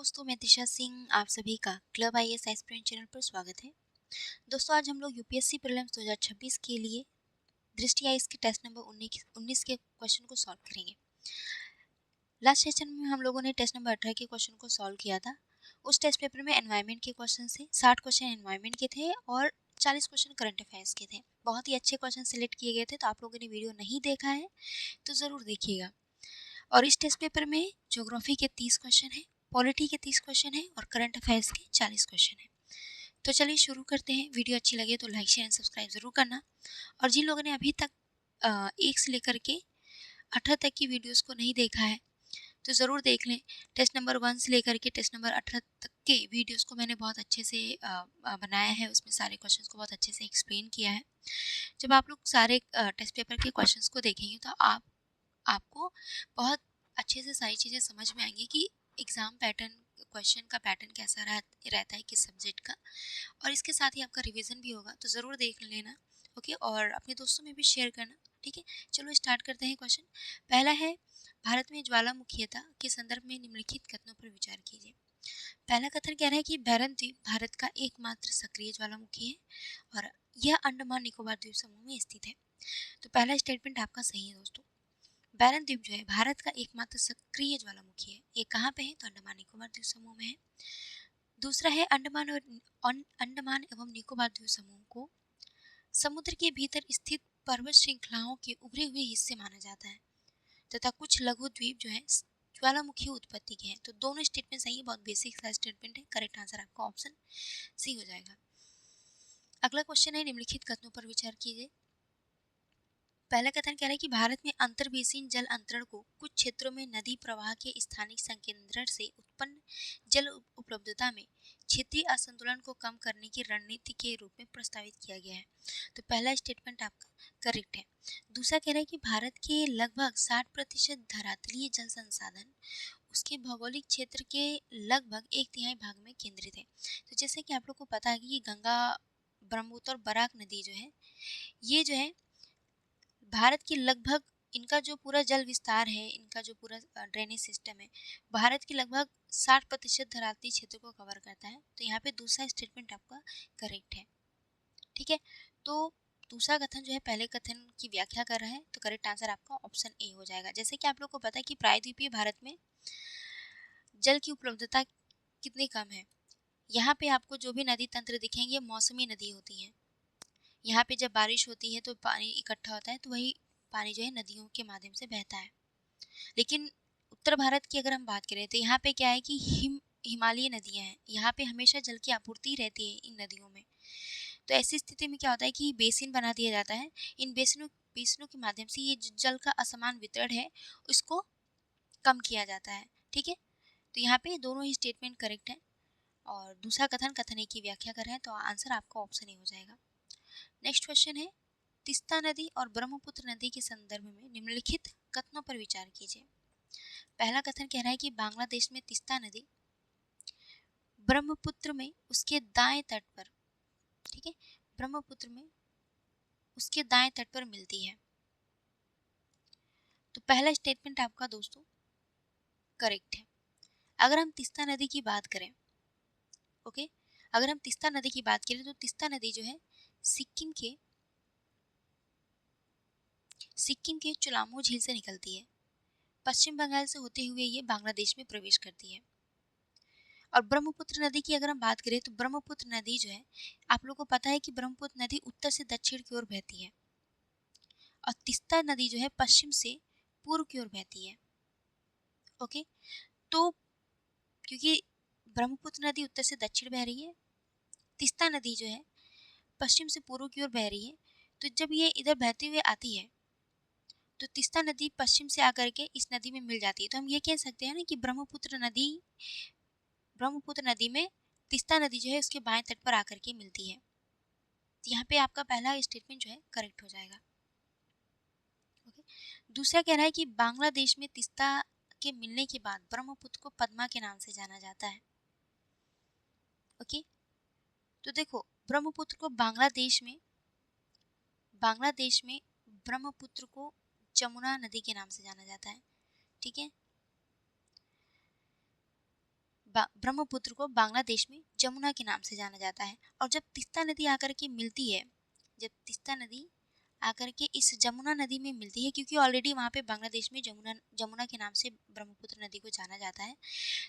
दोस्तों, मैं दिशा सिंह आप सभी का क्लब आईएएस एस्पिरेंट चैनल पर स्वागत है। दोस्तों, आज हम लोग यूपीएससी प्रीलिम्स 2026 के लिए दृष्टि आईएएस के टेस्ट नंबर 19 के क्वेश्चन को सॉल्व करेंगे। लास्ट सेशन में हम लोगों ने टेस्ट नंबर 18 के क्वेश्चन को सॉल्व किया था। उस टेस्ट पेपर में एनवायरनमेंट के क्वेश्चन थे, 60 क्वेश्चन एनवायरनमेंट के थे और 40 क्वेश्चन करंट अफेयर्स के थे। बहुत ही अच्छे क्वेश्चन सिलेक्ट किए गए थे, तो आप लोगों ने वीडियो नहीं देखा है तो ज़रूर देखिएगा। और इस टेस्ट पेपर में ज्योग्राफी के 30 क्वेश्चन है, पॉलिटी के 30 क्वेश्चन है और करंट अफेयर्स के 40 क्वेश्चन है। तो चलिए शुरू करते हैं। वीडियो अच्छी लगे तो लाइक शेयर एंड सब्सक्राइब जरूर करना। और जिन लोगों ने अभी तक 1 से लेकर के 18 तक की वीडियोस को नहीं देखा है तो ज़रूर देख लें। टेस्ट नंबर 1 से लेकर के टेस्ट नंबर 18 तक के वीडियोस को मैंने बहुत अच्छे से बनाया है। उसमें सारे क्वेश्चंस को बहुत अच्छे से एक्सप्लेन किया है। जब आप लोग सारे टेस्ट पेपर के क्वेश्चंस को देखेंगे तो आपको बहुत अच्छे से सारी चीज़ें समझ में आएंगी कि एग्ज़ाम पैटर्न, क्वेश्चन का पैटर्न कैसा रहता है किस सब्जेक्ट का। और इसके साथ ही आपका रिवीजन भी होगा, तो ज़रूर देख लेना। ओके, और अपने दोस्तों में भी शेयर करना। ठीक है, चलो स्टार्ट करते हैं। क्वेश्चन पहला है, भारत में ज्वालामुखीयता के संदर्भ में निम्नलिखित कथनों पर विचार कीजिए। पहला कथन कह रहा है कि बैरन द्वीप भारत का एकमात्र सक्रिय ज्वालामुखी है और यह अंडमान निकोबार द्वीप समूह में स्थित है। तो पहला स्टेटमेंट आपका सही है दोस्तों। बैरन द्वीप जो है भारत का एकमात्र सक्रिय ज्वालामुखी है। ये कहाँ पे है? तो अंडमान निकोबार द्वीप समूह में है। दूसरा है, अंडमान एवं निकोबार द्वीप समूह को समुद्र के भीतर स्थित पर्वत श्रृंखलाओं के उभरे हुए हिस्से माना जाता है तथा कुछ लघु द्वीप जो है ज्वालामुखी उत्पत्ति के हैं। तो दोनों स्टेटमेंट सही है, बहुत बेसिक सा स्टेटमेंट है। करेक्ट आंसर आपका ऑप्शन सी हो जाएगा। अगला क्वेश्चन है, निम्नलिखित कथनों पर विचार कीजिए। पहला कथन कह रहा है कि भारत में अंतर्वेशीय जल अंतरण को कुछ क्षेत्रों में नदी प्रवाह के स्थानिक संकेंद्रण से उत्पन्न जल उपलब्धता में क्षेत्रीय असंतुलन को कम करने की रणनीति के रूप में प्रस्तावित किया गया है। तो पहला स्टेटमेंट आपका करेक्ट है। दूसरा कह रहा है कि भारत के लगभग 60% धरातलीय जल संसाधन उसके भौगोलिक क्षेत्र के लगभग 1/3 भाग में केंद्रित है। तो जैसे कि आप लोग को पता है कि गंगा, ब्रह्मपुत्र और बराक नदी जो है, ये जो है भारत की लगभग, इनका जो पूरा जल विस्तार है, इनका जो पूरा ड्रेनेज सिस्टम है, भारत की लगभग 60% धरातलीय क्षेत्र को कवर करता है। तो यहाँ पे दूसरा स्टेटमेंट आपका करेक्ट है। ठीक है, तो दूसरा कथन जो है पहले कथन की व्याख्या कर रहा है, तो करेक्ट आंसर आपका ऑप्शन ए हो जाएगा। जैसे कि आप लोग को पता है कि प्रायद्वीपीय भारत में जल की उपलब्धता कितनी कम है। यहाँ पे आपको जो भी नदी तंत्र दिखेंगे मौसमी नदी होती हैं। यहाँ पे जब बारिश होती है तो पानी इकट्ठा होता है, तो वही पानी जो है नदियों के माध्यम से बहता है। लेकिन उत्तर भारत की अगर हम बात करें तो यहाँ पे क्या है कि हिमालयी नदियाँ हैं, यहाँ पे हमेशा जल की आपूर्ति रहती है इन नदियों में। तो ऐसी स्थिति में क्या होता है कि बेसिन बना दिया जाता है। इन बेसिनों के माध्यम से ये जो जल का असमान वितरण है उसको कम किया जाता है। ठीक है, तो यहाँ पे दोनों ही स्टेटमेंट करेक्ट है। और दूसरा कथन ए की व्याख्या कर रहे हैं, तो आंसर आपका ऑप्शन ए हो जाएगा। नेक्स्ट क्वेश्चन है, तीस्ता नदी और ब्रह्मपुत्र नदी के संदर्भ में निम्नलिखित कथनों पर विचार कीजिए। पहला कथन कह रहा है कि बांग्लादेश में तीस्ता नदी ब्रह्मपुत्र में उसके दाएं तट पर, ठीक है, ब्रह्मपुत्र में उसके दाएं तट पर मिलती है। तो पहला स्टेटमेंट आपका दोस्तों करेक्ट है। अगर हम तीस्ता नदी की बात करें, ओके, अगर हम तीस्ता नदी की बात करें तो तीस्ता नदी जो है सिक्किम के चुलामू झील से निकलती है। पश्चिम बंगाल से होते हुए ये बांग्लादेश में प्रवेश करती है। और ब्रह्मपुत्र नदी की अगर हम बात करें तो ब्रह्मपुत्र नदी जो है, आप लोगों को पता है कि ब्रह्मपुत्र नदी उत्तर से दक्षिण की ओर बहती है और तीस्ता नदी जो है पश्चिम से पूर्व की ओर बहती है। ओके, तो क्योंकि ब्रह्मपुत्र नदी उत्तर से दक्षिण बह रही है, तीस्ता नदी जो है पश्चिम से पूर्व की ओर बह रही है, तो जब ये इधर बहते हुए आती है तो तीस्ता नदी पश्चिम से आकर के इस नदी में मिल जाती है। तो हम ये कह सकते हैं ना कि ब्रह्मपुत्र नदी में तीस्ता नदी जो है उसके बाएं तट पर आकर के मिलती है। तो यहाँ पे आपका पहला स्टेटमेंट जो है करेक्ट हो जाएगा। ओके, दूसरा कह रहा है कि बांग्लादेश में तीस्ता के मिलने के बाद ब्रह्मपुत्र को पद्मा के नाम से जाना जाता है। ओके, तो देखो ब्रह्मपुत्र को बांग्लादेश में ब्रह्मपुत्र को जमुना नदी के नाम से जाना जाता है। ठीक है, ब्रह्मपुत्र को बांग्लादेश में जमुना के नाम से जाना जाता है। और जब तीस्ता नदी आकर के मिलती है, जब तीस्ता नदी आकर के इस जमुना नदी में मिलती है, क्योंकि ऑलरेडी वहाँ पे बांग्लादेश में जमुना के नाम से ब्रह्मपुत्र नदी को जाना जाता है,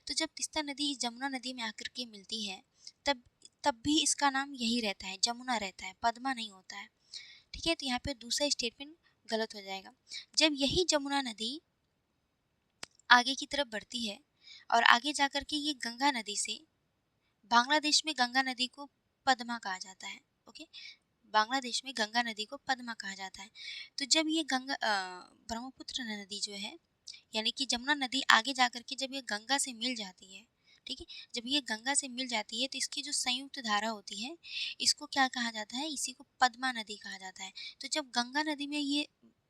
तो जब तीस्ता नदी इस जमुना नदी में आकर के मिलती है तब तब भी इसका नाम यही रहता है, जमुना रहता है, पद्मा नहीं होता है। ठीक है, तो यहाँ पे दूसरा स्टेटमेंट गलत हो जाएगा। जब यही जमुना नदी आगे की तरफ बढ़ती है और आगे जाकर के ये गंगा नदी से, बांग्लादेश में गंगा नदी को पद्मा कहा जाता है। ओके, बांग्लादेश में गंगा नदी को पद्मा कहा जाता है। तो जब ये ब्रह्मपुत्र नदी जो है, यानी कि जमुना नदी आगे जाकर के जब ये गंगा से मिल जाती है, ठीक है, जब ये गंगा से मिल जाती है तो इसकी जो संयुक्त धारा होती है, इसको क्या कहा जाता है, इसी को पद्मा नदी कहा जाता है। तो जब गंगा नदी में ये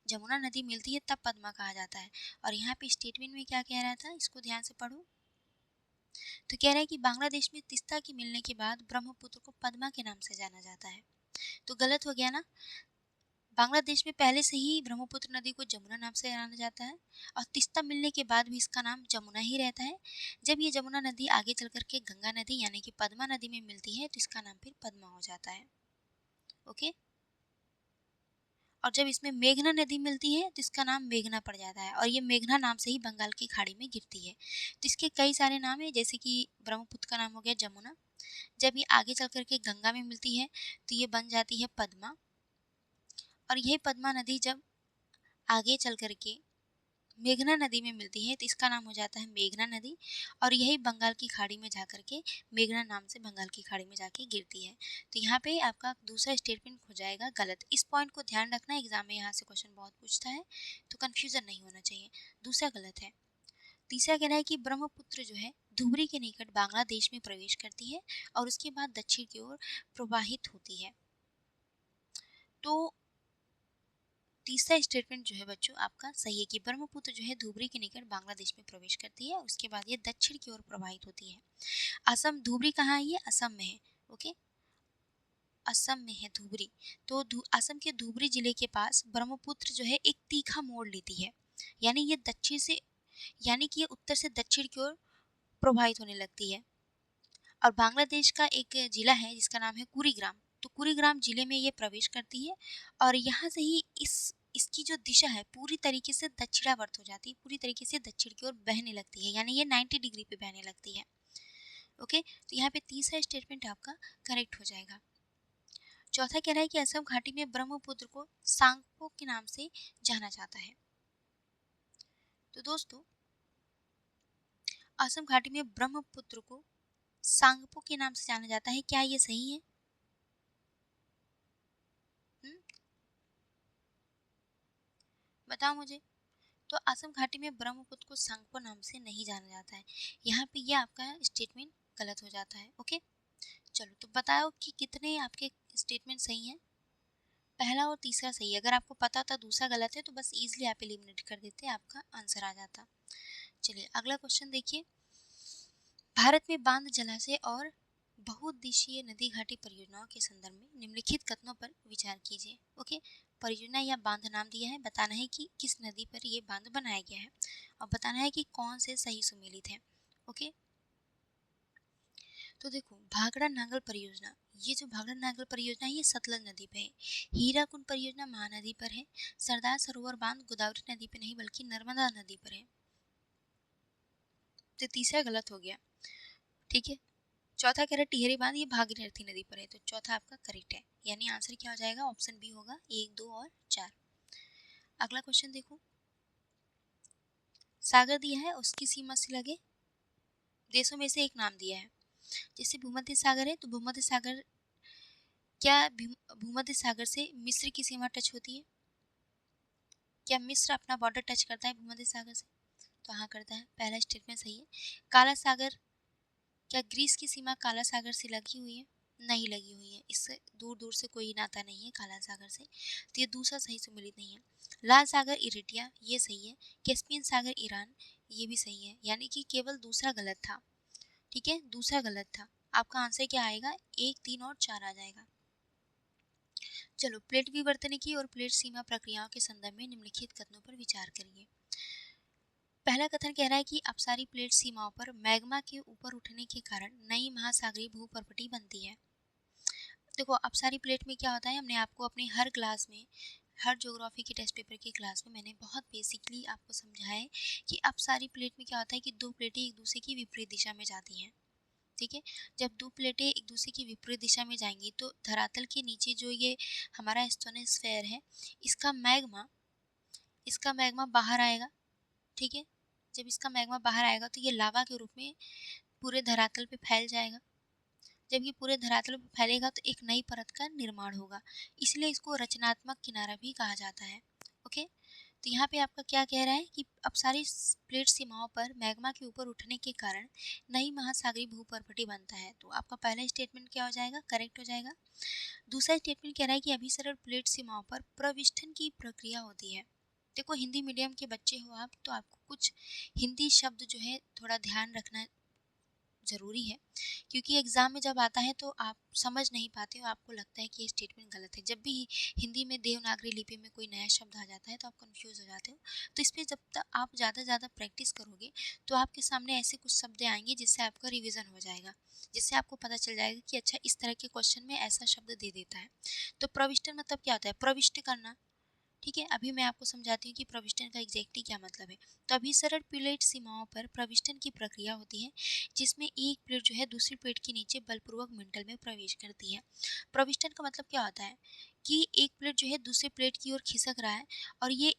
जमुना नदी मिलती है तब पद्मा कहा जाता है। और यहाँ पे स्टेटमेंट में क्या कह रहा था, इसको ध्यान से पढ़ो। तो कह रहा है कि बांग्लादेश में तीस्ता के मिलने के बाद ब्रह्मपुत्र को पद्मा के नाम से जाना जाता है। तो गलत हो गया ना, बांग्लादेश में पहले से ही ब्रह्मपुत्र नदी को जमुना नाम से जाना जाता है और तीस्ता मिलने के बाद भी इसका नाम जमुना ही रहता है। जब ये जमुना नदी आगे चल करके गंगा नदी यानी कि पद्मा नदी में मिलती है तो इसका नाम फिर पद्मा हो जाता है। ओके, और जब इसमें मेघना नदी मिलती है तो इसका नाम मेघना पड़ जाता है और ये मेघना नाम से ही बंगाल की खाड़ी में गिरती है। तो इसके कई सारे नाम हैं, जैसे कि ब्रह्मपुत्र का नाम हो गया जमुना, जब ये आगे चल करके गंगा में मिलती है तो ये बन जाती है पद्मा, और यही पद्मा नदी जब आगे चल करके मेघना नदी में मिलती है तो इसका नाम हो जाता है मेघना नदी, और यही बंगाल की खाड़ी में जा करके मेघना नाम से बंगाल की खाड़ी में जाके गिरती है। तो यहाँ पे आपका दूसरा स्टेटमेंट हो जाएगा गलत। इस पॉइंट को ध्यान रखना, एग्जाम में यहाँ से क्वेश्चन बहुत पूछता है तो कन्फ्यूजन नहीं होना चाहिए। दूसरा गलत है। तीसरा कह रहा है कि ब्रह्मपुत्र जो है धुबरी के निकट बांग्लादेश में प्रवेश करती है और उसके बाद दक्षिण की ओर प्रवाहित होती है। तो तीसरा स्टेटमेंट जो है बच्चों आपका सही है कि ब्रह्मपुत्र जो है धुबरी के निकट बांग्लादेश में प्रवेश करती है, उसके बाद ये दक्षिण की ओर प्रवाहित होती है। असम, धुबरी कहाँ है, ये असम में है। ओके, असम में है धुबरी। तो असम के धुबरी जिले के पास ब्रह्मपुत्र जो है एक तीखा मोड़ लेती है, यानी ये दक्षिण से, यानी कि ये उत्तर से दक्षिण की ओर प्रवाहित होने लगती है। और बांग्लादेश का एक जिला है जिसका नाम है कुरीग्राम, तो कुरीग्राम जिले में ये प्रवेश करती है और यहाँ से ही इसकी जो दिशा है पूरी तरीके से दक्षिणावर्त हो जाती है, पूरी तरीके से दक्षिण की ओर बहने लगती है, यानी ये 90 डिग्री पे बहने लगती है। ओके, तो यहाँ पे तीसरा स्टेटमेंट आपका करेक्ट हो जाएगा। चौथा कह रहा है कि असम घाटी में ब्रह्मपुत्र को सांगपो के नाम से जाना जाता है। तो दोस्तों, असम घाटी में ब्रह्मपुत्र को सांगपो के नाम से जाना जाता है, क्या ये सही है? बताओ मुझे। तो असम घाटी में ब्रह्मपुत्र को सांगपो नाम से नहीं जाना जाता है। यहाँ पे ये आपका स्टेटमेंट गलत हो जाता है। ओके, चलो तो बताओ कि कितने आपके स्टेटमेंट सही हैं। पहला और तीसरा सही है। अगर आपको पता था दूसरा गलत है तो बस इजीली आप एलिमिनेट कर देते, आपका आंसर आ जाता। चलिए अगला क्वेश्चन देखिए। भारत में बांध, जलाशय और बहुउद्देशीय नदी घाटी परियोजनाओं के संदर्भ में निम्नलिखित कथनों पर विचार कीजिए। ओके, परियोजना या बांध नाम दिया है, बताना है कि किस नदी पर ये बांध बनाया गया है और बताना है कि कौन से सही सुमेलित है। ओके, तो देखो भाखड़ा नांगल परियोजना, ये जो भाखड़ा नांगल परियोजना है ये सतलज नदी पे है। हीराकुंड परियोजना महानदी पर है। सरदार सरोवर बांध गोदावरी नदी पर नहीं बल्कि नर्मदा नदी पर है। तो तीसरा गलत हो गया। ठीक है, चौथा कह रहा है टिहरी बांध ये भागीरथी नदी पर है, तो चौथा आपका करेक्ट है, यानी आंसर क्या हो जाएगा, ऑप्शन बी होगा 1, 2 और 4। अगला क्वेश्चन देखो। सागर दिया है, उसकी सीमा से लगे देशों में से एक नाम दिया है। जैसे भूमध्य सागर है तो भूमध्य सागर, क्या भूमध्य सागर से मिस्र की सीमा टच होती है? क्या मिस्र अपना बॉर्डर टच करता है भूमध्य सागर से? तो हाँ करता है, पहला स्टेटमेंट सही है। काला सागर, क्या ग्रीस की सीमा काला सागर से लगी हुई है? नहीं लगी हुई है, इससे दूर दूर से कोई नाता नहीं है काला सागर से, तो ये दूसरा सही सुमेलित नहीं है। लाल सागर इरिट्रिया, ये सही है। कैस्पियन सागर ईरान, ये भी सही है, यानी कि केवल दूसरा गलत था। ठीक है, दूसरा गलत था। आपका आंसर क्या आएगा, 1, 3 और 4 आ जाएगा। चलो प्लेट विवर्तनिकी और प्लेट सीमा प्रक्रियाओं के संदर्भ में निम्नलिखित कथनों पर विचार करिए। पहला कथन कह रहा है कि अपसारी प्लेट सीमाओं पर मैग्मा के ऊपर उठने के कारण नई महासागरीय भूपर्वटी बनती है। देखो अपसारी प्लेट में क्या होता है, हमने आपको अपने हर क्लास में, हर ज्योग्राफी के टेस्ट पेपर की क्लास में मैंने बहुत बेसिकली आपको समझाया है कि अपसारी प्लेट में क्या होता है कि दो प्लेटें एक दूसरे की विपरीत दिशा में जाती हैं। ठीक है, जब दो प्लेटें एक दूसरे की विपरीत दिशा में जाएंगी तो धरातल के नीचे जो ये हमारा स्टोनोस्फेयर है, इसका मैग्मा बाहर आएगा। ठीक है, जब इसका मैग्मा बाहर आएगा तो ये लावा के रूप में पूरे धरातल पे फैल जाएगा। जब ये पूरे धरातल पे फैलेगा तो एक नई परत का निर्माण होगा, इसलिए इसको रचनात्मक किनारा भी कहा जाता है। ओके, तो यहाँ पे आपका क्या कह रहा है कि अपसारी प्लेट सीमाओं पर मैग्मा के ऊपर उठने के कारण नई महासागरीय भूपर्वटी बनता है। तो आपका पहला स्टेटमेंट क्या हो जाएगा, करेक्ट हो जाएगा। दूसरा स्टेटमेंट कह रहा है कि अभिसरण प्लेट सीमाओं पर प्रविष्टन की प्रक्रिया होती है। देखो हिंदी मीडियम के बच्चे हो आप, तो आपको कुछ हिंदी शब्द जो है थोड़ा ध्यान रखना ज़रूरी है, क्योंकि एग्ज़ाम में जब आता है तो आप समझ नहीं पाते हो, आपको लगता है कि ये स्टेटमेंट गलत है। जब भी हिंदी में देवनागरी लिपि में कोई नया शब्द आ जाता है तो आप कंफ्यूज हो जाते हो। तो इस पे जब तक आप ज़्यादा प्रैक्टिस करोगे तो आपके सामने ऐसे कुछ शब्द आएंगे जिससे आपका रिवीजन हो जाएगा, जिससे आपको पता चल जाएगा कि अच्छा इस तरह के क्वेश्चन में ऐसा शब्द दे देता है। तो प्रविष्टन मतलब क्या होता है, प्रविष्ट करना। ठीक है, अभी मैं आपको समझाती हूँ कि प्रविष्टन का एग्जैक्टली क्या मतलब है। तो अभिसरण प्लेट सीमाओं पर प्रविष्टन की प्रक्रिया होती है, जिसमें एक प्लेट जो है दूसरी प्लेट के नीचे बलपूर्वक मेंटल में प्रवेश करती है। प्रविष्टन का मतलब क्या होता है कि एक प्लेट जो है दूसरे प्लेट की ओर खिसक रहा है और ये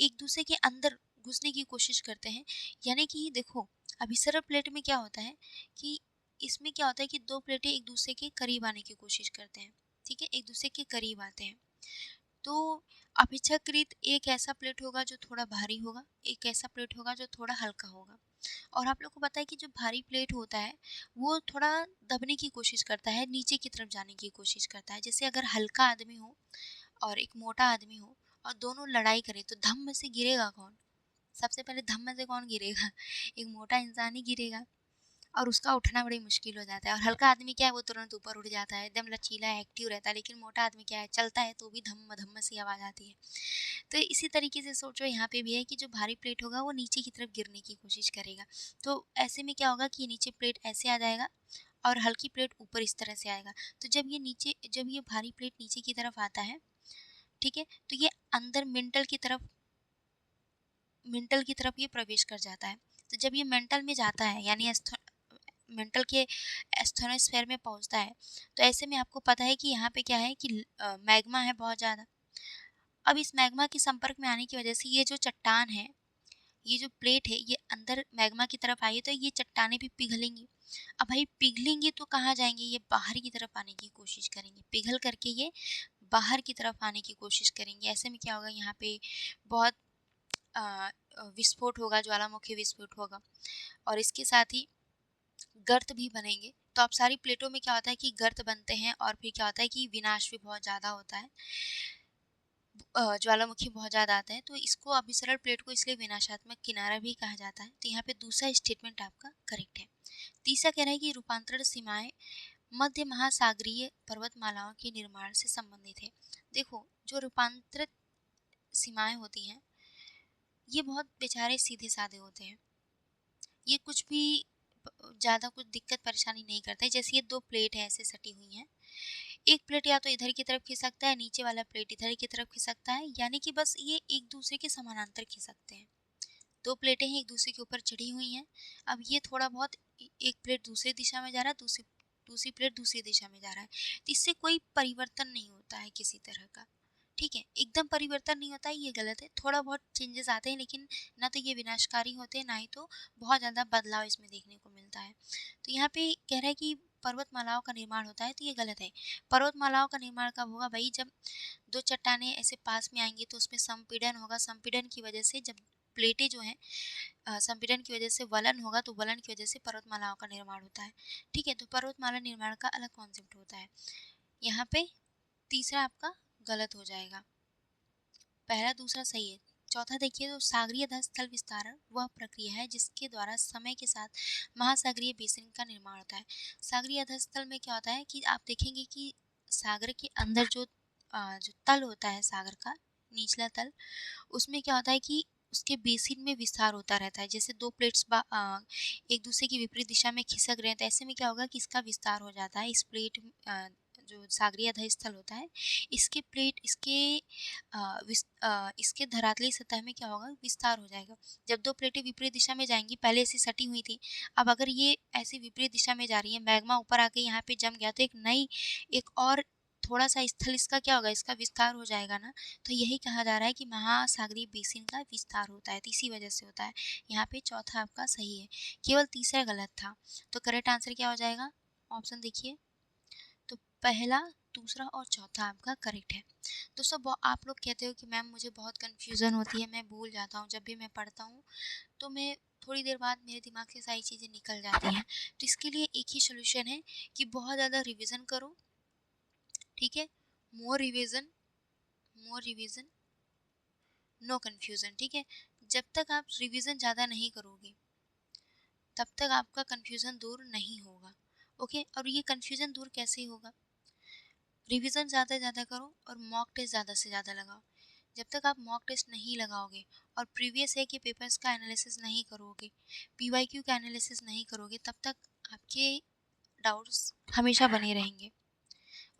एक दूसरे के अंदर घुसने की कोशिश करते हैं। यानी कि देखो अभिसरण प्लेट में क्या होता है कि इसमें क्या होता है कि दो प्लेटें एक दूसरे के करीब आने की कोशिश करते हैं। ठीक है, एक दूसरे के करीब आते हैं। तो अपेक्षाकृत एक ऐसा प्लेट होगा जो थोड़ा भारी होगा, एक ऐसा प्लेट होगा जो थोड़ा हल्का होगा। और आप लोग को पता है कि जो भारी प्लेट होता है वो थोड़ा दबने की कोशिश करता है, नीचे की तरफ जाने की कोशिश करता है। जैसे अगर हल्का आदमी हो और एक मोटा आदमी हो और दोनों लड़ाई करें तो धम्म से गिरेगा कौन? सबसे पहले धम्म से कौन गिरेगा? एक मोटा इंसान ही गिरेगा और उसका उठना बड़ी मुश्किल हो जाता है। और हल्का आदमी क्या है, वो तुरंत ऊपर उठ जाता है, एकदम लचीला है, एक्टिव रहता है। लेकिन मोटा आदमी क्या है, चलता है तो भी धम्म धम्म सी आवाज़ आती है। तो इसी तरीके से सोचो यहाँ पे भी है कि जो भारी प्लेट होगा वो नीचे की तरफ गिरने की कोशिश करेगा। तो ऐसे में क्या होगा कि नीचे प्लेट ऐसे आ जाएगा और हल्की प्लेट ऊपर इस तरह से आएगा। तो जब ये भारी प्लेट नीचे की तरफ आता है, ठीक है, तो ये अंदर मेंटल की तरफ ये प्रवेश कर जाता है। तो जब ये मेंटल में जाता है यानी मेंटल के एस्थेनोस्फेयर में पहुंचता है, तो ऐसे में आपको पता है कि यहाँ पे क्या है कि मैग्मा है बहुत ज़्यादा। अब इस मैग्मा के संपर्क में आने की वजह से ये जो चट्टान है, ये जो प्लेट है, ये अंदर मैग्मा की तरफ आई है तो ये चट्टानें भी पिघलेंगी। अब भाई पिघलेंगी तो कहाँ जाएंगी, ये बाहर की तरफ आने की कोशिश करेंगी, पिघल करके ये बाहर की तरफ आने की कोशिश करेंगी। ऐसे में क्या होगा, यहाँ पे बहुत विस्फोट होगा, ज्वालामुखी विस्फोट होगा और इसके साथ ही गर्त भी बनेंगे। तो अब सारी प्लेटों में क्या होता है कि गर्त बनते हैं और फिर क्या होता है कि विनाश भी बहुत ज़्यादा होता है, ज्वालामुखी बहुत ज़्यादा आता है। तो इसको अभिसरण प्लेट को इसलिए विनाशात्मक किनारा भी कहा जाता है। तो यहाँ पे दूसरा स्टेटमेंट आपका करेक्ट है। तीसरा कह रहा है कि रूपांतरण सीमाएं मध्य महासागरीय पर्वतमालाओं के निर्माण से संबंधित है। देखो जो रूपांतरित सीमाएं होती हैं ये बहुत बेचारे सीधे साधे होते हैं, ये कुछ भी ज़्यादा कुछ दिक्कत परेशानी नहीं करता है। जैसे ये दो प्लेट है ऐसे सटी हुई हैं, एक प्लेट या तो इधर की तरफ खिसकता है, नीचे वाला प्लेट इधर की तरफ खिसकता है, यानी कि बस ये एक दूसरे के समानांतर खिसकते हैं। दो प्लेटें हैं एक दूसरे के ऊपर चढ़ी हुई हैं। अब ये थोड़ा बहुत एक प्लेट दूसरी दिशा में जा रहा है, दूसरी दूसरी प्लेट दूसरी दिशा में जा रहा है, तो इससे कोई परिवर्तन नहीं होता है किसी तरह का। ठीक है, एकदम परिवर्तन नहीं होता है, ये गलत है। थोड़ा बहुत चेंजेस आते हैं लेकिन ना तो ये विनाशकारी होते हैं, ना ही तो बहुत ज़्यादा बदलाव इसमें देखने को मिलता है। तो यहाँ पे कह रहा है कि पर्वतमालाओं का निर्माण होता है, तो ये गलत है। पर्वतमालाओं का निर्माण कब होगा भाई, जब दो चट्टानें ऐसे पास में आएंगी तो उसमें संपीड़न होगा, संपीड़न की वजह से जब प्लेटें जो हैं संपीड़न की वजह से वलन होगा, तो वलन की वजह से पर्वतमालाओं का निर्माण होता है। ठीक है, तो पर्वतमाला निर्माण का अलग कॉन्सेप्ट होता है। यहाँ पे तीसरा आपका गलत हो जाएगा, पहला दूसरा सही है। चौथा देखिए, तो सागरीय स्थल विस्तारण वह प्रक्रिया है जिसके द्वारा समय के साथ महासागरीय बेसिन का निर्माण होता है। सागरीय स्थल में क्या होता है कि आप देखेंगे कि सागर के अंदर जो तल होता है सागर का निचला तल, उसमें क्या होता है कि उसके बेसिन में विस्तार होता रहता है। जैसे 2 प्लेट्स एक दूसरे की विपरीत दिशा में खिसक रहे हैं, तो ऐसे में क्या होगा कि इसका विस्तार हो जाता है। इस प्लेट जो सागरीय अधः स्थल होता है, इसके प्लेट इसके धरातलीय सतह में क्या होगा, विस्तार हो जाएगा। जब 2 प्लेटें विपरीत दिशा में जाएँगी, पहले ऐसी सटी हुई थी, अब अगर ये ऐसे विपरीत दिशा में जा रही है, मैग्मा ऊपर आके यहाँ पे जम गया, तो एक और थोड़ा-सा स्थल इसका क्या होगा, इसका विस्तार हो जाएगा ना। तो यही कहा जा रहा है कि महासागरीय बेसिन का विस्तार होता है, तो इसी वजह से होता है। यहाँ पे चौथा आपका सही है, केवल तीसरा गलत था। तो करेक्ट आंसर क्या हो जाएगा? ऑप्शन देखिए, तो पहला, दूसरा और चौथा आपका करेक्ट है। दोस्तों आप लोग कहते हो कि मैम मुझे बहुत कन्फ्यूज़न होती है, मैं भूल जाता हूँ, जब भी मैं पढ़ता हूँ तो मैं थोड़ी देर बाद मेरे दिमाग से सारी चीज़ें निकल जाती हैं। तो इसके लिए एक ही सॉल्यूशन है कि बहुत ज़्यादा रिवीजन करो, ठीक है? मोर रिवीजन, मोर रिवीजन, नो कन्फ्यूज़न, ठीक है? जब तक आप रिवीजन ज़्यादा नहीं करोगे, तब तक आपका कन्फ्यूज़न दूर नहीं होगा, ओके? और ये कन्फ्यूज़न दूर कैसे होगा? रिवीजन ज़्यादा से ज़्यादा करो और मॉक टेस्ट ज़्यादा से ज़्यादा लगाओ। जब तक आप मॉक टेस्ट नहीं लगाओगे और प्रीवियस है कि पेपर्स का एनालिसिस नहीं करोगे, पीवाईक्यू का एनालिसिस नहीं करोगे, तब तक आपके डाउट्स हमेशा बने रहेंगे,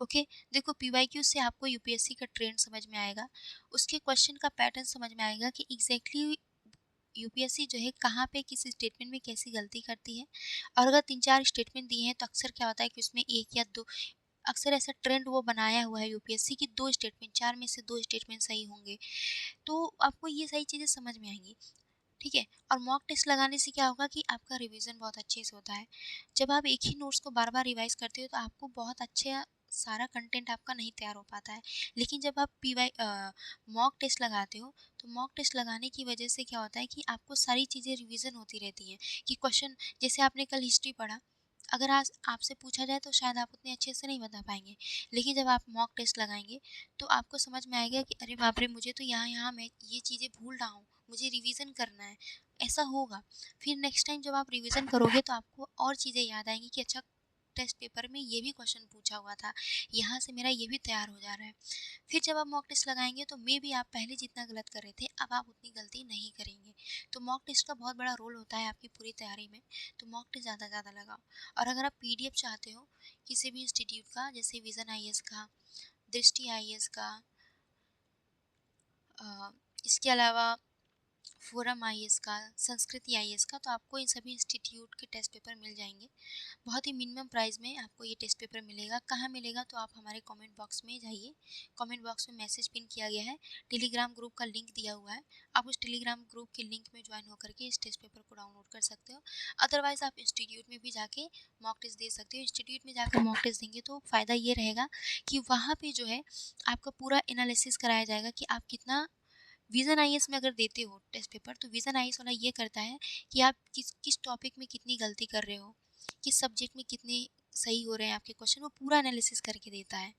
ओके? देखो पीवाईक्यू से आपको यूपीएससी का ट्रेंड समझ में आएगा, उसके क्वेश्चन का पैटर्न समझ में आएगा कि एग्जैक्टली यूपीएससी जो है कहाँ पे किस स्टेटमेंट में कैसी गलती करती है। और अगर 3-4 स्टेटमेंट दिए हैं तो अक्सर क्या होता है कि उसमें 1 या 2, अक्सर ऐसा ट्रेंड वो बनाया हुआ है यूपीएससी की, 2 स्टेटमेंट, 4 में से 2 स्टेटमेंट सही होंगे। तो आपको ये सारी चीज़ें समझ में आएँगी, ठीक है? और मॉक टेस्ट लगाने से क्या होगा कि आपका रिवीजन बहुत अच्छे से होता है। जब आप एक ही नोट्स को बार-बार रिवाइज़ करते हो तो आपको बहुत अच्छा सारा कंटेंट आपका नहीं तैयार हो पाता है। लेकिन जब आप मॉक टेस्ट लगाते हो, तो मॉक टेस्ट लगाने की वजह से क्या होता है कि आपको सारी चीज़ें रिवीजन होती रहती हैं कि क्वेश्चन, जैसे आपने कल हिस्ट्री पढ़ा, अगर आज आपसे पूछा जाए तो शायद आप उतने अच्छे से नहीं बता पाएँगे। लेकिन जब आप मॉक टेस्ट लगाएँगे, तो आपको समझ में आएगा कि अरे बाप रे! मुझे तो यहाँ-यहाँ मैं ये चीज़ें भूल रहा हूँ, मुझे रिवीजन करना है, ऐसा होगा। फिर नेक्स्ट टाइम जब आप रिवीजन करोगे तो आपको और चीज़ें याद आएँगी कि अच्छा, टेस्ट पेपर में ये भी क्वेश्चन पूछा हुआ था, यहाँ से मेरा ये भी तैयार हो जा रहा है। फिर जब आप मॉक टेस्ट लगाएँगे तो मेबी आप पहले जितना गलत कर रहे थे, अब आप उतनी गलती नहीं करेंगे। तो मॉक टेस्ट का बहुत बड़ा रोल होता है आपकी पूरी तैयारी में, तो मॉक टेस्ट ज़्यादा से ज़्यादा लगाओ। और अगर आप पीडीएफ चाहते हो किसी भी इंस्टीट्यूट का, जैसे विज़न आईएएस का, दृष्टि आईएएस का, इसके अलावा फोरम आईएएस का, संस्कृति आईएएस का, तो आपको इन सभी इंस्टीट्यूट के टेस्ट पेपर मिल जाएँगे। बहुत ही मिनिमम प्राइस में आपको ये टेस्ट पेपर मिलेगा। कहाँ मिलेगा? तो आप हमारे कमेंट बॉक्स में जाइए। कमेंट बॉक्स में मैसेज पिन किया गया है, टेलीग्राम ग्रुप का लिंक दिया हुआ है। आप उस टेलीग्राम ग्रुप के लिंक में ज्वाइन होकर के इस टेस्ट पेपर को डाउनलोड कर सकते हो। अदरवाइज़ आप इंस्टीट्यूट में भी जाके मॉक टेस्ट दे सकते हो। इंस्टीट्यूट में जाकर मॉक टेस्ट देंगे तो फ़ायदा ये रहेगा कि वहाँ पे जो है आपका पूरा एनालिसिस कराया जाएगा कि आप कितना, विज़न आईएएस में अगर देते हो टेस्ट पेपर, तो विज़न आईएएस वाला ये करता है कि आप किस किस टॉपिक में कितनी गलती कर रहे हो, किस सब्जेक्ट में कितने सही हो रहे हैं आपके क्वेश्चन, वो पूरा एनालिसिस करके देता है।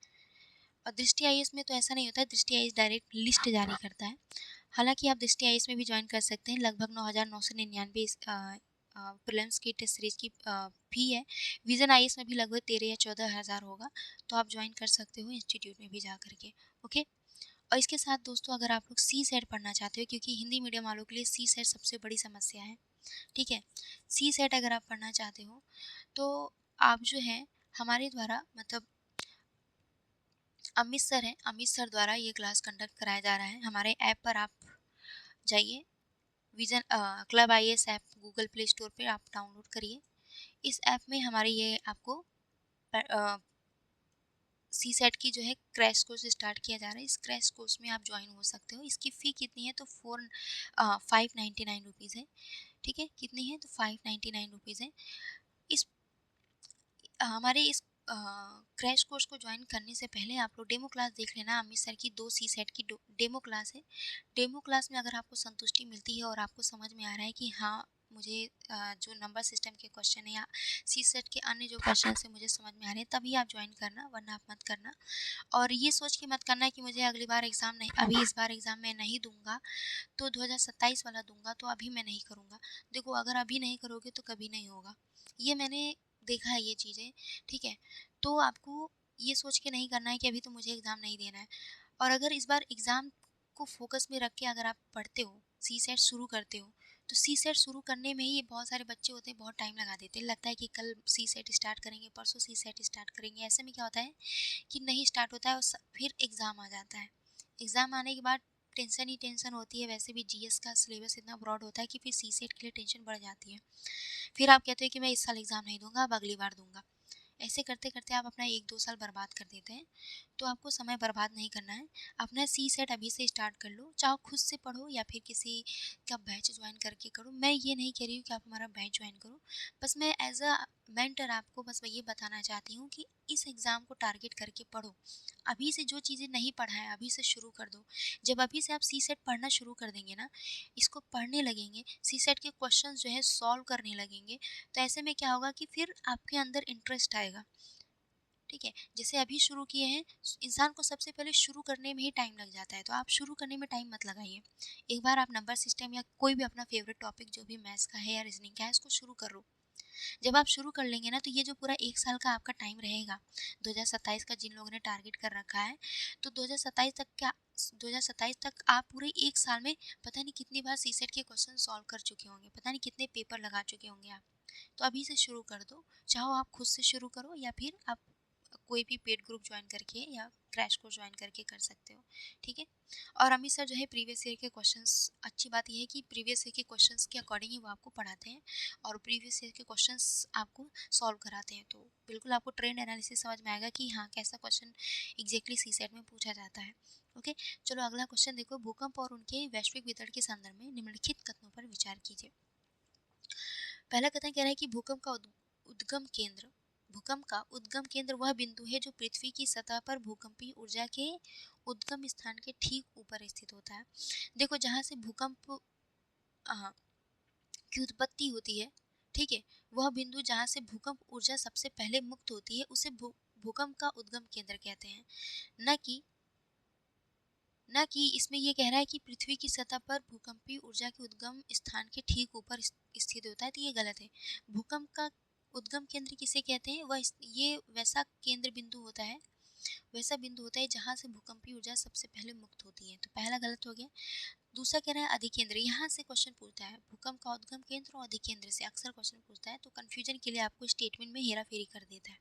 और दृष्टि आईएएस में तो ऐसा नहीं होता है, दृष्टि आईएएस डायरेक्ट लिस्ट जारी करता है। हालाँकि आप दृष्टि आईएएस में भी जॉइन कर सकते हैं, लगभग 9,999 प्रीलिम्स की टेस्ट सीरीज़ की फ़ी है। विज़न आईएएस में भी लगभग 13 या 14,000 होगा, तो आप जॉइन कर सकते हो इंस्टीट्यूट में भी जा कर के, ओके? और इसके साथ दोस्तों अगर आप लोग सीसेट पढ़ना चाहते हो, क्योंकि हिंदी मीडियम वालों के लिए सीसेट सबसे बड़ी समस्या है, ठीक है? सीसेट अगर आप पढ़ना चाहते हो तो आप जो है हमारे द्वारा, मतलब अमित सर हैं, अमित सर द्वारा ये क्लास कंडक्ट कराया जा रहा है। हमारे ऐप पर आप जाइए, club IAS app Google play store पे आप डाउनलोड करिए। इस ऐप में हमारे ये आपको सीसेट की जो है क्रैश कोर्स स्टार्ट किया जा रहा है। इस क्रैश कोर्स में आप ज्वाइन हो सकते हो। इसकी फ़ी कितनी है? तो 599 रुपीज़ है, ठीक है? कितनी है? तो 599 रुपीज़ है। इस हमारे इस क्रैश कोर्स को ज्वाइन करने से पहले आप लोग डेमो क्लास देख लेना। अमित सर की 2 सीसेट की डेमो क्लास है। डेमो क्लास में अगर आपको संतुष्टि मिलती है और आपको समझ में आ रहा है कि हाँ, मुझे जो नंबर सिस्टम के क्वेश्चन है या सीसेट के अन्य जो क्वेश्चन है मुझे समझ में आ रहे हैं, तभी आप ज्वाइन करना, वरना आप मत करना। और ये सोच के मत करना कि मुझे अगली बार एग्ज़ाम नहीं, अभी इस बार एग्ज़ाम मैं नहीं दूँगा, तो 2027 वाला दूँगा, तो अभी मैं नहीं करूँगा। देखो अगर अभी नहीं करोगे तो कभी नहीं होगा। ये मैंने देखा है ये चीज़ें, ठीक है? तो आपको ये सोच के नहीं करना है कि अभी तो मुझे एग्ज़ाम नहीं देना है। और अगर इस बार एग्ज़ाम को फ़ोकस में रख के अगर आप पढ़ते हो, सी सेट शुरू करते हो तो सी सेट शुरू करने में ही बहुत सारे बच्चे होते हैं, बहुत टाइम लगा देते हैं, लगता है कि कल सी सेट स्टार्ट करेंगे, परसों सी सेट स्टार्ट करेंगे। ऐसे में क्या होता है कि नहीं स्टार्ट होता है और फिर एग्ज़ाम आ जाता है। एग्ज़ाम आने के बाद टेंशन ही टेंशन होती है। वैसे भी जीएस का सिलेबस इतना ब्रॉड होता है कि फिर सी सेट के लिए टेंशन बढ़ जाती है। फिर आप कहते हो कि मैं इस साल एग्ज़ाम नहीं दूंगा, अब अगली बार दूंगा। ऐसे करते करते आप अपना 1-2 साल बर्बाद कर देते हैं। तो आपको समय बर्बाद नहीं करना है। अपना सी सेट अभी से स्टार्ट कर लो, चाहे खुद से पढ़ो या फिर किसी का बैच ज्वाइन करके करो। मैं ये नहीं कह रही हूँ कि आप हमारा बैच ज्वाइन करो, बस मैं एज अ मेंटर आपको बस मैं ये बताना चाहती हूँ कि इस एग्ज़ाम को टारगेट करके पढ़ो। अभी से जो चीज़ें नहीं पढ़ा है अभी से शुरू कर दो। जब अभी से आप सी सेट पढ़ना शुरू कर देंगे ना, इसको पढ़ने लगेंगे, सी सेट के क्वेश्चन जो है सॉल्व करने लगेंगे, तो ऐसे में क्या होगा कि फिर आपके अंदर इंटरेस्ट आएगा। ठीक है, जैसे अभी शुरू किए हैं, इंसान को सबसे पहले शुरू करने में ही टाइम लग जाता है, तो आप शुरू करने में टाइम मत लगाइए। एक बार आप नंबर सिस्टम या कोई भी अपना फेवरेट टॉपिक जो भी मैथ्स का है या रीजनिंग का है उसको शुरू करो। जब आप शुरू कर लेंगे ना, तो ये जो पूरा 1 साल का आपका टाइम रहेगा, 2027 का जिन लोगों ने टारगेट कर रखा है, तो 2027 तक आप पूरे 1 साल में पता नहीं कितनी बार सीसेट के क्वेश्चन सॉल्व कर चुके होंगे, पता नहीं कितने पेपर लगा चुके होंगे आप। तो अभी से शुरू कर दो, चाहो आप खुद से शुरू करो या फिर आप कोई भी पेड ग्रुप ज्वाइन करके या क्रैश कोर्स ज्वाइन करके कर सकते हो। ठीक है। और अमित सर जो है प्रीवियस ईयर के क्वेश्चंस, अच्छी बात यह है कि प्रीवियस ईयर के क्वेश्चंस के अकॉर्डिंग ही वो आपको पढ़ाते हैं और प्रीवियस ईयर के क्वेश्चंस आपको सॉल्व कराते हैं। तो बिल्कुल आपको ट्रेंड एनालिसिस समझ में आएगा कि हाँ कैसा क्वेश्चन एग्जैक्टली सी सेट में पूछा जाता है। ओके, चलो अगला क्वेश्चन देखो। भूकंप और उनके वैश्विक वितरण के संदर्भ में निम्नलिखित कथनों पर विचार कीजिए। पहला कथन कह रहा है कि उद्गम केंद्र भूकंप का उद्गम केंद्र वह बिंदु है जो पृथ्वी की सतह पर भूकंपीय ऊर्जा के उद्गम स्थान के ठीक ऊपर स्थित होता है। देखो जहाँ से भूकंप की उत्पत्ति होती है, ठीक है, वह बिंदु जहाँ से भूकंप ऊर्जा सबसे पहले मुक्त होती है उसे भूकंप का उद्गम केंद्र कहते हैं। न कि इसमें ये कह रहा है कि पृथ्वी की सतह पर भूकंपीय ऊर्जा के उद्गम स्थान के ठीक ऊपर स्थित होता है, तो ये गलत है। भूकंप का उद्गम केंद्र किसे कहते हैं? ये वैसा बिंदु होता है जहां से भूकंपीय ऊर्जा सबसे पहले मुक्त होती है। तो पहला गलत हो गया। दूसरा कह रहा है अधिकेंद्र। यहाँ से क्वेश्चन पूछता है भूकंप का उद्गम केंद्र और अधिकेंद्र से अक्सर क्वेश्चन पूछता है, तो कंफ्यूजन के लिए आपको स्टेटमेंट में हेरा फेरी कर देता है।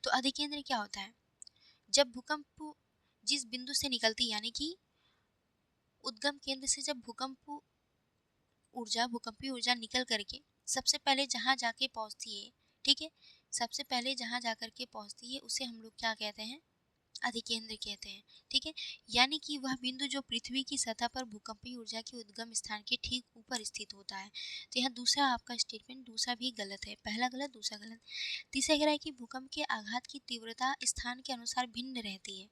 तो अधिकेंद्र क्या होता है? जब भूकंप जिस बिंदु से निकलती है, यानी कि उद्गम केंद्र से जब भूकंपीय ऊर्जा निकल करके सबसे पहले जहां जाके पहुंचती है, ठीक है, सबसे पहले जहां जाकर के पहुंचती है उसे हम लोग क्या कहते हैं? अधिकेंद्र कहते हैं। ठीक है, यानी कि वह बिंदु जो पृथ्वी की सतह पर भूकंपीय ऊर्जा के उद्गम स्थान के ठीक ऊपर स्थित होता है। तो यहाँ दूसरा आपका स्टेटमेंट दूसरा भी गलत है। पहला गलत, दूसरा गलत। तीसरा कह रहा है कि भूकंप के आघात की तीव्रता स्थान के अनुसार भिन्न रहती है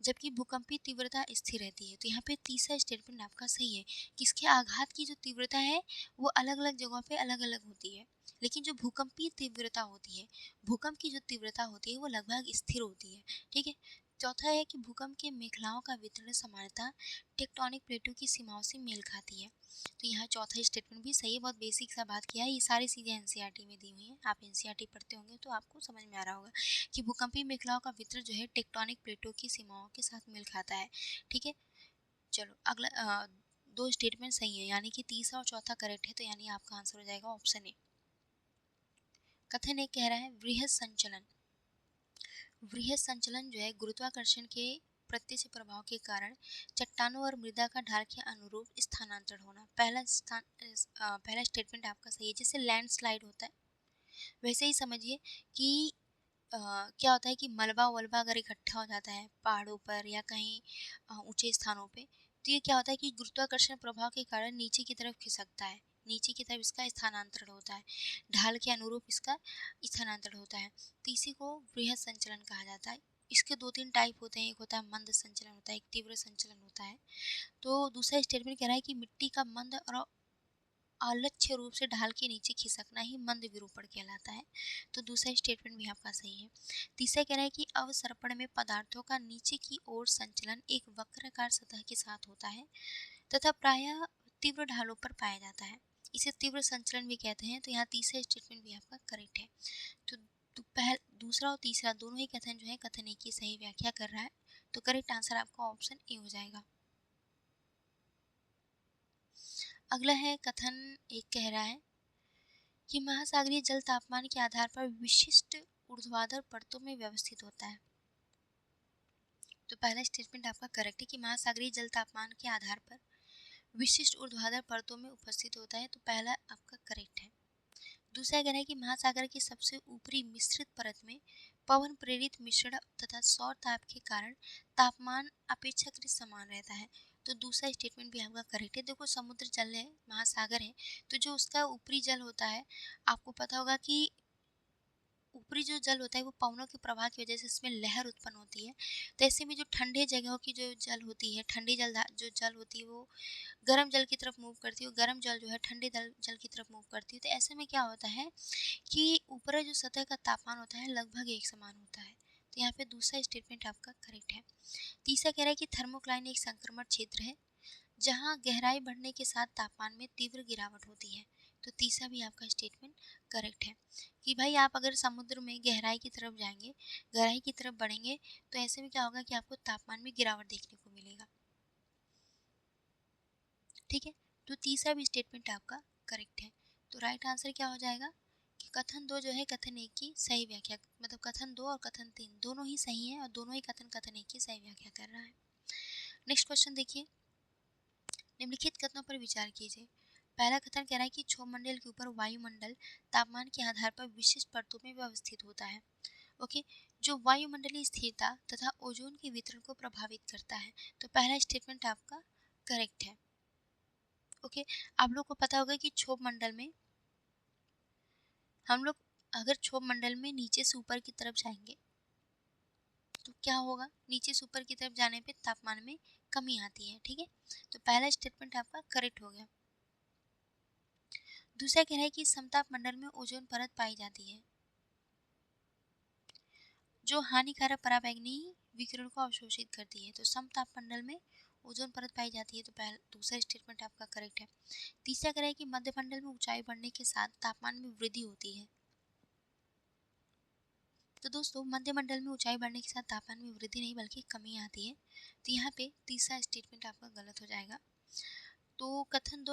जबकि भूकंपीय तीव्रता स्थिर रहती है। तो यहाँ पे तीसरा स्टेटमेंट आपका सही है कि इसके आघात की जो तीव्रता है वो अलग अलग जगहों पे अलग अलग होती है, लेकिन जो भूकंपीय तीव्रता होती है, भूकंप की जो तीव्रता होती है वो लगभग स्थिर होती है। ठीक है। चौथा है कि भूकंप के मेखलाओं का वितरण सामान्यतः टेक्टोनिक प्लेटों की सीमाओं से मेल खाती है। तो यहाँ चौथा स्टेटमेंट भी सही है। बहुत बेसिक सा बात किया है। ये सारी चीज़ें एनसीईआरटी में दी हुई हैं। आप एनसीईआरटी पढ़ते होंगे तो आपको समझ में आ रहा होगा कि भूकंपीय मेखलाओं का वितरण जो है टेक्टोनिक प्लेटों की सीमाओं के साथ मेल खाता है। ठीक है। चलो अगला दो स्टेटमेंट सही है, यानी कि तीसरा और चौथा करेक्ट है, तो यानी आपका आंसर हो जाएगा ऑप्शन ए। कथन एक कह रहा है वृहद संचलन जो है गुरुत्वाकर्षण के प्रत्यक्ष प्रभाव के कारण चट्टानों और मृदा का ढाल के अनुरूप स्थानांतरण होना। पहला स्टेटमेंट आपका सही है। जैसे लैंडस्लाइड होता है वैसे ही समझिए कि क्या होता है कि मलबा वलबा अगर इकट्ठा हो जाता है पहाड़ों पर या कहीं ऊंचे स्थानों पे, तो ये क्या होता है कि गुरुत्वाकर्षण प्रभाव के कारण नीचे की तरफ खिसकता है, नीचे की तरफ इसका स्थानांतरण होता है, ढाल के अनुरूप इसका स्थानांतरण होता है। तो इसी को वृहद संचलन कहा जाता है। इसके 2-3 टाइप होते हैं। एक होता है मंद संचलन होता है, एक तीव्र संचलन होता है। तो दूसरा स्टेटमेंट कह रहा है कि मिट्टी का मंद और अलक्ष्य रूप से ढाल के नीचे खिसकना ही मंद विरूपण कहलाता है। तो दूसरा स्टेटमेंट भी आपका सही है। तीसरा कह रहा है कि अवसर्पण में पदार्थों का नीचे की ओर संचलन एक वक्राकार सतह के साथ होता है तथा प्रायः तीव्र ढालों पर पाया जाता है, इसे तीव्र संचलन भी कहते हैं। तो यहाँ तीसरा स्टेटमेंट भी आपका करेक्ट है। तो दूसरा और तीसरा दोनों ही कथन जो है कथन एक की सही व्याख्या कर रहा है। तो करेक्ट आंसर आपका ऑप्शन ए हो जाएगा। अगला है कथन एक कह रहा है कि महासागरीय जल तापमान के आधार पर विशिष्ट ऊर्ध्वाधर परतों में व्यवस्थित होता है। तो पहला स्टेटमेंट आपका करेक्ट है कि महासागरीय जल तापमान के आधार पर विशिष्ट ऊर्ध्वाधर परतों में उपस्थित होता है, तो पहला आपका करेक्ट है। दूसरा कह रहा है कि महासागर की सबसे ऊपरी मिश्रित परत में पवन प्रेरित मिश्रण तथा सौर ताप के कारण तापमान अपेक्षाकृत समान रहता है, तो दूसरा स्टेटमेंट भी आपका करेक्ट है। देखो समुद्र जल है, महासागर है, तो जो उसका ऊपरी जल होता है, आपको पता होगा कि ऊपरी जो जल होता है वो पवनों के प्रवाह की वजह से इसमें लहर उत्पन्न होती है। तो ऐसे में जो ठंडे जगहों की जो जल होती है, ठंडी जो जल होती है वो गर्म जल की तरफ मूव करती है, और गर्म जल जो है ठंडे जल की तरफ मूव करती है। तो ऐसे में क्या होता है कि ऊपर जो सतह का तापमान होता है लगभग एक समान होता है। तो यहाँ पे दूसरा स्टेटमेंट आपका करेक्ट है। तीसरा कह रहा है कि थर्मोक्लाइन एक संक्रमण क्षेत्र है जहाँ गहराई बढ़ने के साथ तापमान में तीव्र गिरावट होती है, तो तीसरा भी आपका स्टेटमेंट करेक्ट है कि भाई आप अगर समुद्र में गहराई की तरफ जाएंगे, गहराई की तरफ बढ़ेंगे, तो ऐसे में क्या होगा कि आपको तापमान में गिरावट देखने को मिलेगा। ठीक है, तो तीसरा भी स्टेटमेंट आपका करेक्ट है। तो राइट आंसर क्या हो जाएगा कि कथन 2 जो है कथन 1 की सही व्याख्या, मतलब कथन 2 और कथन 3 दोनों ही सही है, और दोनों ही कथन 1 की सही व्याख्या कर रहा है। नेक्स्ट क्वेश्चन देखिए, निम्नलिखित कथनों पर विचार कीजिए। पहला कथन कह रहा है कि क्षोभ मंडल के ऊपर वायुमंडल तापमान के आधार पर विशिष्ट परतों में व्यवस्थित होता है। ओके, जो वायुमंडलीय स्थिरता तथा ओजोन के वितरण को प्रभावित करता है, तो पहला स्टेटमेंट आपका करेक्ट है। ओके, आप लोग को पता होगा कि क्षोभ मंडल में हम लोग अगर क्षोभ मंडल में नीचे से ऊपर की तरफ जाएंगे तो क्या होगा, नीचे से ऊपर की तरफ जाने पे तापमान में कमी आती है। ठीक है, तो पहला स्टेटमेंट आपका करेक्ट हो गया। दूसरा कह रहा है कि समताप मंडल में ओजोन परत पाई जाती है जो हानिकारक पराबैंगनी विकिरण को अवशोषित करती है, तो समताप मंडल में ओजोन परत पाई जाती है, तो पहला दूसरा स्टेटमेंट आपका करेक्ट है। तीसरा कह रहा है कि मध्य मंडल में ऊंचाई बढ़ने के साथ तापमान में वृद्धि होती है, तो दोस्तों मध्य मंडल में ऊंचाई बढ़ने के साथ तापमान में वृद्धि नहीं बल्कि कमी आती है, तो यहाँ पे तीसरा स्टेटमेंट आपका गलत हो जाएगा। तो कथन 2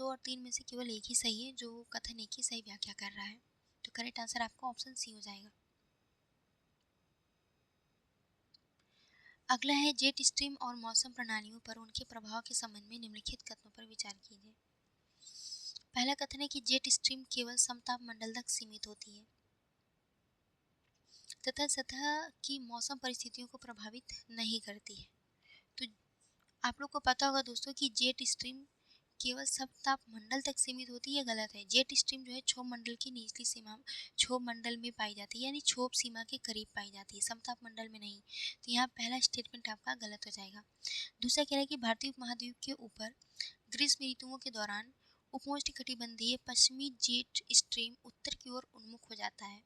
और 3 में से केवल एक ही सही है, जो कथन 1 की सही व्याख्या कर रहा है, तो करेक्ट आंसर आपका ऑप्शन सी हो जाएगा। अगला है जेट स्ट्रीम और मौसम प्रणालियों पर उनके प्रभाव के संबंध में निम्नलिखित कथनों पर विचार कीजिए। पहला कथन है कि जेट स्ट्रीम केवल समताप मंडल तक सीमित होती है तथा सतह की मौसम परिस्थितियों को प्रभावित नहीं करती है। तो आप लोग को पता होगा दोस्तों कि जेट स्ट्रीम केवल समताप मंडल तक सीमित होती है, गलत है। जेट स्ट्रीम जो है क्षोभ मंडल की निचली सीमा, क्षोभ मंडल में पाई जाती है, यानी क्षोभ सीमा के करीब पाई जाती है, समताप मंडल में नहीं। तो यहाँ पहला स्टेटमेंट आपका गलत हो जाएगा। दूसरा कह रहा है कि भारतीय उपमहाद्वीप के ऊपर ग्रीष्म ऋतुओं के दौरान उपोष्णकटिबंधीय पश्चिमी जेट स्ट्रीम उत्तर की ओर उन्मुख हो जाता है।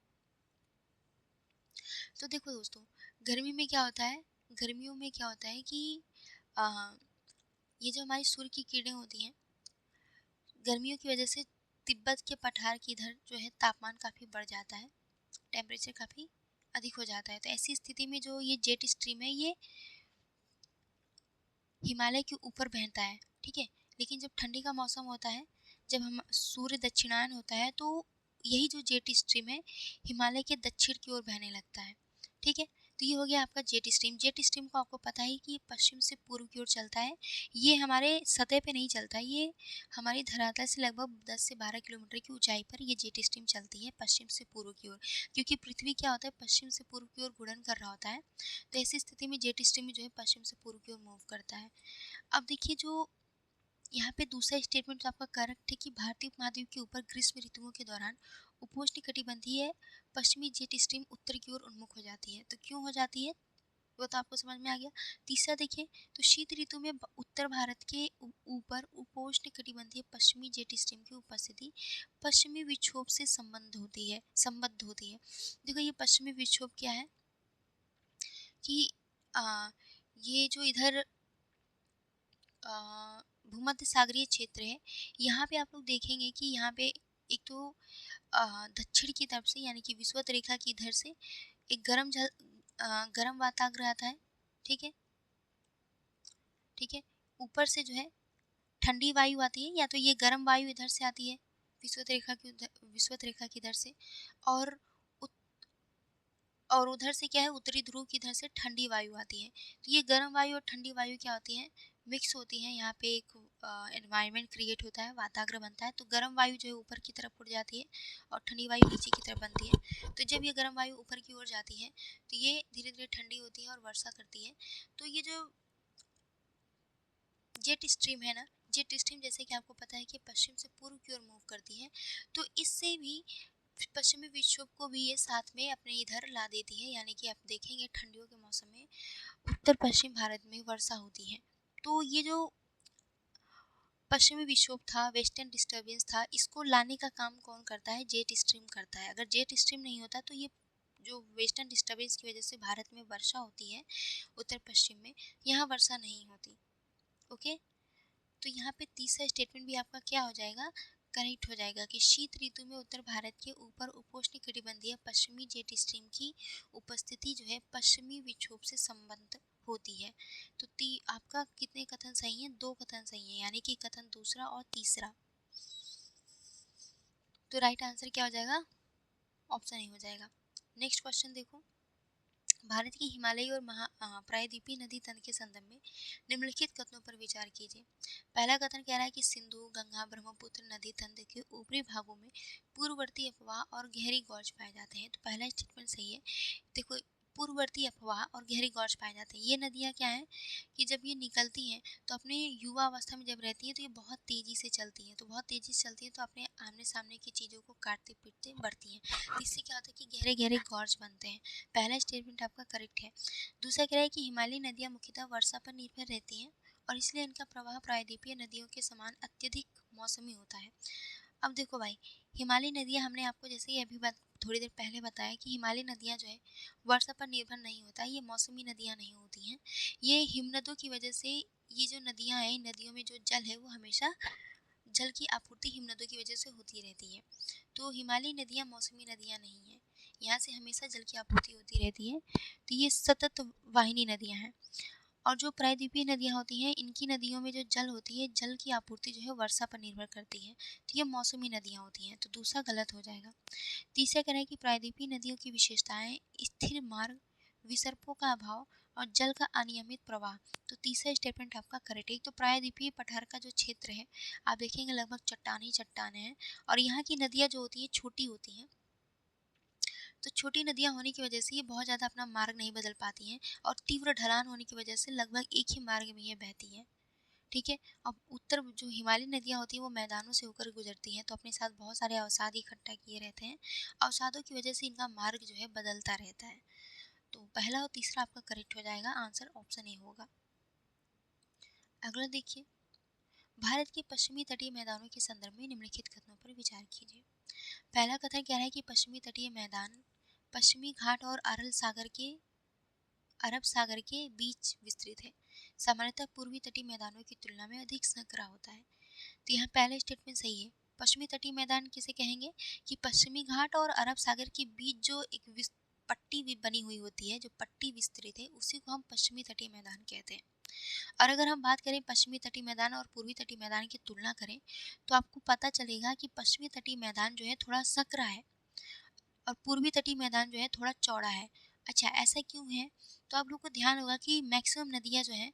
तो देखो दोस्तों, गर्मी में क्या होता है, गर्मियों में क्या होता है कि ये जो हमारी सूर्य की किरणें होती हैं, गर्मियों की वजह से तिब्बत के पठार की इधर जो है तापमान काफ़ी बढ़ जाता है, टेम्परेचर काफ़ी अधिक हो जाता है। तो ऐसी स्थिति में जो ये जेट स्ट्रीम है ये हिमालय के ऊपर बहता है, ठीक है। लेकिन जब ठंडी का मौसम होता है, जब हम सूर्य दक्षिणायन होता है, तो यही जो जेट स्ट्रीम है हिमालय के दक्षिण की ओर बहने लगता है, ठीक है। तो ये हो गया आपका जेट स्ट्रीम। जेट स्ट्रीम को आपको पता है कि ये पश्चिम से पूर्व की ओर चलता है, ये हमारे सतह पे नहीं चलता, ये हमारी धरातल से लगभग 10 से 12 किलोमीटर की ऊंचाई पर ये जेट स्ट्रीम चलती है पश्चिम से पूर्व की ओर, क्योंकि पृथ्वी क्या होता है पश्चिम से पूर्व की ओर घूर्णन कर रहा होता है। तो ऐसी स्थिति में जेट स्ट्रीम जो है पश्चिम से पूर्व की ओर मूव करता है। अब देखिए, जो यहाँ पे दूसरा स्टेटमेंट आपका करेक्ट है कि भारतीय उपमहाद्वीप के ऊपर ग्रीष्म ऋतुओं के दौरान उपोष्णकटिबंधीय पश्चिमी जेट स्ट्रीम उत्तर की ओर उन्मुख हो जाती है। तो क्यों हो जाती है वो तो आपको समझ में आ गया। तीसरा देखिए, तो शीत ऋतु में उत्तर भारत के ऊपर उपोष्णकटिबंधीय पश्चिमी जेट स्ट्रीम की उपस्थिति पश्चिमी विक्षोभ से संबद्ध होती है। देखो ये पश्चिमी विक्षोभ क्या है कि ये जो इधर भूमध्य सागरीय क्षेत्र है, यहाँ पे आप लोग देखेंगे कि यहाँ पे एक तो दक्षिण की तरफ से यानी कि विषुवत रेखा की इधर से एक गर्म वाताग्र आता है, ठीक है, ठीक है। ऊपर से जो है ठंडी वायु आती है, या तो ये गर्म वायु इधर से आती है विषुवत रेखा की इधर से, और और उधर से क्या है, उत्तरी ध्रुव की इधर से ठंडी वायु आती है। तो ये गर्म वायु और ठंडी वायु क्या होती है, मिक्स होती हैं। यहाँ पे एक एनवायरनमेंट क्रिएट होता है, वातावरण बनता है। तो गर्म वायु जो है ऊपर की तरफ उड़ जाती है और ठंडी वायु नीचे की तरफ बनती है। तो जब ये गर्म वायु ऊपर की ओर जाती है तो ये धीरे धीरे ठंडी होती है और वर्षा करती है। तो ये जो जेट स्ट्रीम है ना, जेट स्ट्रीम जैसे कि आपको पता है कि पश्चिम से पूर्व की ओर मूव करती है, तो इससे भी पश्चिमी विक्षोभ को भी ये साथ में अपने इधर ला देती है। यानी कि आप देखेंगे ठंडियों के मौसम में उत्तर पश्चिम भारत में वर्षा होती है। तो ये जो पश्चिमी विक्षोभ था, वेस्टर्न डिस्टर्बेंस था, इसको लाने का काम कौन करता है, जेट स्ट्रीम करता है। अगर जेट स्ट्रीम नहीं होता तो ये जो वेस्टर्न डिस्टर्बेंस की वजह से भारत में वर्षा होती है उत्तर पश्चिम में, यहाँ वर्षा नहीं होती। ओके, तो यहाँ पे तीसरा स्टेटमेंट भी आपका क्या हो जाएगा, करेक्ट हो जाएगा कि शीत ऋतु में उत्तर भारत के ऊपर उपोष्ण कटिबंधीय पश्चिमी जेट स्ट्रीम की उपस्थिति जो है पश्चिमी विक्षोभ से संबंध होती है। तो आपका कितने कथन सही हैं, 2 कथन सही हैं, यानी कि कथन दूसरा और तीसरा। तो राइट आंसर क्या हो जाएगा, ऑप्शन ए हो जाएगा। नेक्स्ट क्वेश्चन देखो, भारत की हिमालयी और प्रायद्वीपीय नदी तंत्र के संदर्भ में निम्नलिखित कथनों पर विचार कीजिए। पहला कथन कह रहा है कि सिंधु, गंगा, ब्रह्मपुत्र नदी तंत्र के ऊपरी भागों में पूर्ववर्ती अफवाह और गहरी गॉर्ज पाए जाते हैं। तो पहला स्टेटमेंट सही है। देखो, पूर्ववर्ती अफवाह और गहरी गॉर्ज पाए जाते हैं। ये नदियाँ क्या हैं कि जब ये निकलती हैं तो अपने युवा अवस्था में जब रहती हैं तो ये बहुत तेज़ी से चलती हैं। तो बहुत तेज़ी से चलती हैं तो अपने आमने सामने की चीज़ों को काटते पीटते बढ़ती हैं। तो इससे क्या होता है कि गहरे गहरे गॉर्ज बनते हैं। पहला स्टेटमेंट आपका करेक्ट है। दूसरा कह रहा है कि हिमालयी नदियाँ मुख्यतः वर्षा पर निर्भर रहती हैं और इसलिए इनका प्रवाह प्रायद्वीपीय नदियों के समान अत्यधिक मौसमी होता है। अब देखो भाई, हिमालयी नदियाँ हमने आपको जैसे ही अभी थोड़ी देर पहले बताया कि हिमालयी नदियाँ जो है वर्षा पर निर्भर नहीं होता है, ये मौसमी नदियाँ नहीं होती हैं। ये हिमनदों की वजह से ये जो नदियाँ हैं, नदियों में जो जल है वो हमेशा जल की आपूर्ति हिमनदों की वजह से होती रहती है। तो हिमालयी नदियाँ मौसमी नदियाँ नहीं हैं, यहाँ से हमेशा जल की आपूर्ति होती रहती है। तो ये सतत वाहिनी नदियाँ हैं। और जो प्रायद्वीपीय नदियाँ होती हैं, इनकी नदियों में जो जल होती है, जल की आपूर्ति जो है वर्षा पर निर्भर करती है। तो ये मौसमी नदियाँ होती हैं। तो दूसरा गलत हो जाएगा। तीसरा कह रहा है कि प्रायद्वीपीय नदियों की विशेषताएं स्थिर मार्ग, विसर्पों का अभाव और जल का अनियमित प्रवाह। तो तीसरा स्टेटमेंट आपका करेक्ट है। तो प्रायद्वीपीय पठार का जो क्षेत्र है, आप देखेंगे लगभग चट्टान ही चट्टानें हैं और यहाँ की नदियाँ जो होती हैं छोटी होती हैं। तो छोटी नदियाँ होने की वजह से ये बहुत ज़्यादा अपना मार्ग नहीं बदल पाती हैं और तीव्र ढलान होने की वजह से लगभग एक ही मार्ग में ये बहती हैं। ठीक है। अब उत्तर जो हिमालयी नदियाँ होती हैं वो मैदानों से होकर गुजरती हैं, तो अपने साथ बहुत सारे अवसाद इकट्ठा किए रहते हैं। अवसादों की वजह से इनका मार्ग जो है बदलता रहता है। तो पहला और तीसरा आपका करेक्ट हो जाएगा, आंसर ऑप्शन ए होगा। अगला देखिए, भारत के पश्चिमी तटीय मैदानों के संदर्भ में निम्नलिखित कथनों पर विचार कीजिए। पहला कथन कह रहा है कि पश्चिमी तटीय मैदान पश्चिमी घाट और अरब सागर के बीच विस्तृत है। सामान्यतः पूर्वी तटीय मैदानों की तुलना में अधिक संकरा होता है। तो यहाँ पहला स्टेटमेंट सही है। पश्चिमी तटीय मैदान किसे कहेंगे कि पश्चिमी घाट और अरब सागर के बीच जो एक पट्टी भी बनी हुई होती है, जो पट्टी विस्तृत है, उसी को हम पश्चिमी तटीय मैदान कहते हैं। और अगर हम बात करें पश्चिमी तटीय मैदान और पूर्वी तटीय मैदान की तुलना करें तो आपको पता चलेगा कि पश्चिमी तटीय मैदान जो है थोड़ा सकरा है और पूर्वी तटीय मैदान जो है थोड़ा चौड़ा है। अच्छा, ऐसा क्यों है? तो आप लोग को ध्यान होगा कि मैक्सिमम नदियाँ जो हैं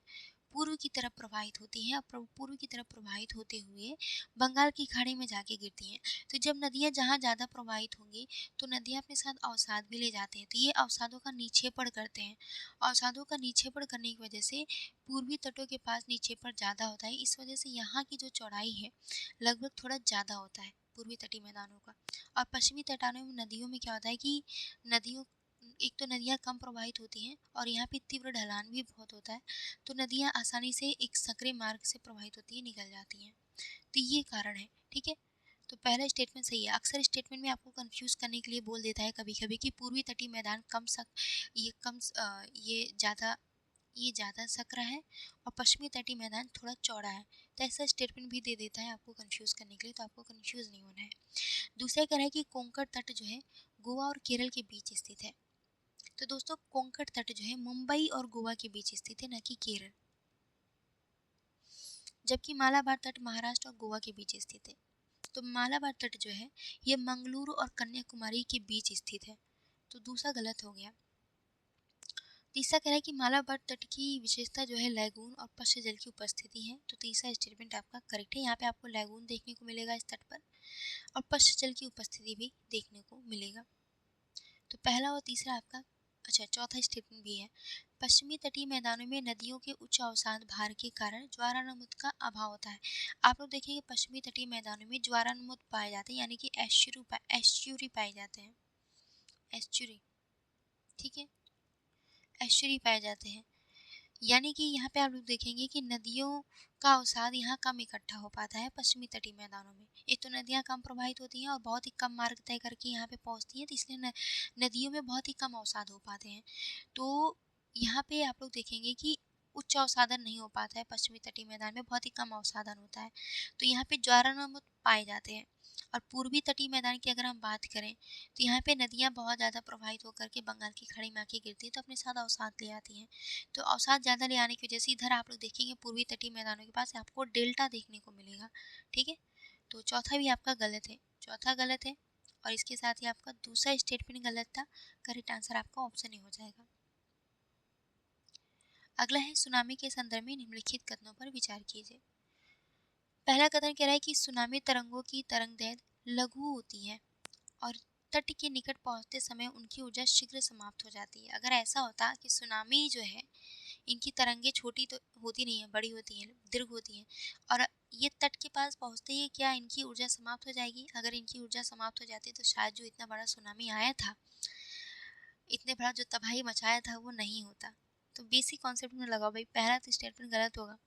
पूर्व की तरफ प्रवाहित होती हैं और पूर्व की तरफ प्रवाहित होते हुए बंगाल की खाड़ी में जाके गिरती हैं। तो जब नदियाँ जहाँ ज़्यादा प्रवाहित होंगी तो नदियाँ अपने साथ अवसाद भी ले जाते हैं। तो ये अवसादों का निक्षेपण करते हैं। अवसादों का निक्षेपण करने की वजह से पूर्वी तटों के पास निक्षेपण ज़्यादा होता है। इस वजह से यहाँ की जो चौड़ाई है लगभग थोड़ा ज़्यादा होता है पूर्वी तटीय मैदानों का। और पश्चिमी तटानों में नदियों में क्या होता है कि नदियों एक तो नदियाँ कम प्रवाहित होती हैं और यहाँ पे तीव्र ढलान भी बहुत होता है, तो नदियाँ आसानी से एक संकरे मार्ग से प्रवाहित होती है, निकल जाती हैं। तो ये कारण है। ठीक है। तो पहला स्टेटमेंट सही है। अक्सर स्टेटमेंट में आपको कंफ्यूज करने के लिए बोल देता है कभी कभी कि पूर्वी तटीय मैदान ये ज़्यादा सकरा है और पश्चिमी तटीय मैदान थोड़ा चौड़ा है। तो ऐसा स्टेटमेंट भी दे देता है आपको कंफ्यूज करने के लिए, तो आपको कंफ्यूज नहीं होना है। दूसरा कह रहा है कि कोंकण तट जो है गोवा और केरल के बीच स्थित है। तो दोस्तों, कोंकण तट जो है मुंबई और गोवा के बीच स्थित है, न कि केरल। जबकि मालाबार तट महाराष्ट्र और गोवा के बीच स्थित है। तो मालाबार तट जो है ये मंगलुरु और कन्याकुमारी के बीच स्थित है, तो दूसरा गलत हो गया। तीसरा कह रहा है कि मालाबार तट की विशेषता जो है लैगून और पश्च जल की उपस्थिति है, तो तीसरा स्टेटमेंट आपका करेक्ट है। यहाँ पे आपको लैगून देखने को मिलेगा इस तट पर और पश्च जल की उपस्थिति भी देखने को मिलेगा। तो पहला और तीसरा आपका अच्छा, चौथा स्टेटमेंट भी है। पश्चिमी तटीय मैदानों में नदियों के उच्च अवसाद भार के कारण ज्वारानुमुद का अभाव होता है। आप लोग देखेंगे पश्चिमी तटीय मैदानों में ज्वारानुमुद पाए जाते हैं, यानी कि एस्चुरी पाए जाते हैं, एस्चुरी, ठीक है, एस्चुरी पाए जाते हैं। यानी कि यहाँ पे आप लोग देखेंगे कि नदियों का अवसाद यहाँ कम इकट्ठा हो पाता है पश्चिमी तटीय मैदानों में। एक तो नदियाँ कम प्रवाहित होती हैं और बहुत ही कम मार्ग तय करके यहाँ पे पहुँचती हैं, तो इसलिए नदियों में बहुत ही कम अवसाद हो पाते हैं। तो यहाँ पे आप लोग देखेंगे कि उच्च अवसादन नहीं हो पाता है पश्चिमी तटीय मैदान में, बहुत ही कम अवसादन होता है। तो यहाँ पे ज्वारानुमुद पाए जाते हैं। और पूर्वी तटीय मैदान की अगर हम बात करें तो यहाँ पे नदियाँ बहुत ज़्यादा प्रवाहित होकर के बंगाल की खाड़ी में आके गिरती है, तो अपने साथ अवसाद ले आती हैं। तो अवसाद ज़्यादा ले आने की वजह से इधर आप लोग देखेंगे पूर्वी तटीय मैदानों के पास आपको डेल्टा देखने को मिलेगा, ठीक है। तो चौथा भी आपका गलत है, चौथा गलत है और इसके साथ ही आपका दूसरा स्टेटमेंट गलत था। करेक्ट आंसर आपका ऑप्शन ही हो जाएगा। अगला है सुनामी के संदर्भ में निम्नलिखित कथनों पर विचार कीजिए। पहला कथन कह रहा है कि सुनामी तरंगों की तरंगदैर्घ्य लघु होती है और तट के निकट पहुंचते समय उनकी ऊर्जा शीघ्र समाप्त हो जाती है। अगर ऐसा होता कि सुनामी जो है इनकी तरंगे छोटी तो होती नहीं है, बड़ी होती हैं, दीर्घ होती हैं और ये तट के पास पहुंचते ही क्या इनकी ऊर्जा समाप्त हो जाएगी? अगर इनकी ऊर्जा समाप्त हो जाती तो शायद जो इतना बड़ा सुनामी आया था, इतने बड़ा जो तबाही मचाया था, वो नहीं होता। तो बेसिक कॉन्सेप्ट में लगाओ भाई, पहला तो स्टेटमेंट गलत होगा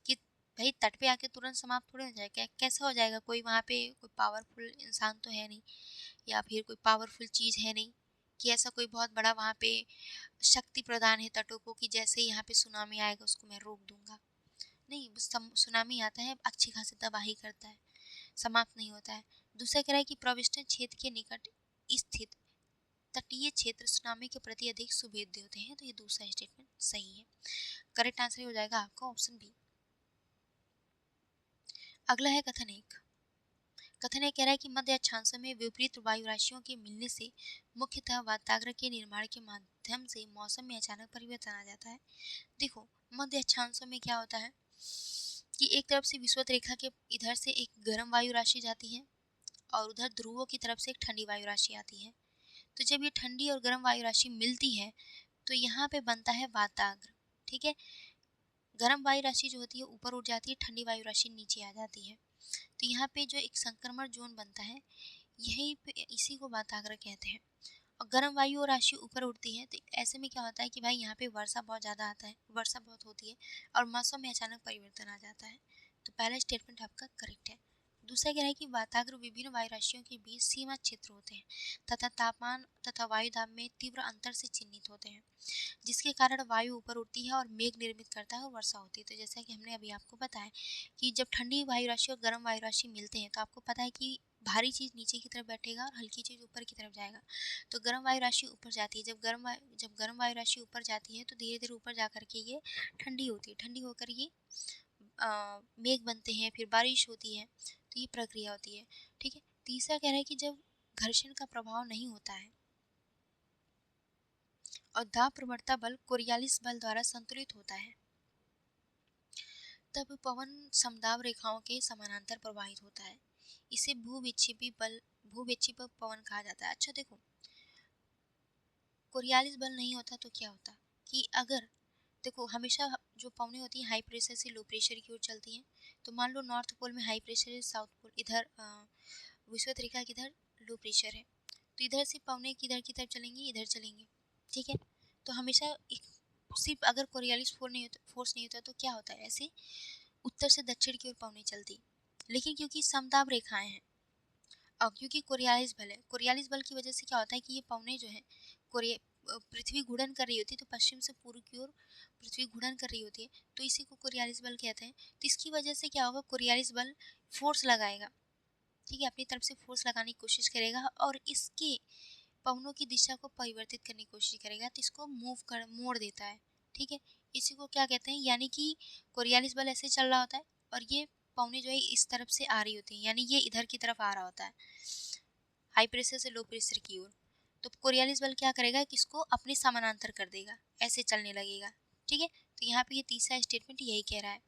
कि भाई तट पे आके तुरंत समाप्त थोड़े हो जाएगा, कैसा हो जाएगा? कोई वहाँ पे कोई पावरफुल इंसान तो है नहीं या फिर कोई पावरफुल चीज़ है नहीं कि ऐसा कोई बहुत बड़ा वहाँ पे शक्ति प्रदान है तटों को कि जैसे ही यहाँ पे सुनामी आएगा उसको मैं रोक दूंगा। नहीं, सुनामी आता है, अच्छी खासी तबाही करता है, समाप्त नहीं होता है। दूसरा कह रहा है कि प्रविष्टन क्षेत्र के निकट स्थित तटीय क्षेत्र सुनामी के प्रति अधिक सुभेद्य होते हैं, तो ये दूसरा स्टेटमेंट सही है। करेक्ट आंसर हो जाएगा आपका ऑप्शन बी। अगला है कथन एक। कथन एक कह रहा है कि मध्य अक्षांशों में विपरीत वायु राशियों के मिलने से मुख्यतः वाताग्र के निर्माण के माध्यम से मौसम में अचानक परिवर्तन आ जाता है। देखो, मध्य अक्षांशों में क्या होता है कि एक तरफ से विषुवत रेखा के इधर से एक गर्म वायु राशि जाती है और उधर ध्रुवों की तरफ से एक ठंडी वायु राशि आती है। तो जब ये ठंडी और गर्म वायु राशि मिलती है तो यहाँ पे बनता है वाताग्र, ठीक है। गर्म वायु राशि जो होती है ऊपर उठ जाती है, ठंडी वायु राशि नीचे आ जाती है। तो यहाँ पे जो एक संक्रमण जोन बनता है, यही पे इसी को वाताग्र कहते हैं। और गर्म वायु और राशि ऊपर उठती है तो ऐसे में क्या होता है कि भाई यहाँ पे वर्षा बहुत ज़्यादा आता है, वर्षा बहुत होती है और मौसम में अचानक परिवर्तन आ जाता है। तो पहला स्टेटमेंट आपका करेक्ट है। दूसरा कह रहा है कि वाताग्र विभिन्न वायु राशियों के बीच सीमा क्षेत्र होते हैं तथा तापमान तथा वायु दाब में तीव्र अंतर से चिन्हित होते हैं, जिसके कारण वायु ऊपर उठती है और मेघ निर्मित करता है और वर्षा होती है। तो जैसा कि हमने अभी आपको बताया कि जब ठंडी वायु राशि और गर्म वायु राशि मिलते हैं तो आपको पता है कि भारी चीज़ नीचे की तरफ बैठेगा और हल्की चीज़ ऊपर की तरफ जाएगा। तो गर्म वायु राशि ऊपर जाती है, जब गर्म वायु राशि ऊपर जाती है तो धीरे धीरे ऊपर जा करके ये ठंडी होती है, ठंडी होकर ये मेघ बनते हैं, फिर बारिश होती है, तो ये प्रक्रिया होती है, ठीक है। तीसरा कह रहा है कि जब घर्षण का प्रभाव नहीं होता है और दाब प्रवणता बल कोरियालिस बल द्वारा संतुलित होता है, तब पवन समदाब रेखाओं के समानांतर प्रवाहित होता है। इसे भूविक्षेपी पवन कहा जाता है। अच्छा देखो, कोरियालिस बल नहीं होता तो क्या होता कि अगर देखो हमेशा जो पवनें होती हैं हाई प्रेशर से लो प्रेशर की ओर चलती हैं। तो मान लो नॉर्थ पोल में हाई प्रेशर है, साउथ पोल इधर विषुवत रेखा किधर लो प्रेशर है, तो इधर से पवनें किधर की तरफ चलेंगी, इधर चलेंगी, ठीक है। तो हमेशा सिर्फ अगर कोरियालिस फोर्स नहीं होता तो क्या होता है, ऐसे उत्तर से दक्षिण की ओर पवनें चलती। लेकिन क्योंकि समताप रेखाएं हैं और क्योंकि कोरियालिस बल है, कोरियालिस बल की वजह से क्या होता है कि ये पवनें जो है पृथ्वी घूर्णन कर रही होती है, तो पश्चिम से पूर्व की ओर पृथ्वी घूर्णन कर रही होती है, तो इसी को कोरियालिस बल कहते हैं। तो इसकी वजह से क्या होगा, कोरियालिस बल फोर्स लगाएगा, ठीक है, अपनी तरफ से फोर्स लगाने की कोशिश करेगा और इसके पवनों की दिशा को परिवर्तित करने की कोशिश करेगा, तो इसको मोड़ देता है, ठीक है। इसी को क्या कहते हैं, यानी कि कोरियालिस बल ऐसे चल रहा होता है और ये पवने जो है इस तरफ से आ रही होती हैं, यानी ये इधर की तरफ आ रहा होता है हाई प्रेशर से लो प्रेशर की ओर। तो कोरियालिस बल क्या करेगा कि इसको अपने समानांतर कर देगा, ऐसे चलने लगेगा। ठीक है, तो यहाँ पे ये तीसरा स्टेटमेंट यही कह रहा है।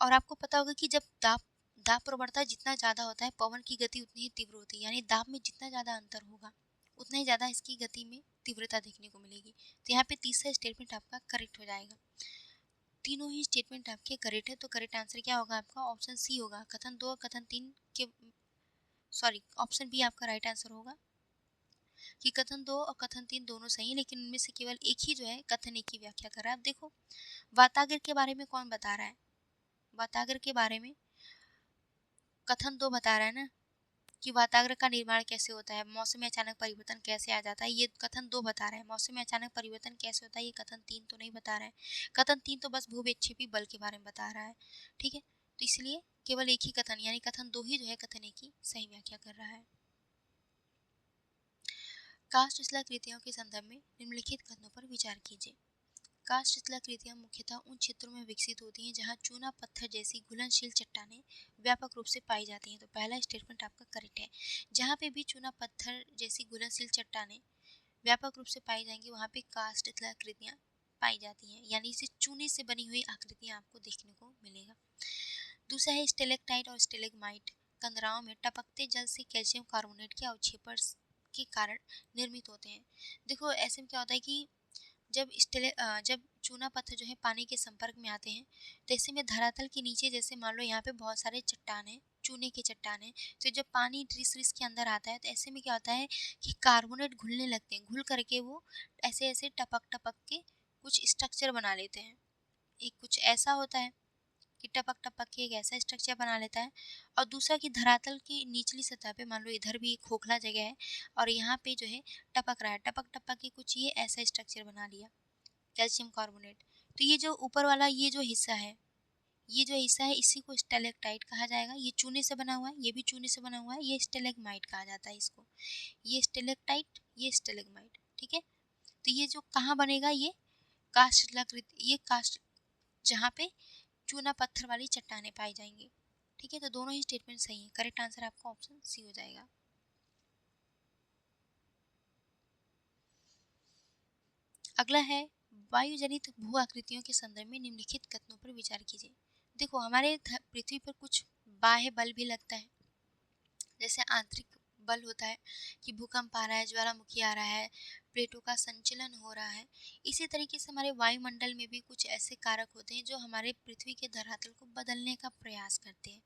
और आपको पता होगा कि जब दाब दाब प्रवणता जितना ज़्यादा होता है, पवन की गति उतनी ही तीव्र होती है, यानी दाब में जितना ज़्यादा अंतर होगा उतना ही ज़्यादा इसकी गति में तीव्रता देखने को मिलेगी। तो यहाँ पे तीसरा स्टेटमेंट आपका करेक्ट हो जाएगा। तीनों ही स्टेटमेंट आपके करेक्ट है, तो करेक्ट आंसर क्या होगा आपका? ऑप्शन सी होगा। कथन 2 और कथन 3 के ऑप्शन बी आपका राइट आंसर होगा कि कथन 2 और कथन 3 दोनों सही है, लेकिन उनमें से केवल एक ही जो है कथन एक की व्याख्या कर रहा है। अब देखो वातागर के बारे में कौन बता रहा है? वातागर के बारे में कथन 2 बता रहा है ना कि वाताग्र का निर्माण कैसे होता है, मौसम में अचानक परिवर्तन कैसे आ जाता है, ये कथन 2 बता रहा है। मौसम में अचानक परिवर्तन कैसे होता है, ये कथन 3 तो नहीं बता रहा है। कथन 3 तो बस भूविक्षेपी बल के बारे में बता रहा है। ठीक है, तो इसलिए केवल एक ही कथन यानी कथन 2 ही जो है कथन एक की सही व्याख्या कर रहा है। काष्ठ शिलाकृतियों के संदर्भ में निम्नलिखित कथनों पर विचार कीजिए। काष्ठ शिलाकृतियां मुख्यतः उन क्षेत्रों में विकसित होती हैं जहां चूना पत्थर जैसी घुलनशील चट्टानें व्यापक रूप से पाई जाती हैं। तो पहला स्टेटमेंट आपका करेक्ट है। जहां पे भी चूना पत्थर जैसी घुलनशील चट्टानें व्यापक रूप से पाई जाएंगी वहां पे काष्ठ शिलाकृतियां पाई जाती हैं, यानी इसे चूने से बनी हुई आकृतियां आपको देखने को मिलेगा। दूसरा है स्टेलेक्टाइट और स्टेलेग्माइट कंदराओं में टपकते जल से कैल्शियम कार्बोनेट के अवक्षेपण के कारण निर्मित होते हैं। देखो ऐसे में क्या होता है कि जब चूना पत्थर जो है पानी के संपर्क में आते हैं, तो ऐसे में धरातल के नीचे जैसे मान लो यहाँ पे बहुत सारे चट्टान हैं, चूने के चट्टान हैं, तो जब पानी रिस रिस के अंदर आता है तो ऐसे में क्या होता है कि कार्बोनेट घुलने लगते हैं, घुल करके वो ऐसे ऐसे टपक टपक के कुछ स्ट्रक्चर बना लेते हैं। एक कुछ ऐसा होता है कि टपक टपक के एक ऐसा स्ट्रक्चर बना लेता है, और दूसरा कि धरातल की निचली सतह पे मान लो इधर भी खोखला जगह है और यहाँ पे जो है टपक रहा है, टपक टपक के कुछ ये ऐसा स्ट्रक्चर बना लिया कैल्शियम कार्बोनेट। तो ये जो ऊपर वाला ये जो हिस्सा है इसी को स्टेलेक्टाइट कहा जाएगा। ये चूने से बना हुआ है, ये भी चूने से बना हुआ है, ये स्टेलेग्माइट कहा जाता है इसको। ये स्टेलेक्टाइट, ये स्टेलेग्माइट। ठीक है, तो ये जो कहाँ बनेगा, ये काष्ठ शिलाकृति, ये काष्ठ जहाँ पे चूना पत्थर वाली चट्टानें पाई जाएंगी। ठीक है, तो दोनों ही स्टेटमेंट सही है। करेक्ट आंसर आपका ऑप्शन सी हो जाएगा। अगला है वायु जनित भू आकृतियों के संदर्भ में निम्नलिखित कथनों पर विचार कीजिए। देखो हमारे पृथ्वी पर कुछ बाह्य बल भी लगता है, जैसे आंतरिक बल होता है कि भूकंप आ रहा है, ज्वालामुखी आ रहा है, प्लेटों का संचलन हो रहा है। इसी तरीके से हमारे वायुमंडल में भी कुछ ऐसे कारक होते हैं जो हमारे पृथ्वी के धरातल को बदलने का प्रयास करते हैं,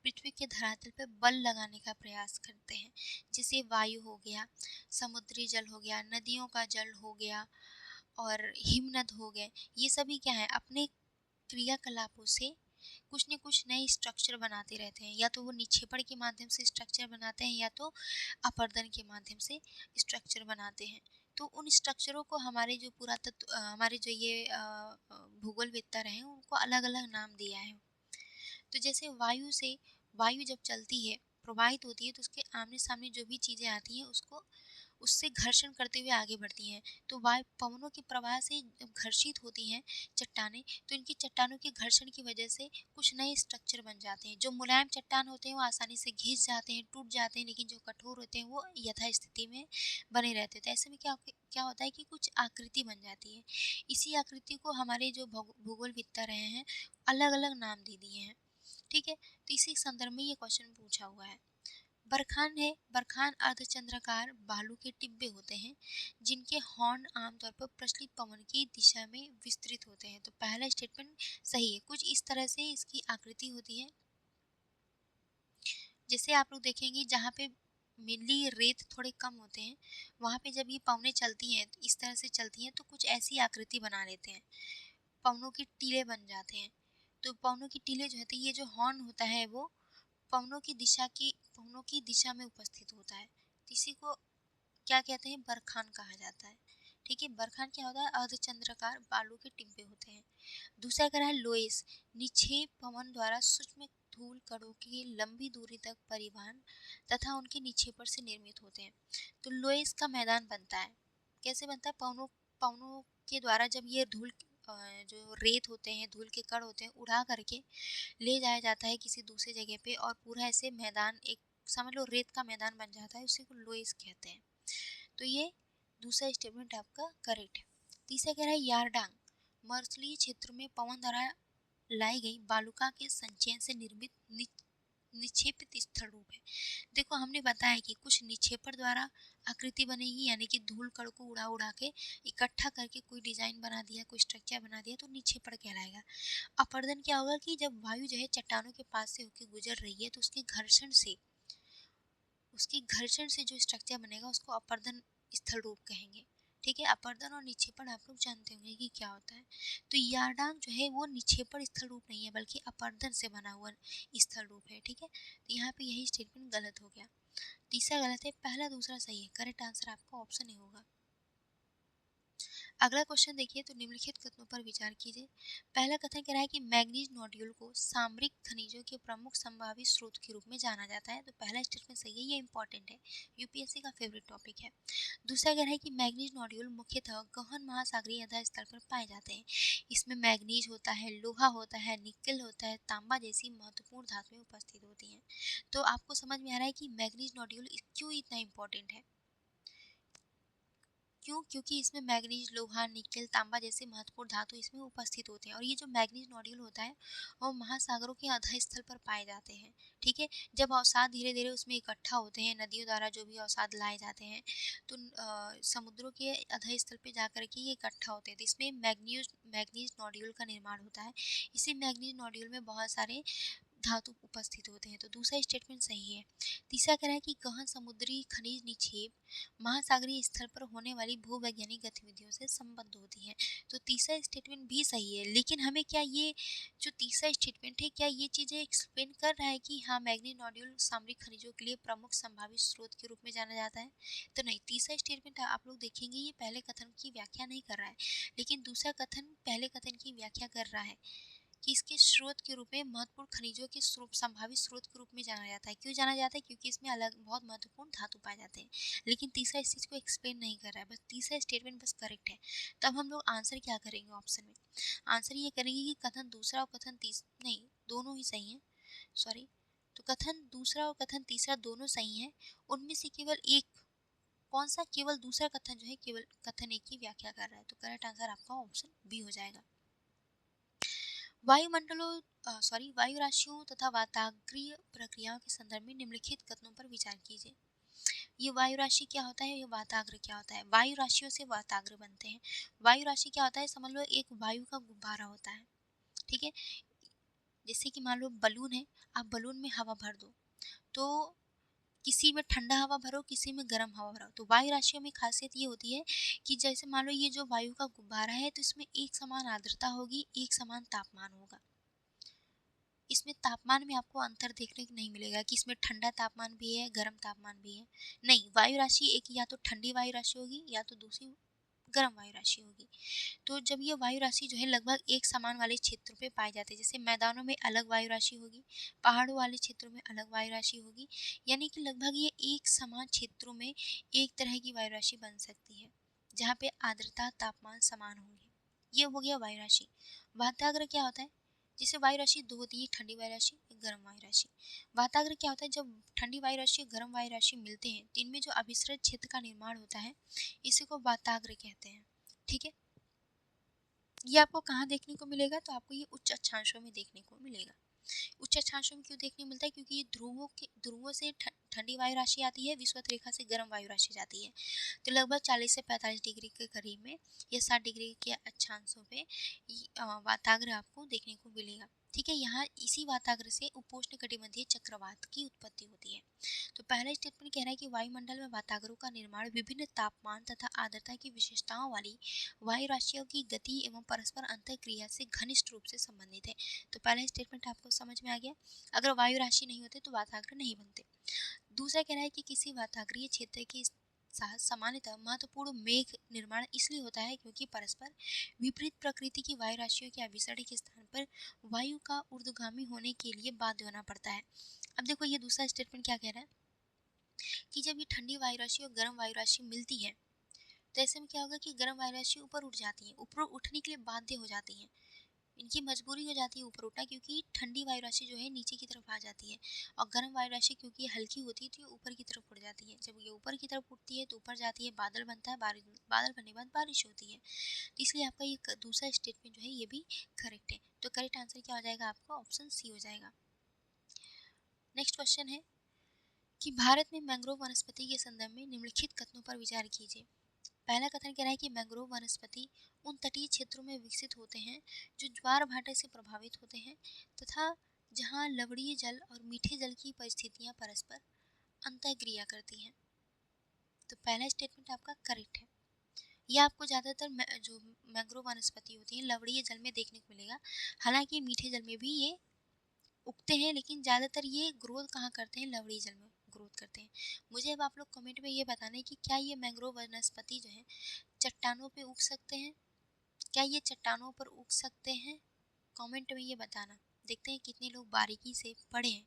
पृथ्वी के धरातल पर बल लगाने का प्रयास करते हैं। जैसे वायु हो गया, समुद्री जल हो गया, नदियों का जल हो गया और हिमनद हो गए। ये सभी क्या है, अपने क्रियाकलापों से कुछ न कुछ नए स्ट्रक्चर बनाते रहते हैं, या तो वो निक्षेपण के माध्यम से स्ट्रक्चर बनाते हैं या तो अपरदन के माध्यम से स्ट्रक्चर बनाते हैं। तो उन स्ट्रक्चरों को हमारे जो पुरातत्व हमारे जो ये भूगोलवेत्ता रहे हैं उनको अलग अलग नाम दिया है। तो जैसे वायु जब चलती है, प्रवाहित होती है, तो उसके आमने सामने जो भी चीज़ें आती हैं उसको उससे घर्षण करते हुए आगे बढ़ती हैं। तो वायु पवनों के प्रवाह से जब घर्षित होती हैं चट्टानें, तो इनकी चट्टानों के घर्षण की वजह से कुछ नए स्ट्रक्चर बन जाते हैं। जो मुलायम चट्टान होते हैं वो आसानी से घिस जाते हैं, टूट जाते हैं, लेकिन जो कठोर होते हैं वो यथास्थिति में बने रहते हैं। तो ऐसे में क्या होता है कि कुछ आकृति बन जाती है। इसी आकृति को हमारे जो भूगोलविद्ता रहे हैं अलग अलग नाम दे दिए हैं। ठीक है, तो इसी संदर्भ में ये क्वेश्चन पूछा हुआ है। बरखान है, बरखान अर्धचंद्राकार बालू के टिब्बे होते हैं जिनके हॉर्न आमतौर पर प्रचलित पवन की दिशा में विस्तृत होते हैं। तो पहला स्टेटमेंट सही है। कुछ इस तरह से इसकी आकृति होती है, जैसे आप लोग देखेंगे जहाँ पे मेनली रेत थोड़े कम होते हैं, वहाँ पे जब ये पवनें चलती हैं तो इस तरह से चलती हैं तो कुछ ऐसी आकृति बना लेते हैं, पवनों के टीले बन जाते हैं। तो पवनों की टीले जो होते हैं, ये जो हॉर्न होता है वो पवनों की दिशा में उपस्थित होता है। तो इसी को क्या कहते हैं, बरखान कहा जाता है। ठीक है, बरखान क्या होता है, अर्धचंद्राकार बालू के टिब्बे होते हैं। दूसरा अगर है लोएस, निक्षेप पवन द्वारा सूक्ष्म धूल कणों की लंबी दूरी तक परिवहन तथा उनके निक्षेपण से निर्मित होते हैं। तो लोएस का मैदान बनता है, कैसे बनता है, पवनों पवनों के द्वारा जब ये धूल जो रेत होते हैं, धूल के कण होते हैं, उड़ा करके ले जाया जाता है किसी दूसरी जगह पे और पूरा ऐसे मैदान, एक समझ लो रेत का मैदान बन जाता है, उसी को लोइस कहते हैं। तो ये दूसरा स्टेटमेंट आपका करेक्ट है। तीसरा कह रहा है यारडांग मरुस्थलीय क्षेत्र में पवन द्वारा लाई गई बालुका के संचयन से निर्मित निक्षेपित स्थल रूप है। देखो हमने बताया कि कुछ निक्षेपण द्वारा आकृति बनेगी, यानी कि धूल कण को उड़ा उड़ा के इकट्ठा करके कोई डिजाइन बना दिया, कोई स्ट्रक्चर बना दिया, तो निक्षेपण कहलाएगा। अपरदन क्या होगा कि जब वायु जो है चट्टानों के पास से होकर गुजर रही है तो उसके घर्षण से जो स्ट्रक्चर बनेगा उसको अपरदन स्थल रूप कहेंगे। ठीक है, अपरदन और निक्षेपण आप लोग जानते होंगे कि क्या होता है। तो यारडांग जो है वो निक्षेपण स्थल रूप नहीं है बल्कि अपरदन से बना हुआ स्थल रूप है। ठीक है, तो यहाँ पे यही स्टेटमेंट गलत हो गया। तीसरा गलत है, पहला दूसरा सही है। करेक्ट आंसर आपका ऑप्शन ए होगा। अगला क्वेश्चन देखिए, तो निम्नलिखित कथनों पर विचार कीजिए। पहला कथन कह रहा है कि मैग्नीज नोड्यूल को सामरिक खनिजों के प्रमुख संभावित स्रोत के रूप में जाना जाता है। तो पहला स्टेटमेंट सही है, ये इंपॉर्टेंट है, यूपीएससी का फेवरेट टॉपिक है। दूसरा कह रहा है कि मैग्नीज नोड्यूल मुख्यतः गहन महासागरीय आधार स्थल पर पाए जाते हैं। इसमें मैग्नीज होता है, लोहा होता है, निकल होता है, तांबा जैसी महत्वपूर्ण धातुएं उपस्थित होती हैं। तो आपको समझ में आ रहा है कि मैग्नीज नोड्यूल क्यों इतना इंपॉर्टेंट है। क्यों? क्योंकि इसमें मैग्नीज, लोहा, निकेल, तांबा जैसे महत्वपूर्ण धातु इसमें उपस्थित होते हैं और ये जो मैग्नीज नोड्यूल होता है वो महासागरों के आधार स्थल पर पाए जाते हैं। ठीक है, जब अवसाद धीरे धीरे उसमें इकट्ठा होते हैं, नदियों द्वारा जो भी अवसाद लाए जाते हैं तो समुद्रों के आधार स्थल पर जाकर के ये इकट्ठा होते हैं, तो इसमें मैग्नीज नोड्यूल का निर्माण होता है। इसी मैग्नीज नोड्यूल में बहुत सारे धातु उपस्थित होते हैं। तो दूसरा स्टेटमेंट सही है। तीसरा कह रहा है कि गहन समुद्री खनिज निक्षेप महासागरीय स्तर पर होने वाली भूवैज्ञानिक गतिविधियों से संबद्ध होती हैं। तो तीसरा स्टेटमेंट भी सही है, लेकिन हमें क्या ये जो तीसरा स्टेटमेंट है क्या ये चीज़ें एक्सप्लेन कर रहा है कि हाँ मैग्नीज नोड्यूल सामरिक खनिजों के लिए प्रमुख संभावित स्रोत के रूप में जाना जाता है? तो नहीं, तीसरा स्टेटमेंट आप लोग देखेंगे ये पहले कथन की व्याख्या नहीं कर रहा है, लेकिन दूसरा कथन पहले कथन की व्याख्या कर रहा है कि इसके स्रोत के रूप में महत्वपूर्ण खनिजों के संभावित स्रोत के रूप में जाना जाता है। क्यों जाना जाता है? क्योंकि इसमें अलग बहुत महत्वपूर्ण धातु पाए जाते हैं। लेकिन तीसरा इस चीज़ को एक्सप्लेन नहीं कर रहा है, बस तीसरा स्टेटमेंट बस करेक्ट है। तब हम लोग आंसर क्या करेंगे ऑप्शन में? आंसर ये करेंगे कि कथन दूसरा और कथन तीसरा नहीं, दोनों ही सही हैं। सॉरी, तो कथन दूसरा और कथन तीसरा दोनों सही हैं। उनमें से केवल एक, कौन सा? केवल दूसरा कथन जो है केवल कथन एक की व्याख्या कर रहा है। तो करेक्ट आंसर आपका ऑप्शन बी हो जाएगा। वायु राशियों तथा वाताग्रीय प्रक्रियाओं के संदर्भ में निम्नलिखित कथनों पर विचार कीजिए। ये वायु राशि क्या होता है, ये वाताग्र क्या होता है? वायु राशियों से वाताग्र बनते हैं। वायु राशि क्या होता है? समझ लो एक वायु का गुब्बारा होता है। ठीक है, जैसे कि मान लो बलून है, आप बलून में हवा भर दो, तो किसी में ठंडा हवा भरो, किसी में गर्म हवा भरो। तो वायु राशियों में खासियत ये होती है कि जैसे मान लो ये जो वायु का गुब्बारा है तो इसमें एक समान आर्द्रता होगी, एक समान तापमान होगा। इसमें तापमान में आपको अंतर देखने को नहीं मिलेगा कि इसमें ठंडा तापमान भी है, गर्म तापमान भी है। नहीं, वायु राशि एक या तो ठंडी वायु राशि होगी या तो दूसरी गर्म वायु राशि होगी। तो जब ये वायु राशि जो है लगभग एक समान वाले क्षेत्रों पे पाई जाती है, जैसे मैदानों में अलग वायु राशि होगी, पहाड़ों वाले क्षेत्रों में अलग वायु राशि होगी, यानी कि लगभग ये एक समान क्षेत्रों में एक तरह की वायु राशि बन सकती है जहाँ पे आर्द्रता तापमान समान होंगे। ये हो गया वायु राशि। वाताग्र क्या होता है? जैसे वायु राशि दो होती है, ठंडी वायु राशि, गर्म वायु राशि। वाताग्र क्या होता है? जब ठंडी वायु राशि और गर्म वायु राशि मिलते हैं तो इनमें जो अभिसरण क्षेत्र का निर्माण होता है इसी को वाताग्र कहते हैं। ठीक है, ये आपको कहाँ देखने को मिलेगा? तो आपको ये उच्च अक्षांशों में देखने को मिलेगा। उच्च अक्षांशों में क्यों देखने को मिलता है? क्योंकि ये ध्रुवों से ठंडी वायु राशि आती है, विषुवत रेखा से गर्म वायु राशि जाती है। तो लगभग 40 से 45 डिग्री के करीब में या 60 डिग्री के अक्षांशों पे वाताग्र आपको देखने को मिलेगा। ठीक है, यहाँ इसी वाताग्र से उपोष्ण कटिबंधीय चक्रवात की उत्पत्ति होती है। तो पहला स्टेटमेंट कह रहा है कि वायुमंडल में वाताग्रों का निर्माण विभिन्न तापमान तथा आर्द्रता की विशेषताओं वाली वायु राशियों की गति एवं परस्पर अंतःक्रिया से घनिष्ठ रूप से संबंधित है। तो पहला स्टेटमेंट आपको समझ में आ गया। अगर वायु राशि नहीं होते तो वाताग्र नहीं बनते। दूसरा कह रहा है कि किसी वाताग्रीय क्षेत्र के साथ सामान्यतः महत्वपूर्ण मेघ निर्माण इसलिए होता है क्योंकि परस्पर विपरीत प्रकृति की वायु राशियों के अभिसरण के स्थान पर वायु का ऊर्ध्वगामी होने के लिए बाध्य होना पड़ता है। अब देखो ये दूसरा स्टेटमेंट क्या कह रहा है कि जब ये ठंडी वायु राशि और गर्म वायु राशि मिलती है तो ऐसे में क्या होगा कि गर्म वायुराशि ऊपर उठ जाती है, ऊपर उठने के लिए बाध्य हो जाती हैं, इनकी मजबूरी हो जाती है ऊपर उठना, क्योंकि ठंडी वायु राशि जो है नीचे की तरफ आ जाती है और गर्म वायु राशि क्योंकि हल्की होती है तो ये ऊपर की तरफ उड़ जाती है। जब ये ऊपर की तरफ उठती है तो ऊपर जाती है, बादल बनता है, बारिश, बादल बनने के बाद बारिश होती है। तो इसलिए आपका ये दूसरा स्टेटमेंट जो है ये भी करेक्ट है। तो करेक्ट आंसर क्या हो जाएगा आपका? ऑप्शन सी हो जाएगा। नेक्स्ट क्वेश्चन है कि भारत में मैंग्रोव वनस्पति के संदर्भ में निम्नलिखित कथनों पर विचार कीजिए। पहला कथन कह रहा है कि मैंग्रोव वनस्पति उन तटीय क्षेत्रों में विकसित होते हैं जो ज्वार भाटे से प्रभावित होते हैं तथा जहां लवणीय जल और मीठे जल की परिस्थितियां परस्पर अंतःक्रिया करती हैं। तो पहला स्टेटमेंट आपका करेक्ट है। यह आपको ज़्यादातर जो मैंग्रोव वनस्पति होती है लवणीय जल में देखने को मिलेगा। हालांकि मीठे जल में भी ये उगते हैं, लेकिन ज़्यादातर ये ग्रोथ कहाँ करते हैं? लवणीय जल में ग्रोथ करते हैं। मुझे अब आप लोग कमेंट में ये बताना है कि क्या ये मैंग्रोव वनस्पति जो है चट्टानों पे उग सकते हैं? क्या ये चट्टानों पर उग सकते हैं? कमेंट में ये बताना। देखते हैं कितने लोग बारीकी से पढ़े हैं।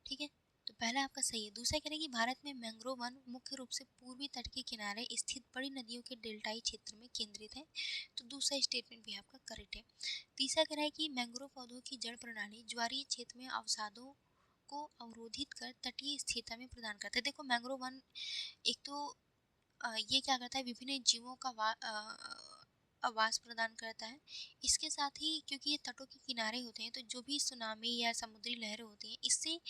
ठीक है, तो पहला आपका सही है। दूसरा कह रहे हैं कि भारत में मैंग्रोव वन मुख्य रूप से पूर्वी तट के किनारे स्थित बड़ी नदियों के डेल्टाई क्षेत्र में केंद्रित है। तो दूसरा स्टेटमेंट भी आपका करेक्ट है। तीसरा कह रहा है कि मैंग्रोव पौधों की जड़ प्रणाली ज्वारीय क्षेत्र में अवसादों को अवरोधित कर तटीय स्थिरता में प्रदान करता है। देखो मैंग्रोव वन एक तो ये क्या करता है? विभिन्न जीवों का आवास प्रदान करता है। इसके साथ ही क्योंकि ये तटों के किनारे होते हैं तो जो भी सुनामी या समुद्री लहरें होती हैं इससे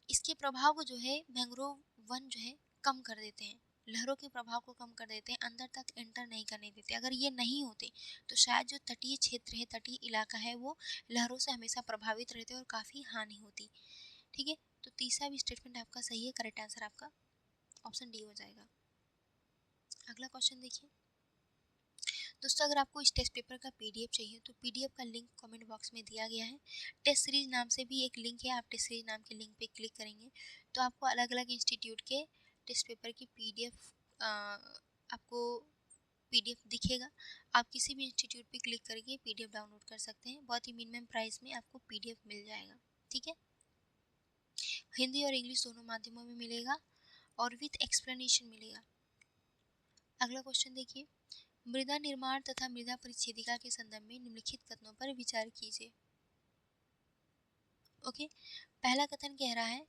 इसके प्रभाव को जो है मैंग्रोव वन जो है कम कर देते हैं। लहरों के प्रभाव को कम कर देते हैं, अंदर तक एंटर नहीं करने देते। अगर ये नहीं होते तो शायद जो तटीय क्षेत्र है, तटीय इलाका है, वो लहरों से हमेशा प्रभावित रहते और काफ़ी हानि होती। ठीक है, तो तीसरा भी स्टेटमेंट आपका सही है। करेक्ट आंसर आपका ऑप्शन डी हो जाएगा। अगला क्वेश्चन देखिए दोस्तों, अगर आपको इस टेस्ट पेपर का पीडीएफ चाहिए तो पीडीएफ का लिंक कमेंट बॉक्स में दिया गया है। टेस्ट सीरीज नाम से भी एक लिंक है, आप टेस्ट सीरीज नाम के लिंक पे क्लिक करेंगे तो आपको अलग अलग इंस्टीट्यूट के टेस्ट पेपर की पीडीएफ आपको पीडीएफ दिखेगा। आप किसी भी इंस्टीट्यूट पे क्लिक करके पीडीएफ डाउनलोड कर सकते हैं। बहुत ही मिनिमम प्राइस में आपको पीडीएफ मिल जाएगा। ठीक है, हिंदी और इंग्लिश दोनों माध्यमों में मिलेगा और विथ एक्सप्लेनेशन मिलेगा। अगला क्वेश्चन देखिए, मृदा निर्माण तथा मृदा परिच्छेदिका के संदर्भ में निम्नलिखित कथनों पर विचार कीजिए। ओके, पहला कथन कह रहा है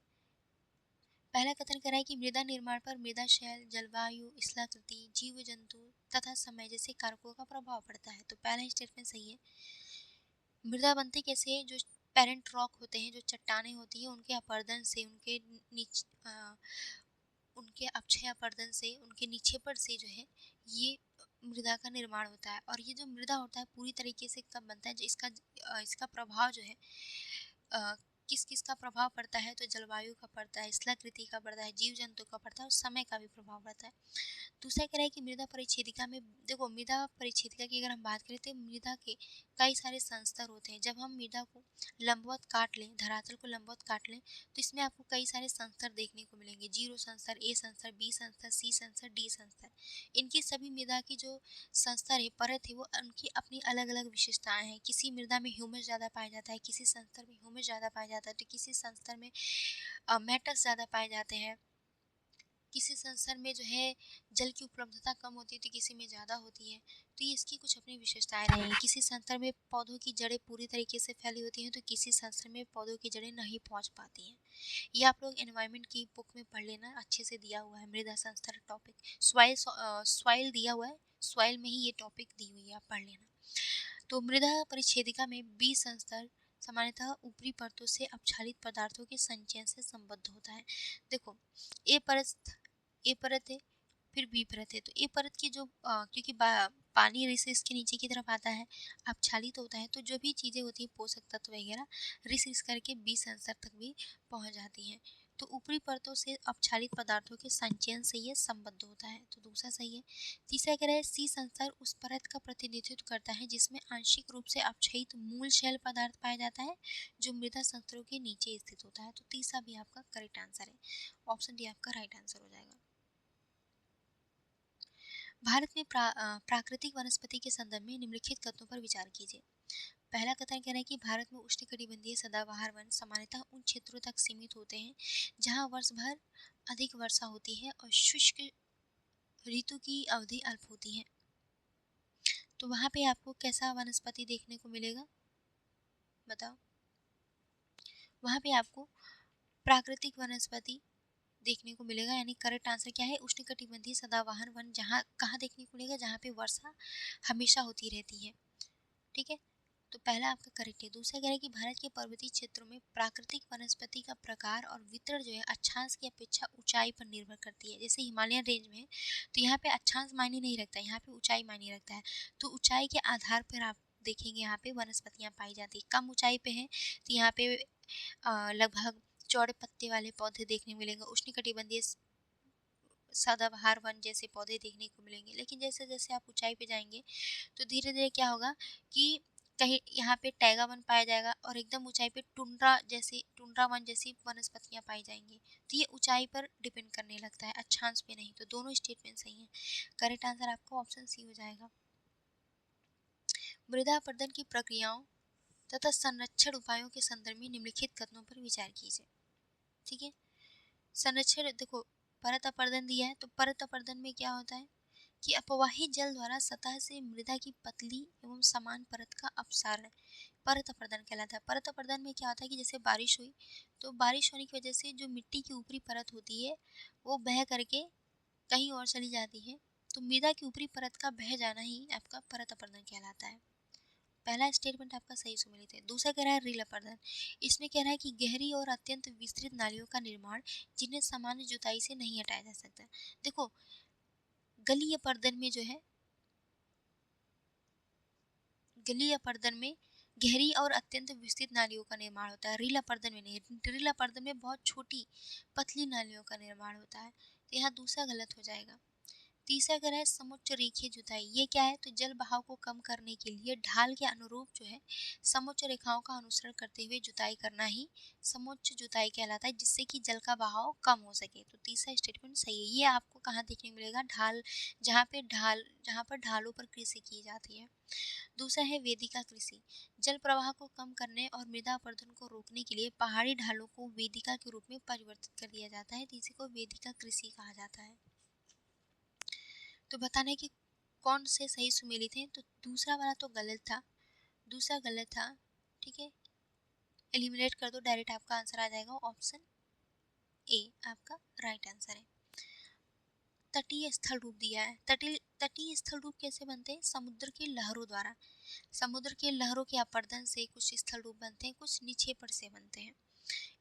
कि मृदा निर्माण पर मृदा शैल, जलवायु, स्थलाकृति, जीव जंतु तथा समय जैसे कारकों का प्रभाव पड़ता है। तो पहला स्टेटमेंट सही है। मृदा बनते कैसे है? जो पेरेंट रॉक होते हैं, जो चट्टानें होती हैं, उनके अपरदन से, उनके अक्षय अपरदन से, उनके निक्षेपण से जो है ये मृदा का निर्माण होता है। और ये जो मृदा होता है पूरी तरीके से कब बनता है? जो इसका प्रभाव जो है अ, किस किस का प्रभाव पड़ता है? तो जलवायु का पड़ता है, स्थलाकृति का पड़ता है, जीव जंतु का पड़ता है और समय का भी प्रभाव पड़ता है। दूसरा कह रहा है कि मृदा परिच्छेदिका में, देखो मृदा परिच्छेदिका की अगर हम बात करें तो मृदा के कई सारे संस्तर होते हैं। जब हम मृदा को लंबवत काट लें, धरातल को लंबवत काट लें तो इसमें आपको कई सारे संस्तर देखने को मिलेंगे। जीरो संस्तर, ए संस्तर, बी संस्तर, सी संस्तर, डी संस्तर। इनकी सभी मृदा की जो संस्तर है, परत है, वो उनकी अपनी अलग अलग विशेषताएं हैं। किसी मृदा में ह्यूमस ज़्यादा पाया जाता है, किसी संस्तर में ह्यूमस ज़्यादा पाया जाता है, तो किसी संस्तर में मेटल्स ज़्यादा पाए जाते हैं। किसी संस्तर में जो है जल की उपलब्धता कम होती है तो किसी में ज़्यादा होती है। तो ये इसकी कुछ अपनी विशेषताएं रही हैं। किसी संस्तर में पौधों की जड़ें पूरी तरीके से फैली होती हैं तो किसी संस्तर में पौधों की जड़ें नहीं पहुंच पाती हैं। ये आप लोग एनवायरनमेंट की बुक में पढ़ लेना, अच्छे से दिया हुआ है मृदा संस्तर टॉपिक। सॉइल दिया हुआ है, सॉइल में ही ये टॉपिक दी हुई है, आप पढ़ लेना। तो मृदा परिच्छेदिका में बी संस्तर सामान्यतः ऊपरी परतों से अपक्षालित पदार्थों के संचयन से संबद्ध होता है। देखो ए परत है, फिर बी परत है। तो ए परत की जो क्योंकि पानी रिस इसके नीचे की तरफ आता है, अपक्षालित होता है, तो जो भी चीज़ें होती हैं पोषक तत्व वगैरह रिस करके बी संस्तर तक भी पहुंच जाती हैं। तो ऊपरी परतों से अपक्षालित पदार्थों के संचयन से ये संबद्ध होता है। तो दूसरा सही है। तीसरा कह रहा है सी संस्तर उस परत का प्रतिनिधित्व करता है जिसमें आंशिक रूप से अपक्षयित मूल शैल पदार्थ पाया जाता है जो मृदा संस्तरों के नीचे स्थित होता है। तो तीसरा भी आपका करेक्ट आंसर है। ऑप्शन डी आपका राइट आंसर हो जाएगा। भारत में प्राकृतिक वनस्पति के संदर्भ में निम्नलिखित कथनों पर विचार कीजिए। पहला कथन कह रहा है कि भारत में उष्णकटिबंधीय सदाबहार वन सामान्यतः उन क्षेत्रों तक सीमित होते हैं जहां वर्ष भर अधिक वर्षा होती है और शुष्क ऋतु की अवधि अल्प होती है। तो वहाँ पे आपको कैसा वनस्पति देखने को मिलेगा बताओ? वहाँ पे आपको प्राकृतिक वनस्पति देखने को मिलेगा, यानी करेक्ट आंसर क्या है? उष्णकटिबंधीय सदाबहार वन। जहाँ कहाँ देखने को मिलेगा? जहाँ पे वर्षा हमेशा होती रहती है। ठीक है, तो पहला आपका करेक्ट है। दूसरा कह रहा है कि भारत के पर्वतीय क्षेत्रों में प्राकृतिक वनस्पति का प्रकार और वितरण जो है अक्षांश की अपेक्षा ऊंचाई पर निर्भर करती है। जैसे हिमालयन रेंज में तो यहाँ पे अक्षांश मायने नहीं रखता है, यहाँ पे ऊंचाई मायने रखता है। तो ऊंचाई के आधार पर आप देखेंगे यहाँ पे वनस्पतियाँ पाई जाती है। कम ऊंचाई पे है तो यहाँ पे लगभग चौड़े पत्ते वाले पौधे देखने मिलेंगे, उष्णकटिबंधीय सदाबहार वन जैसे पौधे देखने को मिलेंगे। लेकिन जैसे जैसे आप ऊंचाई पे जाएंगे तो धीरे धीरे क्या होगा कि कहीं यहाँ पे टैगा वन पाया जाएगा और एकदम ऊंचाई पे टुंड्रा वन जैसी वनस्पतियां पाई जाएंगी। तो ये ऊंचाई पर डिपेंड करने लगता है, अक्षांश पे नहीं। तो दोनों स्टेटमेंट सही है। करेक्ट आंसर आपका ऑप्शन सी हो जाएगा। मृदा अपरदन की प्रक्रियाओं तथा संरक्षण उपायों के संदर्भ में निम्नलिखित कथनों पर विचार कीजिए। ठीक है, संरक्षण देखो, परत अपरदन दिया है तो परत अपरदन में क्या होता है कि अपवाहित जल द्वारा सतह से मृदा की पतली एवं समान परत का अपसारण परत अपरदन कहलाता है। परत अपरदन में क्या होता है कि जैसे बारिश हुई तो बारिश होने की वजह से जो मिट्टी की ऊपरी परत होती है वो बह करके कहीं और चली जाती है। तो मृदा की ऊपरी परत का बह जाना ही आपका परत अपरदन कहलाता है। पहला स्टेटमेंट आपका सही सुमेलित है। दूसरा कह रहा है रील अपरदन। इसमें कह रहा है कि गहरी और अत्यंत विस्तृत नालियों का निर्माण जिन्हें सामान्य जुताई से नहीं हटाया जा सकता। देखो, गलीय अपरदन में जो है, गलीय अपरदन में गहरी और अत्यंत विस्तृत नालियों का निर्माण होता है। रील अपरदन में नहीं। रील अपरदन में बहुत छोटी पतली नालियों का निर्माण होता है। तो यहाँ दूसरा गलत हो जाएगा। तीसरा अगर है समुच्च रेखीय जुताई, ये क्या है? तो जल बहाव को कम करने के लिए ढाल के अनुरूप जो है समुच्च रेखाओं का अनुसरण करते हुए जुताई करना ही समुच्च जुताई कहलाता है, जिससे कि जल का बहाव कम हो सके। तो तीसरा स्टेटमेंट सही है। ये आपको कहाँ देखने को मिलेगा? ढाल, जहाँ पर ढालों पर कृषि की जाती है। दूसरा है वेदिका कृषि। जल प्रवाह को कम करने और मृदा अपरदन को रोकने के लिए पहाड़ी ढालों को वेदिका के रूप में परिवर्तित कर दिया जाता है, तो इसी को वेदिका कृषि कहा जाता है। तो बताना है कि कौन से सही सुमेलित हैं। तो दूसरा वाला तो गलत था, दूसरा गलत था। ठीक है, एलिमिनेट कर दो, डायरेक्ट आपका आंसर आ जाएगा ऑप्शन ए आपका राइट आंसर है। तटीय स्थल रूप दिया है। तटीय स्थल रूप कैसे बनते हैं? समुद्र की लहरों द्वारा। समुद्र के लहरों के अपरदन से कुछ स्थल रूप बनते हैं, कुछ निक्षेपण से बनते हैं।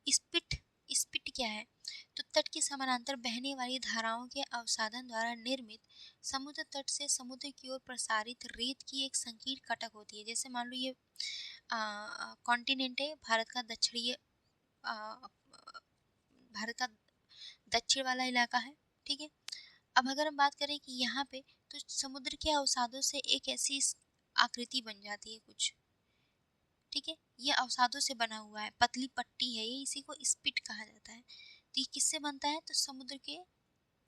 स्पिट, स्पिट क्या है? तो तट के समानांतर बहने वाली धाराओं के अवसादन द्वारा निर्मित समुद्र तट से समुद्र की ओर प्रसारित रेत की एक संकीर्ण कटक होती है। जैसे मान लो ये कॉन्टिनेंट है, भारत का दक्षिण वाला इलाका है। ठीक है, अब अगर हम बात करें कि यहाँ पे तो समुद्र के अवसादों से एक ऐसी आकृति बन जाती है कुछ। ठीक है, ये अवसादों से बना हुआ है, पतली पट्टी है ये, इसी को स्पिट कहा जाता है। तो ये किससे बनता है? तो समुद्र के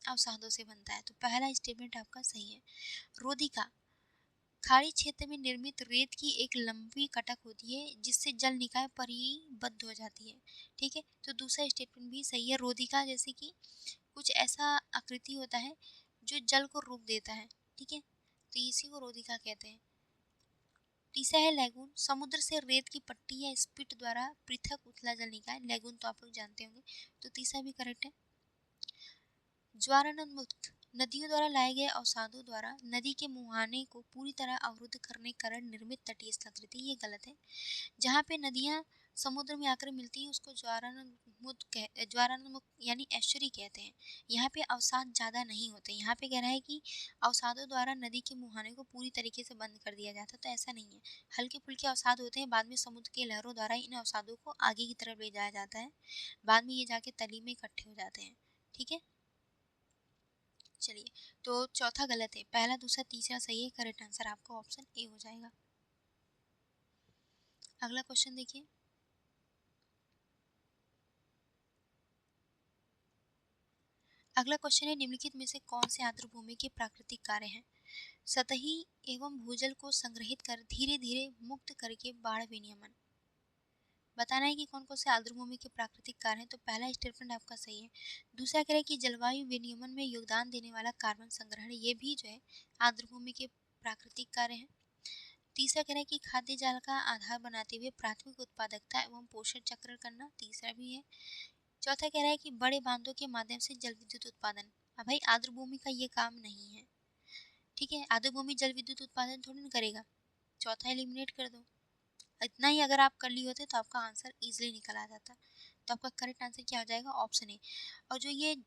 अवसादों से बनता है। तो पहला स्टेटमेंट आपका सही है। रोधिका, खाड़ी क्षेत्र में निर्मित रेत की एक लंबी कटक होती है जिससे जल निकाय परिबद्ध हो जाती है। ठीक है, तो दूसरा स्टेटमेंट भी सही है। रोधिका जैसे कि कुछ ऐसा आकृति होता है जो जल को रोक देता है। ठीक है, तो इसी को रोधिका कहते हैं। तीसरा है लैगून, समुद्र से रेत की पट्टी या स्पिट द्वारा पृथक उथला जल निकाय। लैगून तो आप लोग जानते होंगे। तो तीसरा भी करेक्ट है। ज्वारानंदमुक्त, नदियों द्वारा लाए गए अवसादों द्वारा नदी के मुहाने को पूरी तरह अवरुद्ध करने कारण निर्मित तटीय स्थलाकृति। ये गलत है। जहाँ पे नदियाँ समुद्र में आकर मिलती हैं उसको ज्वारानंदमुक्त यानी एस्चुरी कहते हैं। यहाँ पे अवसाद ज़्यादा नहीं होते। यहाँ पे कह रहा है कि अवसादों द्वारा नदी के मुहाने को पूरी तरीके से बंद कर दिया जाता, तो ऐसा नहीं है। हल्के फुल्के अवसाद होते हैं, बाद में समुद्र के लहरों द्वारा इन अवसादों को आगे की तरफ ले जाया जाता है, बाद में ये जाके तली में इकट्ठे हो जाते हैं। ठीक है, चलिए, तो चौथा गलत है, पहला दूसरा तीसरा सही है। करेक्ट आंसर आपका ऑप्शन ए हो जाएगा। अगला क्वेश्चन देखिए। अगला क्वेश्चन है निम्नलिखित में से कौन से आर्द्रभूमि के प्राकृतिक कार्य हैं? सतही एवं भूजल को संग्रहित कर धीरे धीरे मुक्त करके बाढ़ विनियमन। बताना है कि कौन कौन से आर्द्रभूमि के प्राकृतिक कार्य हैं, तो पहला स्टेटमेंट आपका सही है। दूसरा कह रहा है कि जलवायु विनियमन में योगदान देने वाला कार्बन संग्रहण, ये भी जो है आर्द्रभूमि के प्राकृतिक कार्य हैं। तीसरा कह रहा है कि खाद्य जाल का आधार बनाते हुए प्राथमिक उत्पादकता एवं पोषण चक्र करना, तीसरा भी है। चौथा कह रहा है कि बड़े बांधों के माध्यम से जल विद्युत उत्पादन। अब भाई आर्द्रभूमि का ये काम नहीं है, ठीक है, आर्द्रभूमि जल विद्युत उत्पादन थोड़ी ना करेगा। चौथा एलिमिनेट कर दो। इतना ही अगर आप कर लिए होते तो आपका आंसर इजीली निकल आ जाता। तो आपका करेक्ट आंसर क्या हो जाएगा? Option A. और जो ये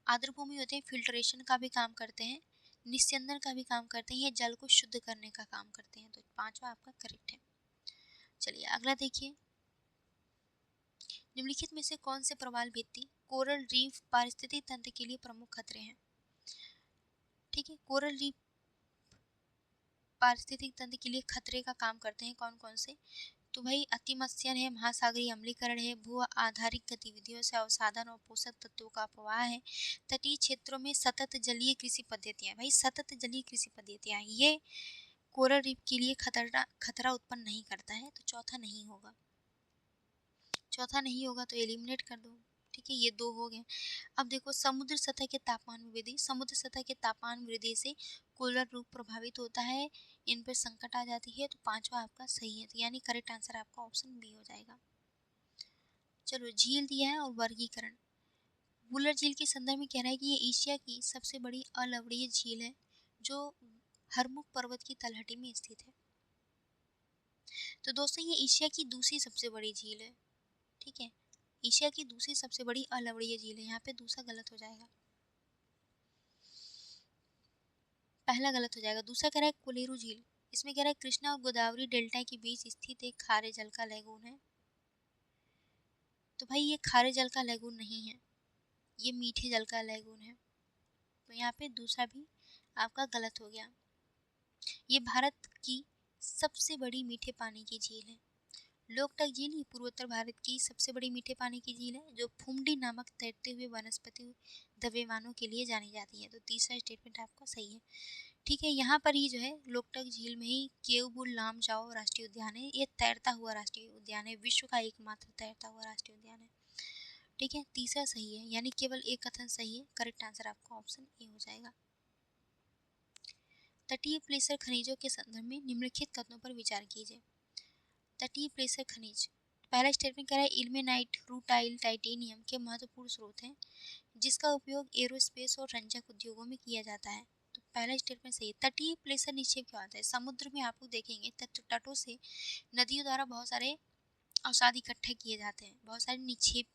आर्द्रभूमि होते हैं फिल्ट्रेशन का भी काम करते हैं, निस्यंदन का भी काम करते हैं, ये जल को शुद्ध करने का काम करते हैं। तो पांचवा आपका करेक्ट है। चलिए अगला देखिए, निम्नलिखित में से कौन से प्रवाल भित्ति कोरल रीफ पारिस्थितिक तंत्र के लिए प्रमुख खतरे हैं? ठीक है, कोरल रीफ पारिस्थितिक तंत्र के लिए खतरे का काम करते हैं कौन कौन से? तो भाई अतिमत्स्यन है, महासागरीय अम्लीकरण है, भू आधारित गतिविधियों से अवसादन और पोषक तत्वों का अपवाह है, तटीय क्षेत्रों में सतत जलीय कृषि पद्धतियां। भाई सतत जलीय कृषि पद्धतियां ये कोरल रीफ के लिए खतरा उत्पन्न नहीं करता है। तो चौथा नहीं होगा। चौथा नहीं होगा तो एलिमिनेट कर दो। ठीक है, ये दो हो गए। अब देखो, समुद्र सतह के तापमान में वृद्धि। समुद्र सतह के तापमान वृद्धि से कोरल रीफ प्रभावित होता है, इन पर संकट आ जाती है। तो पांचवा आपका सही है, तो यानी करेक्ट आंसर आपका ऑप्शन बी हो जाएगा। चलो, झील दिया है और वर्गीकरण। वुलर झील के संदर्भ में कह रहा है कि ये एशिया की सबसे बड़ी अलवणीय झील है, जो हरमुख पर्वत की तलहटी में स्थित है। तो दोस्तों, ये एशिया की दूसरी सबसे बड़ी झील है। ठीक है, एशिया की दूसरी सबसे बड़ी अलवणीय झील है। यहाँ पे दूसरा गलत हो जाएगा, पहला गलत हो जाएगा। दूसरा कह रहा है कोलेरू झील। इसमें कह रहा है कृष्णा और गोदावरी डेल्टा के बीच स्थित एक खारे जल का लैगून है। तो भाई ये खारे जल का लैगून नहीं है, ये मीठे जल का लैगून है। तो यहाँ पे दूसरा भी आपका गलत हो गया। ये भारत की सबसे बड़ी मीठे पानी की झील है। लोकटक झील ये पूर्वोत्तर भारत की सबसे बड़ी मीठे पानी की झील है, जो फुमडी नामक तैरते हुए वनस्पति द्रव्यमानों के लिए जानी जाती है। तो तीसरा स्टेटमेंट आपका सही है। ठीक है, यहाँ पर ही जो है लोकटक झील में ही केवबुल लामजाओ राष्ट्रीय उद्यान है। ये तैरता हुआ राष्ट्रीय उद्यान है, विश्व का एकमात्र तैरता हुआ राष्ट्रीय उद्यान है। ठीक है, तीसरा सही है, यानी केवल एक कथन सही है। करेक्ट आंसर आपका ऑप्शन ए हो जाएगा। तटीय प्लेसर खनिजों के संदर्भ में निम्नलिखित कथनों पर विचार कीजिए। तटीय प्लेसर खनिज, पहला स्टेटमेंट कह रहा है इल्मेनाइट, रूटाइल, टाइटेनियम के महत्वपूर्ण स्रोत हैं, जिसका उपयोग एरोस्पेस और रंजक उद्योगों में किया जाता है। तो पहला स्टेटमेंट सही है। तटीय प्लेसर निक्षेप क्या होता है? समुद्र में आप लोग देखेंगे तटों से नदियों द्वारा बहुत सारे अवसाद इकट्ठे किए जाते हैं, बहुत सारे निक्षेप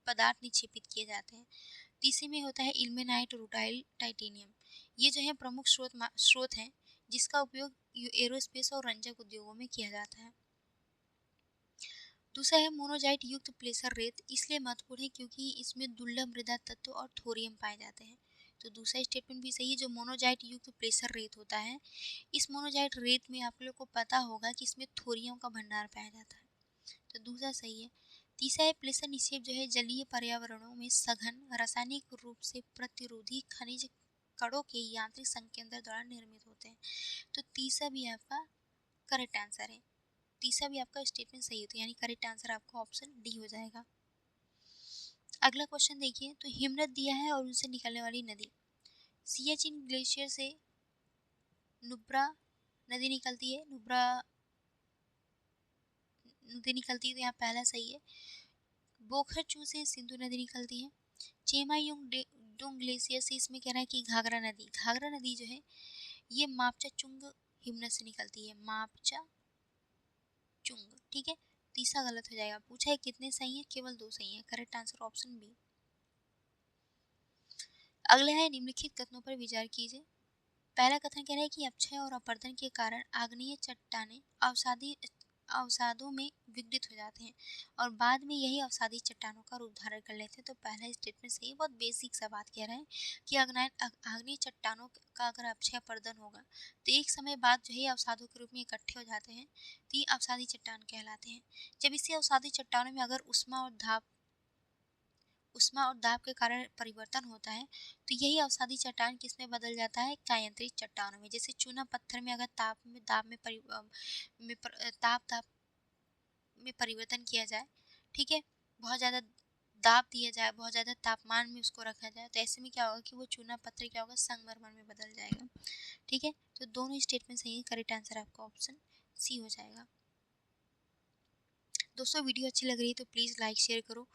पदार्थ निक्षेपित किए जाते हैं। तीसरे में होता है इल्मेनाइट, रूटाइल, टाइटेनियम। ये जो है प्रमुख स्रोत हैं, जिसका उपयोग एरोस्पेस और रंजक उद्योगों में किया जाता है। दूसरा है मोनोजाइट युक्त प्लेसर रेत, इसलिए महत्वपूर्ण है क्योंकि इसमें दुर्लभ मृदा तत्व और थोरियम पाए जाते हैं। तो दूसरा स्टेटमेंट भी सही है। जो मोनोजाइट युक्त प्लेसर रेत होता है, इस मोनोजाइट रेत में आप लोग को पता होगा कि इसमें थोरियम का भंडार पाया जाता है। तो दूसरा सही है। तीसरा है प्लेसर निक्षेप जो है जलीय पर्यावरणों में सघन रासायनिक रूप से प्रतिरोधी खनिज कणों के यांत्रिक संकेंद्र द्वारा निर्मित होते हैं। तो तीसरा भी आपका करेक्ट आंसर है। तीसरा भी आपका स्टेटमेंट सही होता है, यानी करेक्ट आंसर आपका ऑप्शन डी हो जाएगा। अगला क्वेश्चन देखिए, तो हिमनद दिया है और उनसे निकलने वाली नदी। सियाचिन ग्लेशियर से नुब्रा नदी निकलती है, नुब्रा नदी निकलती है, तो यहाँ पहला सही है। बोखरचू से सिंधु नदी निकलती है। चेमायुंग ग्लेशियर से इसमें कह रहा है कि घाघरा नदी। घाघरा नदी जो है ये मापचा चुंग हिमनद से निकलती है, मापचा चुंग। ठीक है, तीसरा गलत हो जाएगा। पूछा है कितने सही है? केवल दो सही है। Correct answer option B. अगला है निम्नलिखित कथनों पर विचार कीजिए। पहला कथन कह रहा है कि अपक्षय और अपरदन के कारण आग्नेय चट्टानें अवसादों में विघटित हो जाते हैं और बाद में यही अवसादी चट्टानों का रूप धारण कर लेते हैं। तो पहला स्टेटमेंट सही, बहुत बेसिक सा बात कह रहे हैं कि आग्नेय चट्टानों का अगर अपक्षय अपरदन होगा तो एक समय बाद जो है अवसादों के रूप में इकट्ठे हो जाते हैं, तो ये अवसादी चट्टान कहलाते हैं। जब इसी अवसादी चट्टानों में अगर उष्मा और दाब के कारण परिवर्तन होता है तो यही अवसादी चट्टान किसमें बदल जाता है? कायांतरित चट्टानों में। जैसे चूना पत्थर में अगर ताप में दाब में में परिवर्तन किया जाए, ठीक है, बहुत ज़्यादा दाब दिया जाए, बहुत ज़्यादा तापमान में उसको रखा जाए, तो ऐसे में क्या होगा कि वो चूना पत्थर क्या होगा, संगमरमर में बदल जाएगा। ठीक है, तो दोनों स्टेटमेंट सही है, करेक्ट आंसर आपका ऑप्शन सी हो जाएगा। दोस्तों वीडियो अच्छी लग रही है तो प्लीज़ लाइक शेयर करो।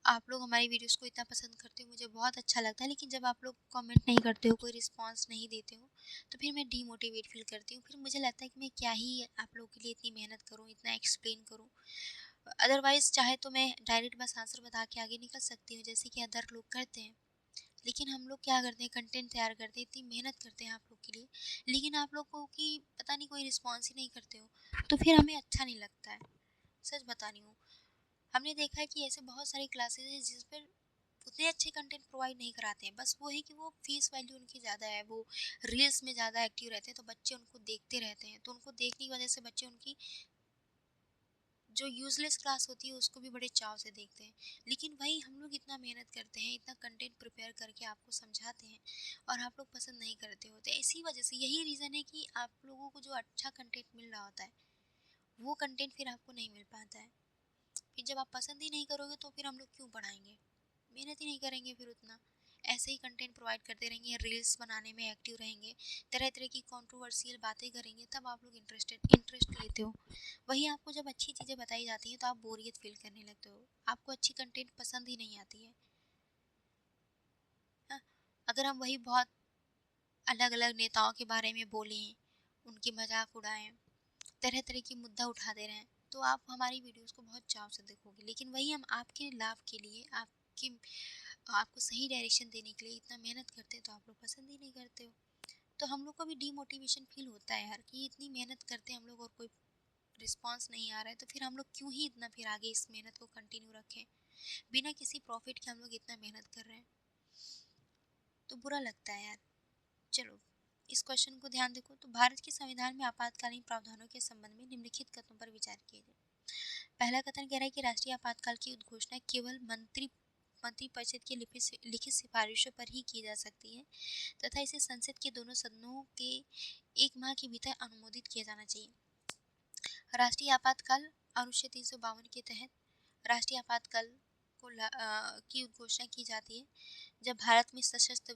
आप लोग हमारी वीडियोस को इतना पसंद करते हो, मुझे बहुत अच्छा लगता है, लेकिन जब आप लोग कमेंट नहीं करते हो, कोई रिस्पांस नहीं देते हो, तो फिर मैं डीमोटिवेट फील करती हूँ। फिर मुझे लगता है कि मैं क्या ही आप लोगों के लिए इतनी मेहनत करूँ, इतना एक्सप्लेन करूँ। अदरवाइज़ चाहे तो मैं डायरेक्ट बस आंसर बता के आगे निकल सकती हूँ, जैसे कि अदर लोग करते हैं। लेकिन हम लोग क्या करते हैं, कंटेंट तैयार करते हैं, इतनी मेहनत करते हैं आप लोग के लिए, लेकिन आप लोग को कि पता नहीं कोई रिस्पॉन्स ही नहीं करते हो, तो फिर हमें अच्छा नहीं लगता है। सच बता रही हूँ, हमने देखा है कि ऐसे बहुत सारी क्लासेस हैं जिस पर उतने अच्छे कंटेंट प्रोवाइड नहीं कराते हैं। बस वो है कि वो फीस वैल्यू उनकी ज़्यादा है, वो रील्स में ज़्यादा एक्टिव रहते हैं, तो बच्चे उनको देखते रहते हैं, तो उनको देखने की वजह से बच्चे उनकी जो यूज़लेस क्लास होती है उसको भी बड़े चाव से देखते हैं। लेकिन वही हम लोग इतना मेहनत करते हैं, इतना कंटेंट प्रिपेयर करके आपको समझाते हैं और आप लोग पसंद नहीं करते हो, तो इसी वजह से यही रीज़न है कि आप लोगों को जो अच्छा कंटेंट मिल रहा होता है वो कंटेंट फिर आपको नहीं मिल पाता है। फिर जब आप पसंद ही नहीं करोगे तो फिर हम लोग क्यों पढ़ाएंगे, मेहनत ही नहीं करेंगे फिर उतना। ऐसे ही कंटेंट प्रोवाइड करते रहेंगे, रील्स बनाने में एक्टिव रहेंगे, तरह तरह की कंट्रोवर्शियल बातें करेंगे, तब आप लोग इंटरेस्ट लेते हो। वहीं आपको जब अच्छी चीज़ें बताई जाती हैं तो आप बोरियत फील करने लगते हो, आपको अच्छी कंटेंट पसंद ही नहीं आती है। हाँ, अगर हम वही बहुत अलग अलग नेताओं के बारे में बोलें, उनकी मजाक उड़ाएं, तरह तरह की मुद्दा उठाते रहें, तो आप हमारी वीडियोस को बहुत चाव से देखोगे। लेकिन वही हम आपके लाभ के लिए, आपकी आपको सही डायरेक्शन देने के लिए इतना मेहनत करते हैं, तो आप लोग पसंद ही नहीं करते हो। तो हम लोग को भी डीमोटिवेशन फील होता है यार, कि इतनी मेहनत करते हैं हम लोग और कोई रिस्पांस नहीं आ रहा है, तो फिर हम लोग क्यों ही इतना फिर आगे इस मेहनत को कंटिन्यू रखें, बिना किसी प्रॉफिट के हम लोग इतना मेहनत कर रहे हैं, तो बुरा लगता है यार। चलो इस क्वेश्चन को ध्यान देखो, तो भारत के संविधान में आपातकालीन प्रावधानों के संबंध में निम्नलिखित कथनों पर विचार कीजिए। पहला कथन कह रहा है कि राष्ट्रीय आपातकाल की उद्घोषणा केवल मंत्रिपरिषद की लिखित सिफारिशों पर ही की जा सकती है तथा इसे संसद के दोनों सदनों के 1 माह के भीतर अनुमोदित किया जाना चाहिए। राष्ट्रीय आपातकाल अनुच्छेद 352 के तहत राष्ट्रीय आपातकाल की घोषणा की जाती है जब भारत में सशस्त्र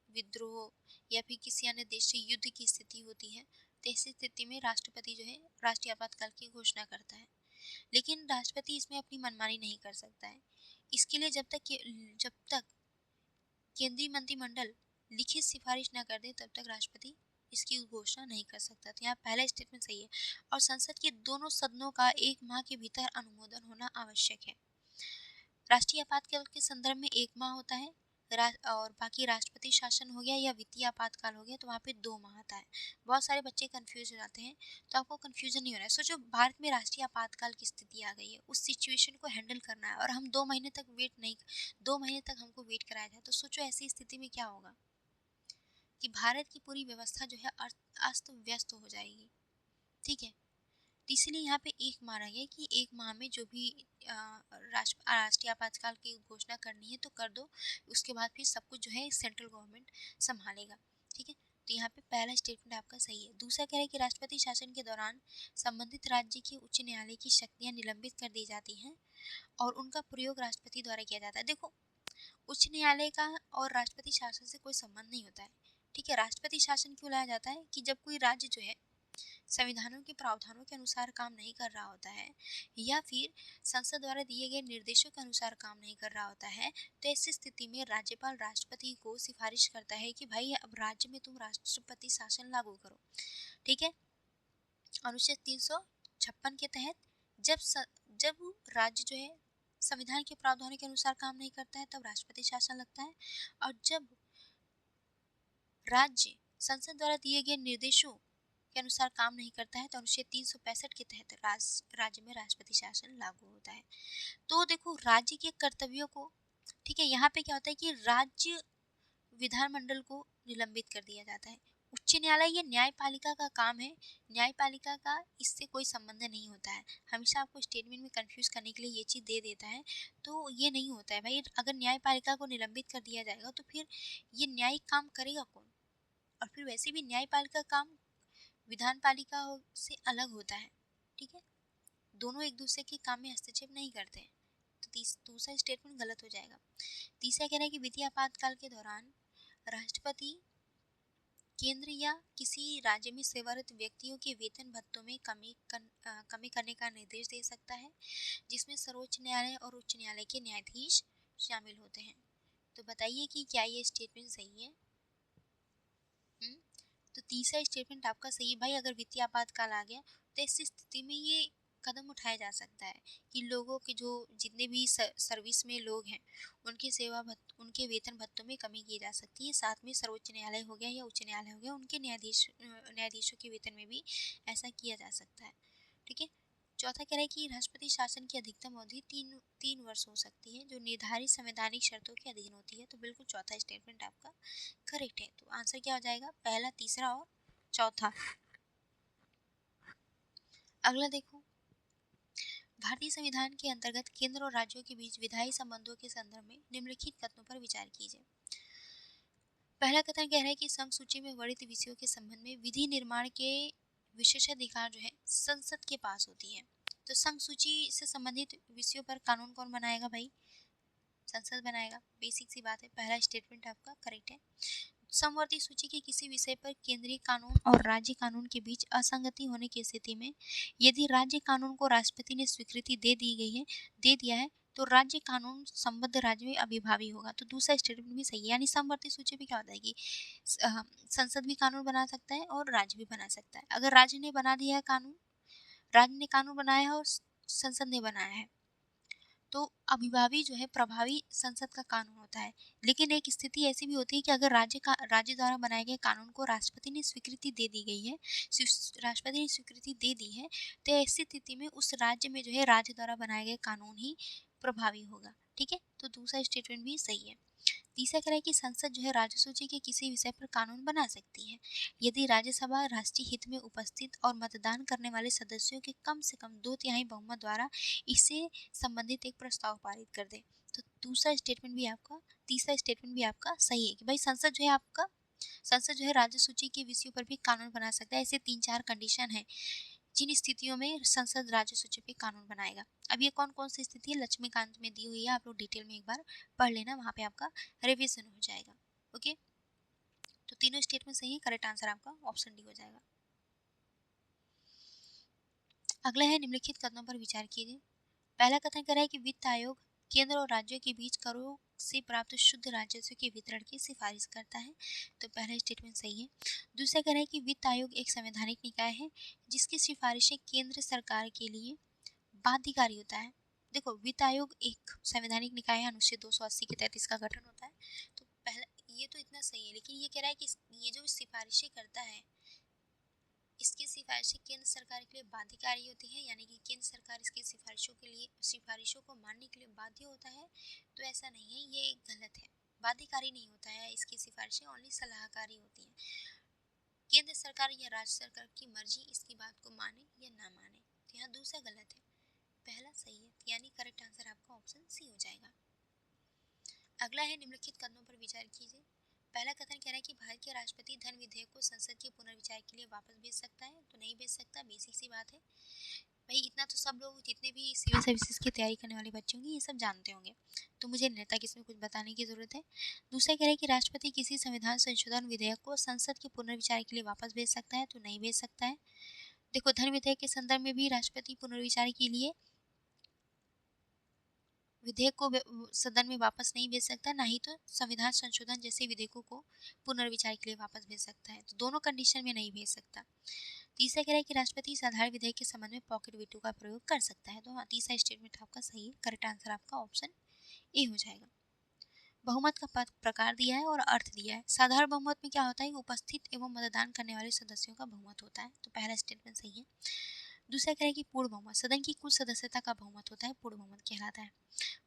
विद्रोह या फिर किसी अन्य देश से युद्ध की स्थिति होती है, तो ऐसी स्थिति में राष्ट्रपति जो है राष्ट्रीय आपातकाल की घोषणा करता है। लेकिन राष्ट्रपति इसमें अपनी मनमानी नहीं कर सकता है। इसके लिए जब तक केंद्रीय मंत्रिमंडल लिखित सिफारिश न कर दे तब तक राष्ट्रपति इसकी घोषणा नहीं कर सकता। तो यहाँ पहला स्टेटमेंट सही है, और संसद के दोनों सदनों का 1 माह के भीतर अनुमोदन होना आवश्यक है। राष्ट्रीय आपातकाल के संदर्भ में 1 माह होता है, और बाकी राष्ट्रपति शासन हो गया या वित्तीय आपातकाल हो गया तो वहाँ पे 2 माह आता है। बहुत सारे बच्चे कंफ्यूज हो जाते हैं, तो आपको कंफ्यूजन नहीं हो रहा है। सोचो भारत में राष्ट्रीय आपातकाल की स्थिति आ गई है, उस सिचुएशन को हैंडल करना है और हम 2 महीने तक वेट नहीं, 2 महीने तक हमको वेट कराया जाए, तो सोचो ऐसी स्थिति में क्या होगा कि भारत की पूरी व्यवस्था जो है अस्त व्यस्त हो जाएगी। ठीक है, तो इसीलिए यहाँ पे 1 माह रह गया कि 1 माह में जो भी राष्ट्रीय आपातकाल की घोषणा करनी है तो कर दो, उसके बाद फिर सब कुछ जो है सेंट्रल गवर्नमेंट संभालेगा। ठीक है, तो यहाँ पे पहला स्टेटमेंट आपका सही है। दूसरा कह रहा है कि राष्ट्रपति शासन के दौरान संबंधित राज्य के उच्च न्यायालय की शक्तियाँ निलंबित कर दी जाती हैं और उनका प्रयोग राष्ट्रपति द्वारा किया जाता है। देखो, उच्च न्यायालय का और राष्ट्रपति शासन से कोई संबंध नहीं होता है। ठीक है, राष्ट्रपति शासन क्यों लाया जाता है कि जब कोई राज्य जो है संविधानों के प्रावधानों के अनुसार काम नहीं कर रहा होता है या फिर संसद द्वारा दिए गए निर्देशों के अनुसार काम नहीं कर रहा होता है, तो ऐसी स्थिति में राज्यपाल राष्ट्रपति को सिफारिश करता है कि भाई अब राज्य में तुम राष्ट्रपति शासन लागू करो। ठीक है, अनुच्छेद 356 के तहत जब राज्य जो है संविधान के प्रावधानों के अनुसार काम नहीं करता है तब राष्ट्रपति शासन लगता है, और जब राज्य संसद द्वारा दिए गए निर्देशों के अनुसार काम नहीं करता है तो अनुच्छेद 365 के तहत राज्य में राष्ट्रपति शासन लागू होता है। तो देखो राज्य के कर्तव्यों को, ठीक है, यहाँ पे क्या होता है कि राज्य विधानमंडल को निलंबित कर दिया जाता है। उच्च न्यायालय ये न्यायपालिका का काम है, न्यायपालिका का इससे कोई संबंध नहीं होता है। हमेशा आपको स्टेटमेंट में कंफ्यूज करने के लिए ये चीज़ दे देता है, तो ये नहीं होता है भाई। अगर न्यायपालिका को निलंबित कर दिया जाएगा तो फिर ये न्यायिक काम करेगा कौन, और फिर वैसे भी न्यायपालिका काम विधानपालिका से अलग होता है। ठीक है, दोनों एक दूसरे के काम में हस्तक्षेप नहीं करते हैं, तो दूसरा स्टेटमेंट गलत हो जाएगा। तीसरा कह रहा है कि वित्तीय आपातकाल के दौरान राष्ट्रपति केंद्र या किसी राज्य में सेवारत व्यक्तियों के वेतन भत्तों में कमी करने का निर्देश दे सकता है, जिसमें सर्वोच्च न्यायालय और उच्च न्यायालय के न्यायाधीश शामिल होते हैं। तो बताइए कि क्या ये स्टेटमेंट सही है? तो तीसरा स्टेटमेंट आपका सही है भाई। अगर वित्तीय आपातकाल आ गया तो ऐसी स्थिति में ये कदम उठाया जा सकता है कि लोगों के जो जितने भी सर्विस में लोग हैं उनके वेतन भत्तों में कमी की जा सकती है। साथ में सर्वोच्च न्यायालय हो गया या उच्च न्यायालय हो गया, उनके न्यायाधीशों के वेतन में भी ऐसा किया जा सकता है। ठीक है। चौथा कह रहा है कि राष्ट्रपति शासन की अधिकतम अवधि तीन वर्ष हो सकती है, जो निर्धारित संवैधानिक शर्तों के अधीन होती है। तो बिल्कुल चौथा स्टेटमेंट आपका करेक्ट है। तो आंसर क्या हो जाएगा? पहला, तीसरा और चौथा। अगला देखो, भारतीय संविधान के अंतर्गत केंद्र और राज्यों के बीच विधायी संबंधों के संदर्भ में निम्नलिखित कथनों पर विचार कीजिए। पहला कथन कह रहा है कि संघ सूची में वर्णित विषयों के संबंध में विधि निर्माण के विशेषाधिकार जो है संसद के पास होती है। तो संघ सूची से संबंधित विषयों पर कानून कौन बनाएगा भाई? संसद बनाएगा। बेसिक सी बात है। पहला स्टेटमेंट आपका करेक्ट है। समवर्ती सूची के किसी विषय पर केंद्रीय कानून और राज्य कानून के बीच असंगति होने की स्थिति में यदि राज्य कानून को राष्ट्रपति ने स्वीकृति दे दिया है तो राज्य कानून संबद्ध राज्य में अभिभावी होगा। तो दूसरा स्टेटमेंट भी सही है। यानी समवर्ती सूची में क्या होता है कि संसद भी कानून बना सकता है और राज्य भी बना सकता है। अगर राज्य ने बना दिया है कानून, राज्य ने कानून बनाया है और संसद ने बनाया है, तो अभिभावी जो है प्रभावी संसद का कानून होता है। लेकिन एक स्थिति ऐसी भी होती है कि अगर राज्य द्वारा बनाए गए कानून को राष्ट्रपति ने स्वीकृति दे दी गई है, राष्ट्रपति ने स्वीकृति दे दी है, तो ऐसी स्थिति में उस राज्य में जो है राज्य द्वारा बनाए गए कानून ही प्रभावी होगा। ठीक है। तो दूसरा स्टेटमेंट भी सही है। तीसरा कह रहा है कि संसद जो है राज्य सूची के किसी विषय पर कानून बना सकती है यदि राज्यसभा राष्ट्रीय हित में उपस्थित और मतदान करने वाले सदस्यों के कम से कम 2/3 बहुमत द्वारा इससे संबंधित एक प्रस्ताव पारित कर दे। तो तीसरा स्टेटमेंट भी आपका सही है कि भाई संसद जो है राज्य सूची के विषयों पर भी कानून बना सकता है। ऐसे 3-4 कंडीशन है जिन स्थितियों में संसद राज्य सूची पे कानून बनाएगा। अब ये कौन कौन सी स्थिति है लक्ष्मीकांत में दी हुई है, आप लोग डिटेल में एक बार पढ़ लेना, वहाँ पे आपका रिवीजन हो जाएगा। ओके। तो तीनों स्टेटमेंट सही है। करेक्ट आंसर आपका ऑप्शन डी हो जाएगा। अगला है निम्नलिखित कथनों पर विचार कीजिए। पहला कथन कह रहा है कि वित्त आयोग केंद्र और राज्यों के बीच करों से प्राप्त शुद्ध राजस्व के वितरण की सिफारिश करता है। तो पहला स्टेटमेंट सही है। दूसरा कह रहा है कि वित्त आयोग एक संवैधानिक निकाय है जिसकी सिफारिशें केंद्र सरकार के लिए बाध्यकारी होता है। देखो, वित्त आयोग एक संवैधानिक निकाय है, अनुच्छेद 280 के तहत इसका गठन होता है। तो पहला ये तो इतना सही है, लेकिन ये कह रहा है कि ये जो सिफारिशें करता है इसकी सिफारिशें केंद्र सरकार के लिए बाध्यकारी होती है, यानी कि केंद्र सरकार इसकी सिफारिशों को मानने के लिए बाध्य होता है। तो ऐसा नहीं है, ये गलत है। बाध्यकारी नहीं होता है, इसकी सिफारिशें ओनली सलाहकारी होती हैं। केंद्र सरकार या राज्य सरकार की मर्जी इसकी बात को माने या ना माने। तो यहाँ दूसरा गलत है, पहला सही है। यानी करेक्ट आंसर आपका ऑप्शन सी हो जाएगा। अगला है निम्नलिखित कथनों पर विचार कीजिए। पहला कथन कह रहा है कि भारत के राष्ट्रपति धन विधेयक को संसद के पुनर्विचार के लिए वापस भेज सकता है। तो नहीं भेज सकता, बेसिक सी बात है भाई। इतना तो सब लोग जितने भी सिविल सर्विसेज की तैयारी करने वाले बच्चे होंगे ये सब जानते होंगे, तो मुझे नहीं लगता कि इसमें कुछ बताने की जरूरत है। दूसरा कह रहा है कि राष्ट्रपति किसी संविधान संशोधन विधेयक को संसद के पुनर्विचार के लिए वापस भेज सकता है। तो नहीं भेज सकता है। देखो, धन विधेयक के संदर्भ में भी राष्ट्रपति पुनर्विचार के लिए विधेयक को सदन में वापस नहीं भेज सकता, ना ही तो संविधान संशोधन जैसे विधेयकों को पुनर्विचार के लिए वापस भेज सकता है। तो दोनों कंडीशन में नहीं भेज सकता। तीसरा कह रहा है कि राष्ट्रपति इस आधार विधेयक के संबंध में पॉकेट वीटो का प्रयोग कर सकता है। तो हाँ, तीसरा स्टेटमेंट आपका सही है। करेक्ट आंसर आपका ऑप्शन ए हो जाएगा। बहुमत का प्रकार दिया है और अर्थ दिया है। साधारण बहुमत में क्या होता है, उपस्थित एवं मतदान करने वाले सदस्यों का बहुमत होता है। तो पहला स्टेटमेंट सही है। दूसरा कह रहा है कि पूर्ण बहुमत सदन की कुल सदस्यता का बहुमत होता है, पूर्ण बहुमत कहलाता है।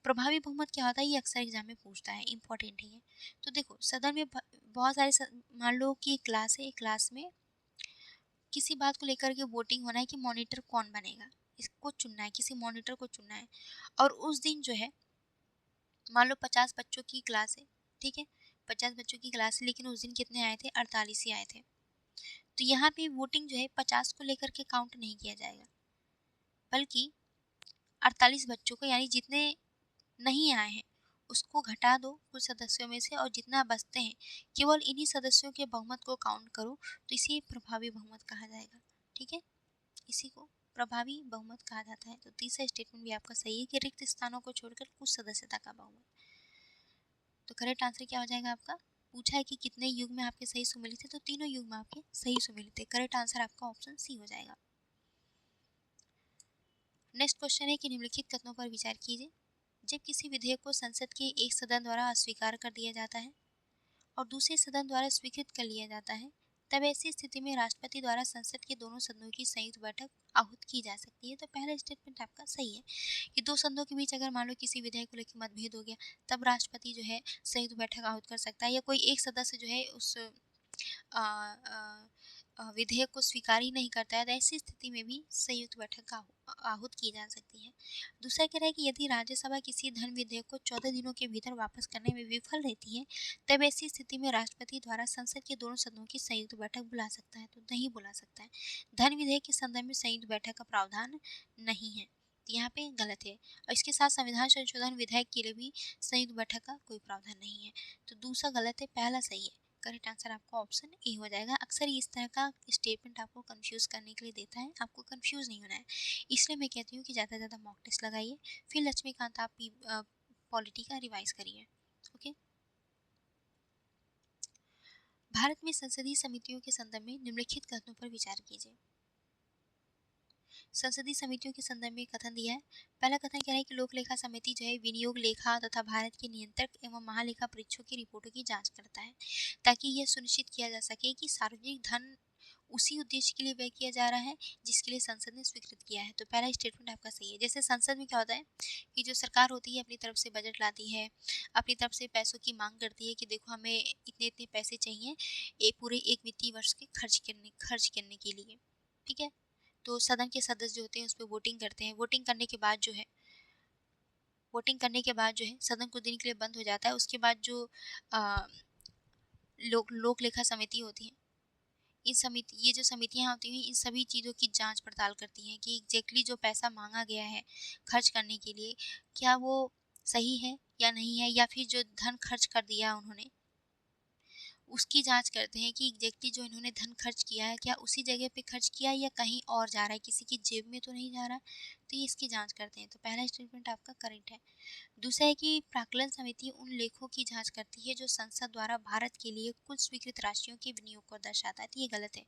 प्रभावी बहुमत क्या होता है, ये अक्सर एग्जाम में पूछता है, इंपॉर्टेंट है ये। तो देखो, सदन में बहुत सारे मान लो कि क्लास है, क्लास में किसी बात को लेकर के वोटिंग होना है कि मॉनिटर कौन बनेगा, इसको चुनना है, किसी मॉनिटर को चुनना है। और उस दिन जो है मान लो 50 बच्चों की क्लास है, ठीक है, 50 बच्चों की क्लास है, लेकिन उस दिन कितने आए थे, 48 ही आए थे। तो यहाँ पे वोटिंग जो है 50 को लेकर के काउंट नहीं किया जाएगा, बल्कि 48 बच्चों को, यानी जितने नहीं आए हैं उसको घटा दो कुछ सदस्यों में से, और जितना बचते हैं केवल इन्हीं सदस्यों के बहुमत को काउंट करो, तो इसे प्रभावी बहुमत कहा जाएगा। ठीक है, इसी को प्रभावी बहुमत कहा जाता है। तो तीसरा स्टेटमेंट भी आपका सही है कि रिक्त स्थानों को छोड़कर कुछ सदस्यता का बहुमत। तो करेक्ट आंसर क्या हो जाएगा आपका? पूछा है कि कितने युग्म आपके सही सुमेलित थे, तो तीनों युग्म आपके सही सुमेलित थे। करेक्ट आंसर आपका ऑप्शन सी हो जाएगा। नेक्स्ट क्वेश्चन है कि निम्नलिखित कथनों पर विचार कीजिए। जब किसी विधेयक को संसद के एक सदन द्वारा अस्वीकार कर दिया जाता है और दूसरे सदन द्वारा स्वीकृत कर लिया जाता है, तब ऐसी स्थिति में राष्ट्रपति द्वारा संसद के दोनों सदनों की संयुक्त बैठक आहूत की जा सकती है। तो पहला स्टेटमेंट आपका सही है कि दो सदनों के बीच अगर मान लो किसी विधेयक को लेकर मतभेद हो गया, तब राष्ट्रपति जो है संयुक्त बैठक आहूत कर सकता है, या कोई एक सदस्य जो है उस विधेयक को स्वीकार ही नहीं करता है, तो ऐसी स्थिति में भी संयुक्त बैठक का आहूत की जा सकती है। दूसरा कह रहा है कि यदि राज्यसभा किसी धन विधेयक को 14 दिनों के भीतर वापस करने में विफल रहती है, तब ऐसी स्थिति में राष्ट्रपति द्वारा संसद के दोनों सदनों की संयुक्त बैठक बुला सकता है। तो नहीं बुला सकता है, धन विधेयक के संदर्भ में संयुक्त बैठक का प्रावधान नहीं है, तो यहाँ पे गलत है। और इसके साथ संविधान संशोधन विधेयक के लिए भी संयुक्त बैठक का कोई प्रावधान नहीं है, तो दूसरा गलत है, पहला सही है। करेक्ट आंसर आपका ऑप्शन ए हो जाएगा। अक्सर इस तरह का स्टेटमेंट आपको कंफ्यूज करने के लिए देता है, आपको कंफ्यूज नहीं होना है, इसलिए मैं कहती हूँ कि ज़्यादा से ज़्यादा मॉक टेस्ट लगाइए, फिर लक्ष्मीकांत आप पॉलिटी का रिवाइज करिए। ओके, भारत में संसदीय समितियों के संदर्भ में निम्नलिखित कथनों पर विचार कीजिए। संसदीय समितियों के संदर्भ में कथन दिया है। पहला कथन कह रहा है कि लोक लेखा समिति जो है विनियोग लेखा तथा भारत के नियंत्रक एवं महालेखा परीक्षकों की रिपोर्टों की जांच करता है, ताकि यह सुनिश्चित किया जा सके कि सार्वजनिक धन उसी उद्देश्य के लिए व्यय किया जा रहा है जिसके लिए संसद ने स्वीकृत किया है। तो पहला स्टेटमेंट आपका सही है। जैसे संसद में क्या होता है कि जो सरकार होती है अपनी तरफ से बजट लाती है, अपनी तरफ से पैसों की मांग करती है कि देखो हमें इतने इतने पैसे चाहिए पूरे एक वित्तीय वर्ष के खर्च करने के लिए। ठीक है, तो सदन के सदस्य जो होते हैं उस पर वोटिंग करते हैं। वोटिंग करने के बाद जो है सदन कुछ दिन के लिए बंद हो जाता है। उसके बाद जो लोक लेखा समिति होती है, ये जो समितियां होती हैं इन सभी चीज़ों की जांच पड़ताल करती हैं कि एग्जैक्टली जो पैसा मांगा गया है खर्च करने के लिए, क्या वो सही है या नहीं है, या फिर जो धन खर्च कर दिया उन्होंने उसकी जांच करते हैं कि एग्जैक्टली जो इन्होंने धन खर्च किया है क्या उसी जगह पे खर्च किया है या कहीं और जा रहा है, किसी की जेब में तो नहीं जा रहा है, तो ये इसकी जांच करते हैं। तो पहला स्टेटमेंट आपका करेक्ट है। दूसरा है कि प्राक्कलन समिति उन लेखों की जांच करती है जो संसद द्वारा भारत के लिए कुल स्वीकृत राशियों के विनियोग को दर्शाता है, तो ये गलत है।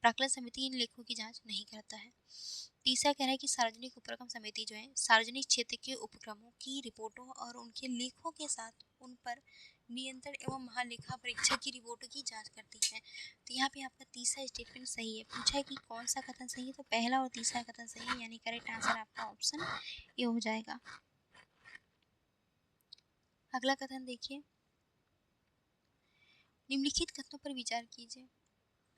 प्राक्कलन समिति इन लेखों की जांच नहीं करता है। तीसरा कह रहा है कि सार्वजनिक उपक्रम समिति जो है सार्वजनिक क्षेत्र के उपक्रमों की रिपोर्टों और उनके लेखों के साथ उन पर नियंत्रण एवं महालेखा परीक्षक की रिपोर्टों की जांच करती है। तो यहाँ पे आपका तीसरा स्टेटमेंट सही है। पूछा है कि कौन सा कथन सही है, तो पहला और तीसरा कथन सही है, यानी करेक्ट आंसर आपका ऑप्शन ए हो जाएगा। अगला कथन देखिए, निम्नलिखित कथनों पर विचार कीजिए।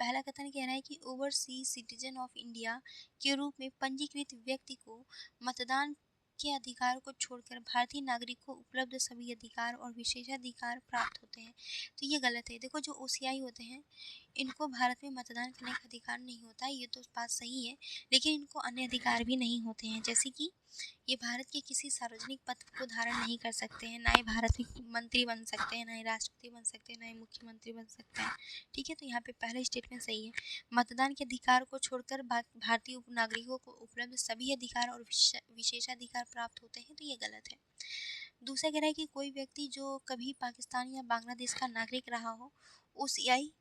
पहला कथन कह रहा है कि ओवरसीज सिटीजन ऑफ इंडिया के रूप में पंजीकृत व्यक्ति को मतदान के अधिकार को छोड़कर भारतीय नागरिक को उपलब्ध सभी अधिकार और विशेषाधिकार प्राप्त होते हैं, तो ये गलत है। देखो जो ओसीआई होते हैं इनको भारत में मतदान करने का अधिकार नहीं होता है, ये तो बात सही है, लेकिन इनको अन्य अधिकार भी नहीं होते हैं, जैसे कि ये भारत के किसी सार्वजनिक पद को धारण नहीं कर सकते हैं, ना ही भारत में मंत्री बन सकते हैं, ना ही राष्ट्रपति बन सकते हैं, ना ही मुख्यमंत्री बन सकते हैं। ठीक है, तो यहाँ पे पहला स्टेटमेंट सही है। मतदान के अधिकार को छोड़कर भारतीय नागरिकों को उपलब्ध सभी अधिकार और विशेषाधिकार प्राप्त होते हैं, तो ये गलत है। दूसरा कह रहा है कि कोई व्यक्ति जो कभी पाकिस्तान या बांग्लादेश का नागरिक रहा हो ओसीआई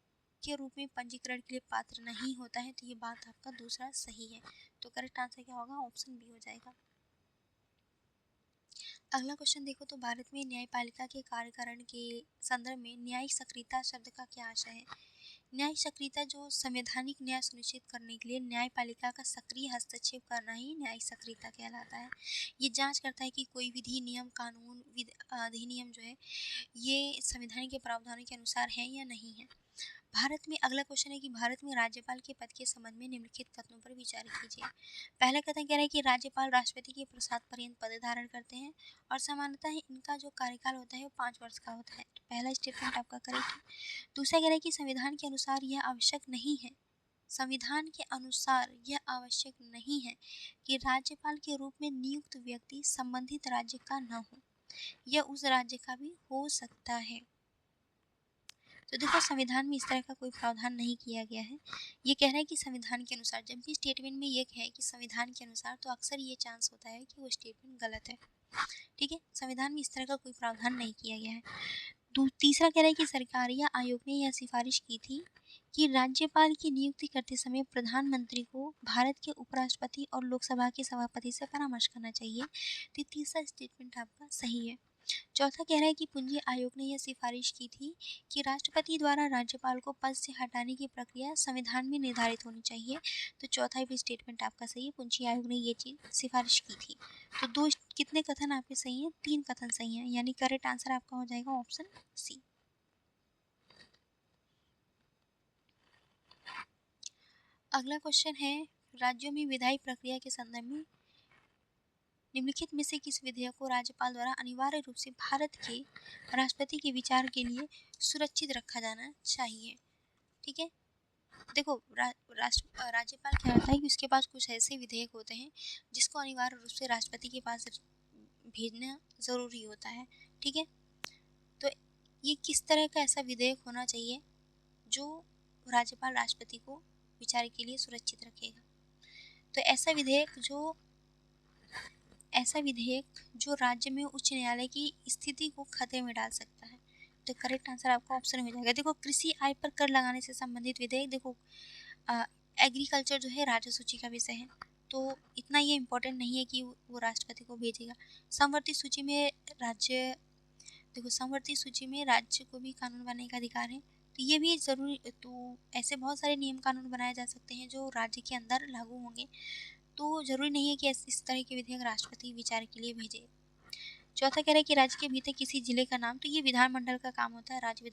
के रूप में पंजीकरण के लिए पात्र नहीं होता है, तो ये बात आपका दूसरा सही है। तो करेक्ट आंसर क्या होगा, ऑप्शन बी हो जाएगा। अगला क्वेश्चन देखो, तो भारत में न्यायपालिका के कार्यकारण के संदर्भ में न्यायिक सक्रियता शब्द का क्या आशय है। न्यायिक सक्रियता जो संवैधानिक न्याय सुनिश्चित करने के लिए न्यायपालिका का सक्रिय हस्तक्षेप करना ही न्यायिक सक्रियता कहलाता है। ये जांच करता है कि कोई विधि नियम कानून अधिनियम जो है ये संविधान के प्रावधानों के अनुसार है या नहीं है। भारत में अगला क्वेश्चन है कि भारत में राज्यपाल के पद के संबंध में निम्नलिखित कथनों पर विचार कीजिए। पहला कथन कह रहा है कि राज्यपाल राष्ट्रपति के प्रसाद पर्यंत पद धारण करते हैं और सामान्यतः इनका जो कार्यकाल होता है वो 5 वर्ष का होता है। तो पहला स्टेटमेंट आपका करेक्ट है। दूसरा कह रहा है कि संविधान के अनुसार यह आवश्यक नहीं है संविधान के अनुसार यह आवश्यक नहीं है कि राज्यपाल के रूप में नियुक्त व्यक्ति संबंधित राज्य का न हो, यह उस राज्य का भी हो सकता है। तो देखो संविधान में इस तरह का कोई प्रावधान नहीं किया गया है। ये कह रहा है कि संविधान के अनुसार, जब भी स्टेटमेंट में ये है कि संविधान के अनुसार, तो अक्सर ये चांस होता है कि वो स्टेटमेंट गलत है। ठीक है, संविधान में इस तरह का कोई प्रावधान नहीं किया गया है। तीसरा कह रहा है कि सरकार या आयोग ने यह सिफारिश की थी कि राज्यपाल की नियुक्ति करते समय प्रधानमंत्री को भारत के उपराष्ट्रपति और लोकसभा के सभापति से परामर्श करना चाहिए। तो तीसरा स्टेटमेंट आपका सही है। चौथा कह रहा है कि पूंजी आयोग ने यह सिफारिश की थी कि राष्ट्रपति द्वारा राज्यपाल को पद से हटाने की प्रक्रिया संविधान में निर्धारित होनी चाहिए। तो चौथा भी स्टेटमेंट आपका सही है, पूंजी आयोग ने ये चीज सिफारिश की थी। तो कितने कथन आपके सही हैं? 3 कथन सही हैं, यानी करेक्ट आंसर आपका हो जाएगा ऑप्शन सी। अगला क्वेश्चन है, राज्यों में विधायी प्रक्रिया के संदर्भ में निम्नलिखित में से किस विधेयक को राज्यपाल द्वारा अनिवार्य रूप से भारत के राष्ट्रपति के विचार के लिए सुरक्षित रखा जाना चाहिए? ठीक है, देखो राज्यपाल क्या होता है कि उसके पास कुछ ऐसे विधेयक होते हैं जिसको अनिवार्य रूप से राष्ट्रपति के पास भेजना ज़रूरी होता है। ठीक है, तो ये किस तरह का ऐसा विधेयक होना चाहिए जो राज्यपाल राष्ट्रपति को विचार के लिए सुरक्षित रखेगा? तो ऐसा विधेयक जो राज्य में उच्च न्यायालय की स्थिति को खतरे में डाल सकता है। तो करेक्ट आंसर आपका ऑप्शन हो जाएगा। देखो कृषि आय पर कर लगाने से संबंधित विधेयक, देखो एग्रीकल्चर जो है राज्य सूची का विषय है, तो इतना ये इम्पोर्टेंट नहीं है कि वो राष्ट्रपति को भेजेगा। समवर्ती सूची में राज्य को भी कानून बनाने का अधिकार है, तो ये भी जरूरी। तो ऐसे बहुत सारे नियम कानून बनाए जा सकते हैं जो राज्य के अंदर लागू होंगे, तो जरूरी नहीं है कि इस तरह के विधेयक राष्ट्रपति विचार के लिए भेजे। चौथा कह रहा है कि राज्य के भीतर किसी जिले का नाम, तो ये विधानमंडल का काम होता है, राज्य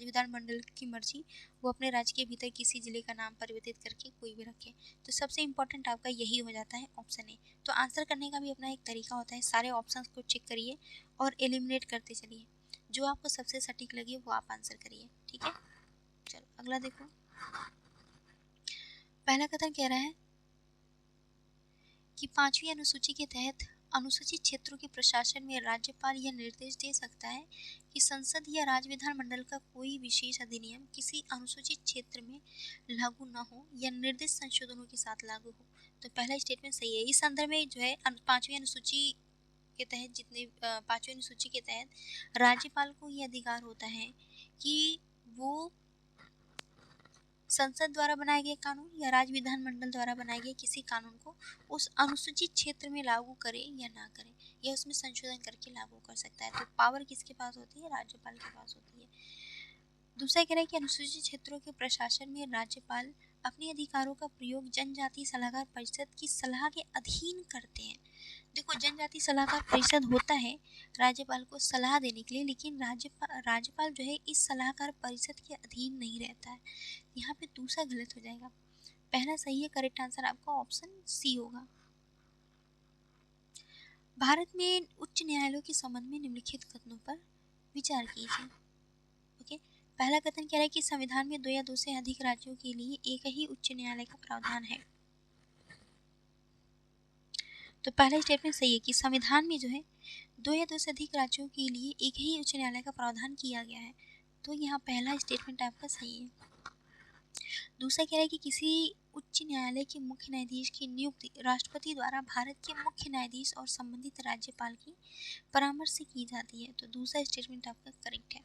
विधानमंडल की मर्जी, वो अपने राज्य के भीतर किसी जिले का नाम परिवर्तित करके कोई भी रखे। तो सबसे इंपॉर्टेंट आपका यही हो जाता है, ऑप्शन ए। तो आंसर करने का भी अपना एक तरीका होता है, सारे ऑप्शन को चेक करिए और एलिमिनेट करते चलिए, जो आपको सबसे सटीक लगे वो आप आंसर करिए। ठीक है, चलो अगला देखो। पहला कथन कह रहा है कि 5वीं अनुसूची के तहत अनुसूचित क्षेत्रों के प्रशासन में राज्यपाल यह निर्देश दे सकता है कि संसद या राज्य विधानमंडल का कोई विशेष अधिनियम किसी अनुसूचित क्षेत्र में लागू न हो या निर्दिष्ट संशोधनों के साथ लागू हो। तो पहला स्टेटमेंट सही है। इस संदर्भ में जो है 5वीं अनुसूची के तहत राज्यपाल को यह अधिकार होता है कि वो संसद द्वारा बनाए गए कानून या राज्य विधानमंडल द्वारा बनाए गए किसी कानून को उस अनुसूचित क्षेत्र में लागू करे या ना करे, या उसमें संशोधन करके लागू कर सकता है। तो पावर किसके पास होती है? राज्यपाल के पास होती है। दूसरा कह रहा है कि अनुसूचित क्षेत्रों के प्रशासन में राज्यपाल अपने अधिकारों का प्रयोग जनजातीय सलाहकार परिषद की सलाह के अधीन करते हैं। देखो जनजातीय सलाहकार परिषद होता है राज्यपाल को सलाह देने के लिए, लेकिन राज्यपाल जो है इस सलाहकार परिषद के अधीन नहीं रहता है। यहाँ पे दूसरा गलत हो जाएगा, पहला सही है। करेक्ट आंसर आपका ऑप्शन सी होगा। भारत में उच्च न्यायालयों के संबंध में निम्नलिखित कथनों पर विचार कीजिए। ओके, पहला कथन कह रहा है कि संविधान में 2 या 2 से अधिक राज्यों के लिए एक ही उच्च न्यायालय का प्रावधान है। तो पहला स्टेटमेंट सही है कि संविधान में जो है 2 या 2 से अधिक राज्यों के लिए एक ही उच्च न्यायालय का प्रावधान किया गया है। तो यहाँ पहला स्टेटमेंट आपका सही है। दूसरा कह रहा है कि किसी उच्च न्यायालय के मुख्य न्यायाधीश की नियुक्ति राष्ट्रपति द्वारा भारत के मुख्य न्यायाधीश और संबंधित राज्यपाल की परामर्श से की जाती है। तो दूसरा स्टेटमेंट आपका करेक्ट है।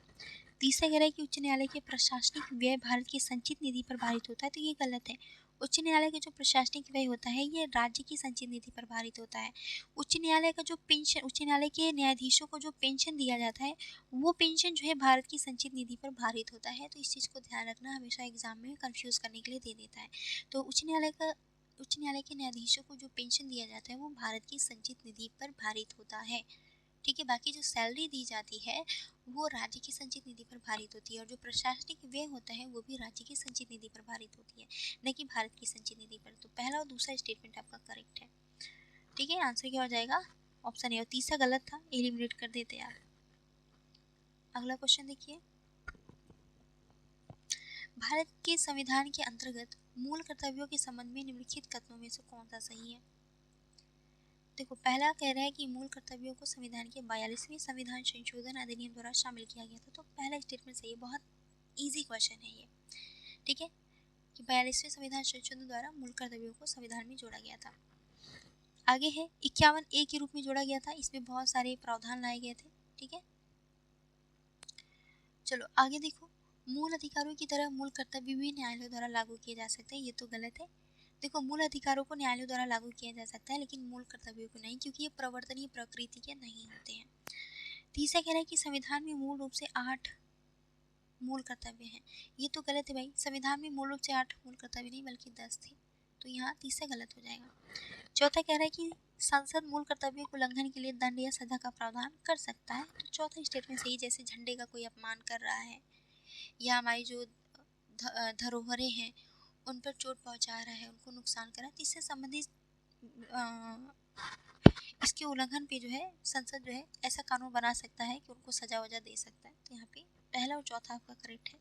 तीसरा कह रहा है कि उच्च न्यायालय के प्रशासनिक व्यय भारत की संचित निधि पर भारित होता है। तो ये गलत है। उच्च न्यायालय का जो प्रशासनिक व्यय होता है ये राज्य की संचित निधि पर भारित होता है। उच्च न्यायालय के न्यायाधीशों को जो पेंशन दिया जाता है वो पेंशन जो है भारत की संचित निधि पर भारित होता है। तो इस चीज़ को ध्यान रखना, हमेशा एग्जाम में कंफ्यूज करने के लिए दे देता है। तो उच्च न्यायालय के न्यायाधीशों को जो पेंशन दिया जाता है वो भारत की संचित निधि पर भारित होता है। ठीक है, बाकी जो सैलरी दी जाती है वो राज्य की संचित निधि पर भारित होती है, और जो प्रशासनिक व्यय होता है वो भी राज्य की संचित निधि पर भारित होती है, न कि भारत की संचित निधि पर। तो पहला और दूसरा स्टेटमेंट आपका करेक्ट है। ठीक है, आंसर क्या हो जाएगा? Option A. और तीसरा गलत था, एलिमिनेट कर देते आप। अगला क्वेश्चन देखिए। भारत के संविधान के अंतर्गत मूल कर्तव्यों के संबंध में निम्नलिखित कथनों में से कौन सा सही है? देखो, पहला कह रहा है कि मूल कर्तव्यों को संविधान के 42वें संविधान संशोधन अधिनियम द्वारा शामिल किया गया था। तो पहला स्टेटमेंट सही है, बहुत इजी क्वेश्चन है ये। ठीक है, कि 42वें संविधान संशोधन द्वारा मूल कर्तव्यों को संविधान में जोड़ा गया था। आगे है 51A के रूप में जोड़ा गया था, इसमें बहुत सारे प्रावधान लाए गए थे। ठीक है, चलो आगे देखो, मूल अधिकारों की तरह मूल कर्तव्य भी न्यायालयों द्वारा लागू किए जा सकते हैं। ये तो गलत है। देखो, मूल अधिकारों को न्यायालयों द्वारा लागू किया जा सकता है, लेकिन मूल कर्तव्यों को नहीं, क्योंकि ये प्रवर्तनीय प्रकृति के नहीं होते हैं। तीसरा कह रहा है कि संविधान में मूल रूप से 8 मूल कर्तव्य हैं। ये तो गलत है भाई, संविधान में मूल रूप से 8 मूल कर्तव्य नहीं बल्कि 10 थे, तो यहाँ तीसरा गलत हो जाएगा। चौथा कह रहा है कि संसद मूल कर्तव्य को उल्लंघन के लिए दंड या सजा का प्रावधान कर सकता है। तो चौथा स्टेटमेंट सही, जैसे झंडे का कोई अपमान कर रहा है या हमारी जो धरोहरें हैं उन पर चोट पहुंचा रहा है, उनको नुकसान कर रहा है, तो इससे संबंधित इसके उल्लंघन पे जो है संसद जो है ऐसा कानून बना सकता है कि उनको सजा वजा दे सकता है। तो यहाँ पे पहला और चौथा आपका करेक्ट है,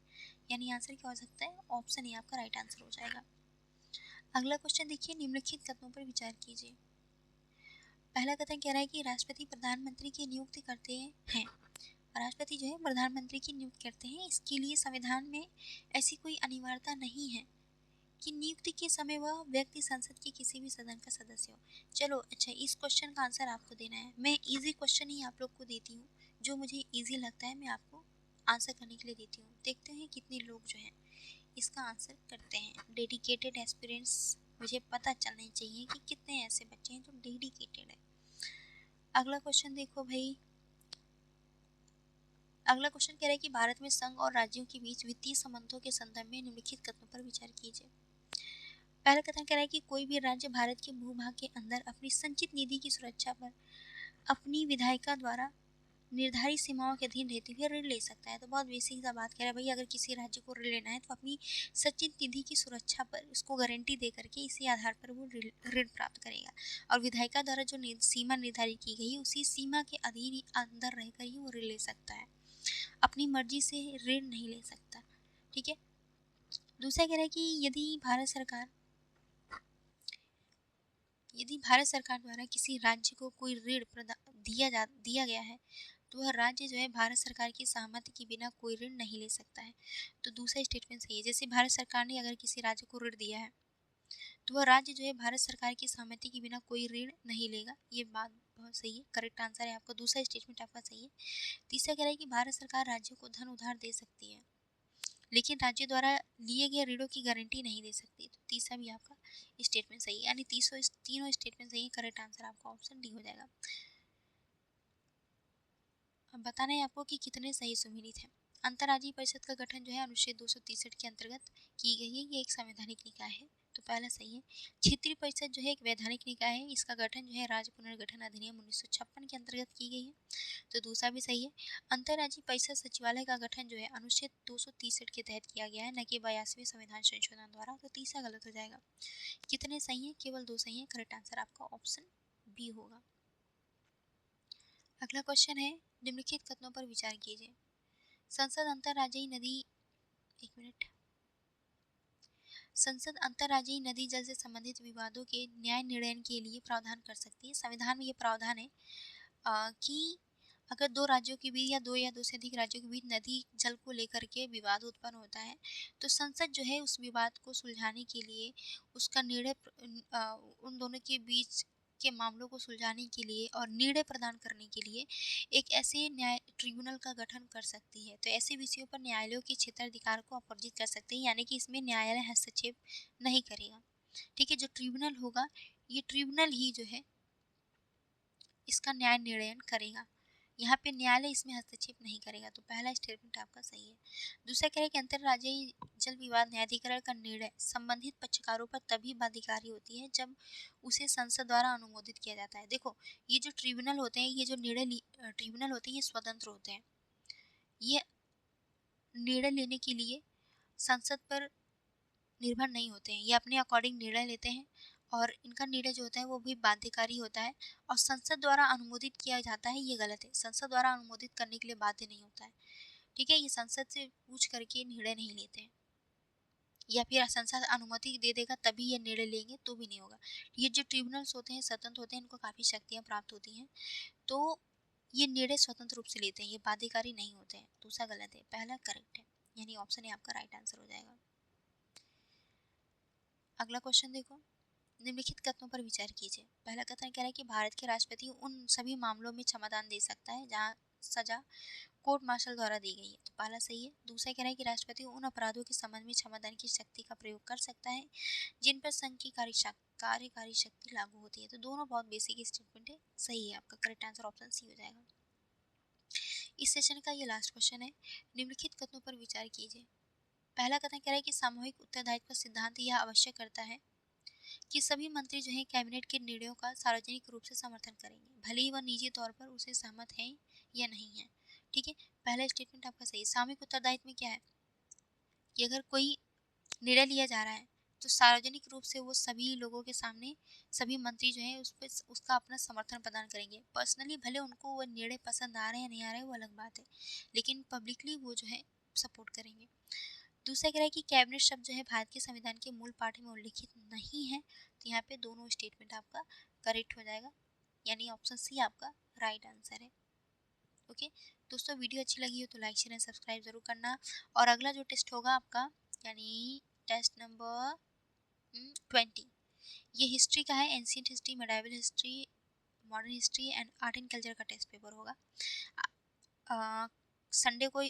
यानी आंसर क्या हो सकता है? ऑप्शन ए आपका राइट आंसर हो जाएगा। अगला क्वेश्चन देखिए, निम्नलिखित कथनों पर विचार कीजिए। पहला कथन कह रहा है कि राष्ट्रपति प्रधानमंत्री की नियुक्ति करते हैं। राष्ट्रपति जो है प्रधानमंत्री की नियुक्ति करते हैं, इसके लिए संविधान में ऐसी कोई अनिवार्यता नहीं है कि नियुक्ति के समय वह व्यक्ति संसद के किसी भी सदन का सदस्य हो। चलो अच्छा, इस क्वेश्चन का आंसर आपको देना है। मैं इजी क्वेश्चन ही आप लोग को देती हूँ, जो मुझे इजी लगता है मैं आपको आंसर करने के लिए देती हूँ। देखते हैं कितने लोग जो हैं इसका आंसर करते हैं। डेडिकेटेड एस्पिरेंट्स, मुझे पता चलना चाहिए कि कितने ऐसे बच्चे हैं जो डेडिकेटेड है। अगला क्वेश्चन देखो भाई, अगला क्वेश्चन कह रहा है कि भारत में संघ और राज्यों के बीच वित्तीय संबंधों के संदर्भ में निम्नलिखित कथनों पर विचार कीजिए। पहला कथन कह रहा है कि कोई भी राज्य भारत के भूभाग के अंदर अपनी संचित निधि की सुरक्षा पर अपनी विधायिका द्वारा निर्धारित सीमाओं के अधीन रहते हुए ऋण ले सकता है। तो बहुत बेसिक सा बात कह रहा है भाई, अगर किसी राज्य को ऋण लेना है तो अपनी संचित निधि की सुरक्षा पर उसको गारंटी दे करके इसी आधार पर वो ऋण प्राप्त करेगा, और विधायिका द्वारा जो सीमा निर्धारित की गई उसी सीमा के अधीन अंदर रहकर ही वो ऋण ले सकता है, अपनी मर्जी से ऋण नहीं ले सकता। ठीक है, दूसरा कह रहा है कि यदि भारत सरकार द्वारा किसी राज्य को कोई ऋण दिया गया है तो वह राज्य जो है भारत सरकार की सहमति के बिना कोई ऋण नहीं ले सकता है। तो दूसरा स्टेटमेंट सही है, जैसे भारत सरकार ने अगर किसी राज्य को ऋण दिया है तो वह राज्य जो है भारत सरकार की सहमति के बिना कोई ऋण नहीं लेगा। ये बात बहुत सही है, करेक्ट आंसर है आपका, दूसरा स्टेटमेंट आपका सही है। तीसरा कह रहा है कि भारत सरकार राज्यों को धन उधार दे सकती है, लेकिन राज्य द्वारा लिए गए ऋणों की गारंटी नहीं दे सकती। तो तीसरा भी आपका स्टेटमेंट सही है, यानी तीनों स्टेटमेंट सही है। करेक्ट आंसर आपका ऑप्शन डी हो जाएगा। अब बताना है आपको कि कितने सही सुमेलित हैं। अंतर्राज्यीय परिषद का गठन जो है अनुच्छेद 263 के अंतर्गत की गई है, ये एक संवैधानिक निकाय है, तो पहला सही है। क्षेत्रीय परिषद जो है एक वैधानिक निकाय है, इसका गठन जो है राज्य पुनर्गठन अधिनियम 1956 के अंतर्गत की गई है, तो दूसरा भी सही है। अंतर्राज्यीय परिषद सचिवालय का गठन जो है अनुच्छेद 263 के तहत किया गया है, न कि 82वें संविधान संशोधन द्वारा, तो तीसरा गलत हो जाएगा। कितने सही हैं? केवल 2 सही हैं। करेक्ट आंसर आपका ऑप्शन बी होगा। अगला क्वेश्चन है, निम्नलिखित कथनों पर विचार कीजिए। संसद अंतर्राज्यीय नदी एक मिनट संसद अंतर्राज्यीय नदी जल से संबंधित विवादों के न्याय निर्णय के लिए प्रावधान कर सकती है। संविधान में ये प्रावधान है कि अगर दो राज्यों के बीच या दो से अधिक राज्यों के बीच नदी जल को लेकर के विवाद उत्पन्न होता है, तो संसद जो है उस विवाद को सुलझाने के लिए उसका निर्णय उन दोनों के बीच के मामलों को सुलझाने के लिए और निर्णय प्रदान करने के लिए एक ऐसे न्याय ट्रिब्यूनल का गठन कर सकती है। तो ऐसे विषयों पर न्यायालयों के क्षेत्राधिकार को अपवर्जित कर सकते हैं, यानी कि इसमें न्यायालय हस्तक्षेप नहीं करेगा। ठीक है, जो ट्रिब्यूनल होगा ये ट्रिब्यूनल ही जो है इसका न्याय निर्णय करेगा, यहाँ पे न्यायालय इसमें हस्तक्षेप नहीं करेगा। तो पहला स्टेटमेंट आपका सही है। दूसरा कह रहे हैं कि अंतर्राज्यीय जल विवाद न्यायाधिकरण का निर्णय संबंधित पक्षकारों पर तभी बाध्यकारी होती है जब उसे संसद द्वारा अनुमोदित किया जाता है। देखो, ये जो ट्रिब्यूनल होते हैं, ये जो ट्रिब्यूनल होते हैं, ये स्वतंत्र होते हैं। ये निर्णय लेने के लिए संसद पर निर्भर नहीं होते हैं, ये अपने अकॉर्डिंग निर्णय लेते हैं और इनका निर्णय जो होता है वो भी बाध्यकारी होता है और संसद द्वारा अनुमोदित किया जाता है। ये गलत है, संसद द्वारा अनुमोदित करने के लिए बाध्य नहीं होता है। ठीक है, ये संसद से पूछ करके निर्णय नहीं लेते हैं, या फिर संसद अनुमति दे देगा तभी ये निर्णय लेंगे, तो भी नहीं होगा। ये जो ट्रिब्यूनल्स होते हैं स्वतंत्र होते हैं, इनको काफ़ी शक्तियाँ प्राप्त होती हैं, तो ये निर्णय स्वतंत्र रूप से लेते हैं, ये बाध्यकारी नहीं होते हैं। दूसरा गलत है, पहला करेक्ट है, यानी ऑप्शन ए आपका राइट आंसर हो जाएगा। अगला क्वेश्चन देखो, निम्नलिखित कथनों पर विचार कीजिए। पहला कथन कह रहा है कि भारत के राष्ट्रपति उन सभी मामलों में क्षमादान दे सकता है जहां सजा कोर्ट मार्शल द्वारा दी गई है, तो पहला सही है। दूसरा कह रहा है कि राष्ट्रपति उन अपराधों के संबंध में क्षमादान की शक्ति का प्रयोग कर सकता है जिन पर संघ की कार्यकारी शक्ति लागू होती है, तो दोनों बहुत बेसिक स्टेटमेंट है, सही है। आपका करेक्ट आंसर ऑप्शन सी हो जाएगा। इस सेशन का ये लास्ट क्वेश्चन है, निम्नलिखित कथनों पर विचार कीजिए। पहला कथन कह रहा है कि सामूहिक उत्तरदायित्व का सिद्धांत यह आवश्यक करता है कि सभी मंत्री जो हैं कैबिनेट के निर्णयों का सार्वजनिक रूप से समर्थन करेंगे, भले ही वह निजी तौर पर उसे सहमत हैं या नहीं है। ठीक है, पहला स्टेटमेंट आपका सही। सामूहिक उत्तरदायित्व में क्या है कि अगर कोई निर्णय लिया जा रहा है तो सार्वजनिक रूप से वो सभी लोगों के सामने सभी मंत्री जो हैं उस पर उसका अपना समर्थन प्रदान करेंगे। पर्सनली भले उनको वो निर्णय पसंद आ रहे हैं या नहीं आ रहे हैं वो अलग बात है, लेकिन पब्लिकली वो जो है सपोर्ट करेंगे। दूसरा कह रहा है कि कैबिनेट शब्द जो है भारत के संविधान के मूल पाठ में उल्लिखित नहीं है, तो यहाँ पे दोनों स्टेटमेंट आपका करेक्ट हो जाएगा, यानी ऑप्शन सी आपका राइट आंसर है। ओके दोस्तों, वीडियो अच्छी लगी हो तो लाइक शेयर एंड सब्सक्राइब जरूर करना। और अगला जो टेस्ट होगा आपका, यानी टेस्ट नंबर 20, ये हिस्ट्री का है। Ancient history, medieval history, modern history and art and culture का टेस्ट पेपर होगा। संडे को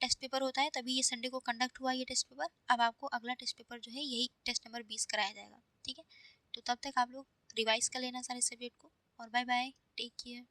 टेस्ट पेपर होता है, तभी ये संडे को कंडक्ट हुआ ये टेस्ट पेपर। अब आपको अगला टेस्ट पेपर जो है यही टेस्ट नंबर 20 कराया जाएगा। ठीक है, तो तब तक आप लोग रिवाइज कर लेना सारे सब्जेक्ट को, और बाय बाय, टेक केयर।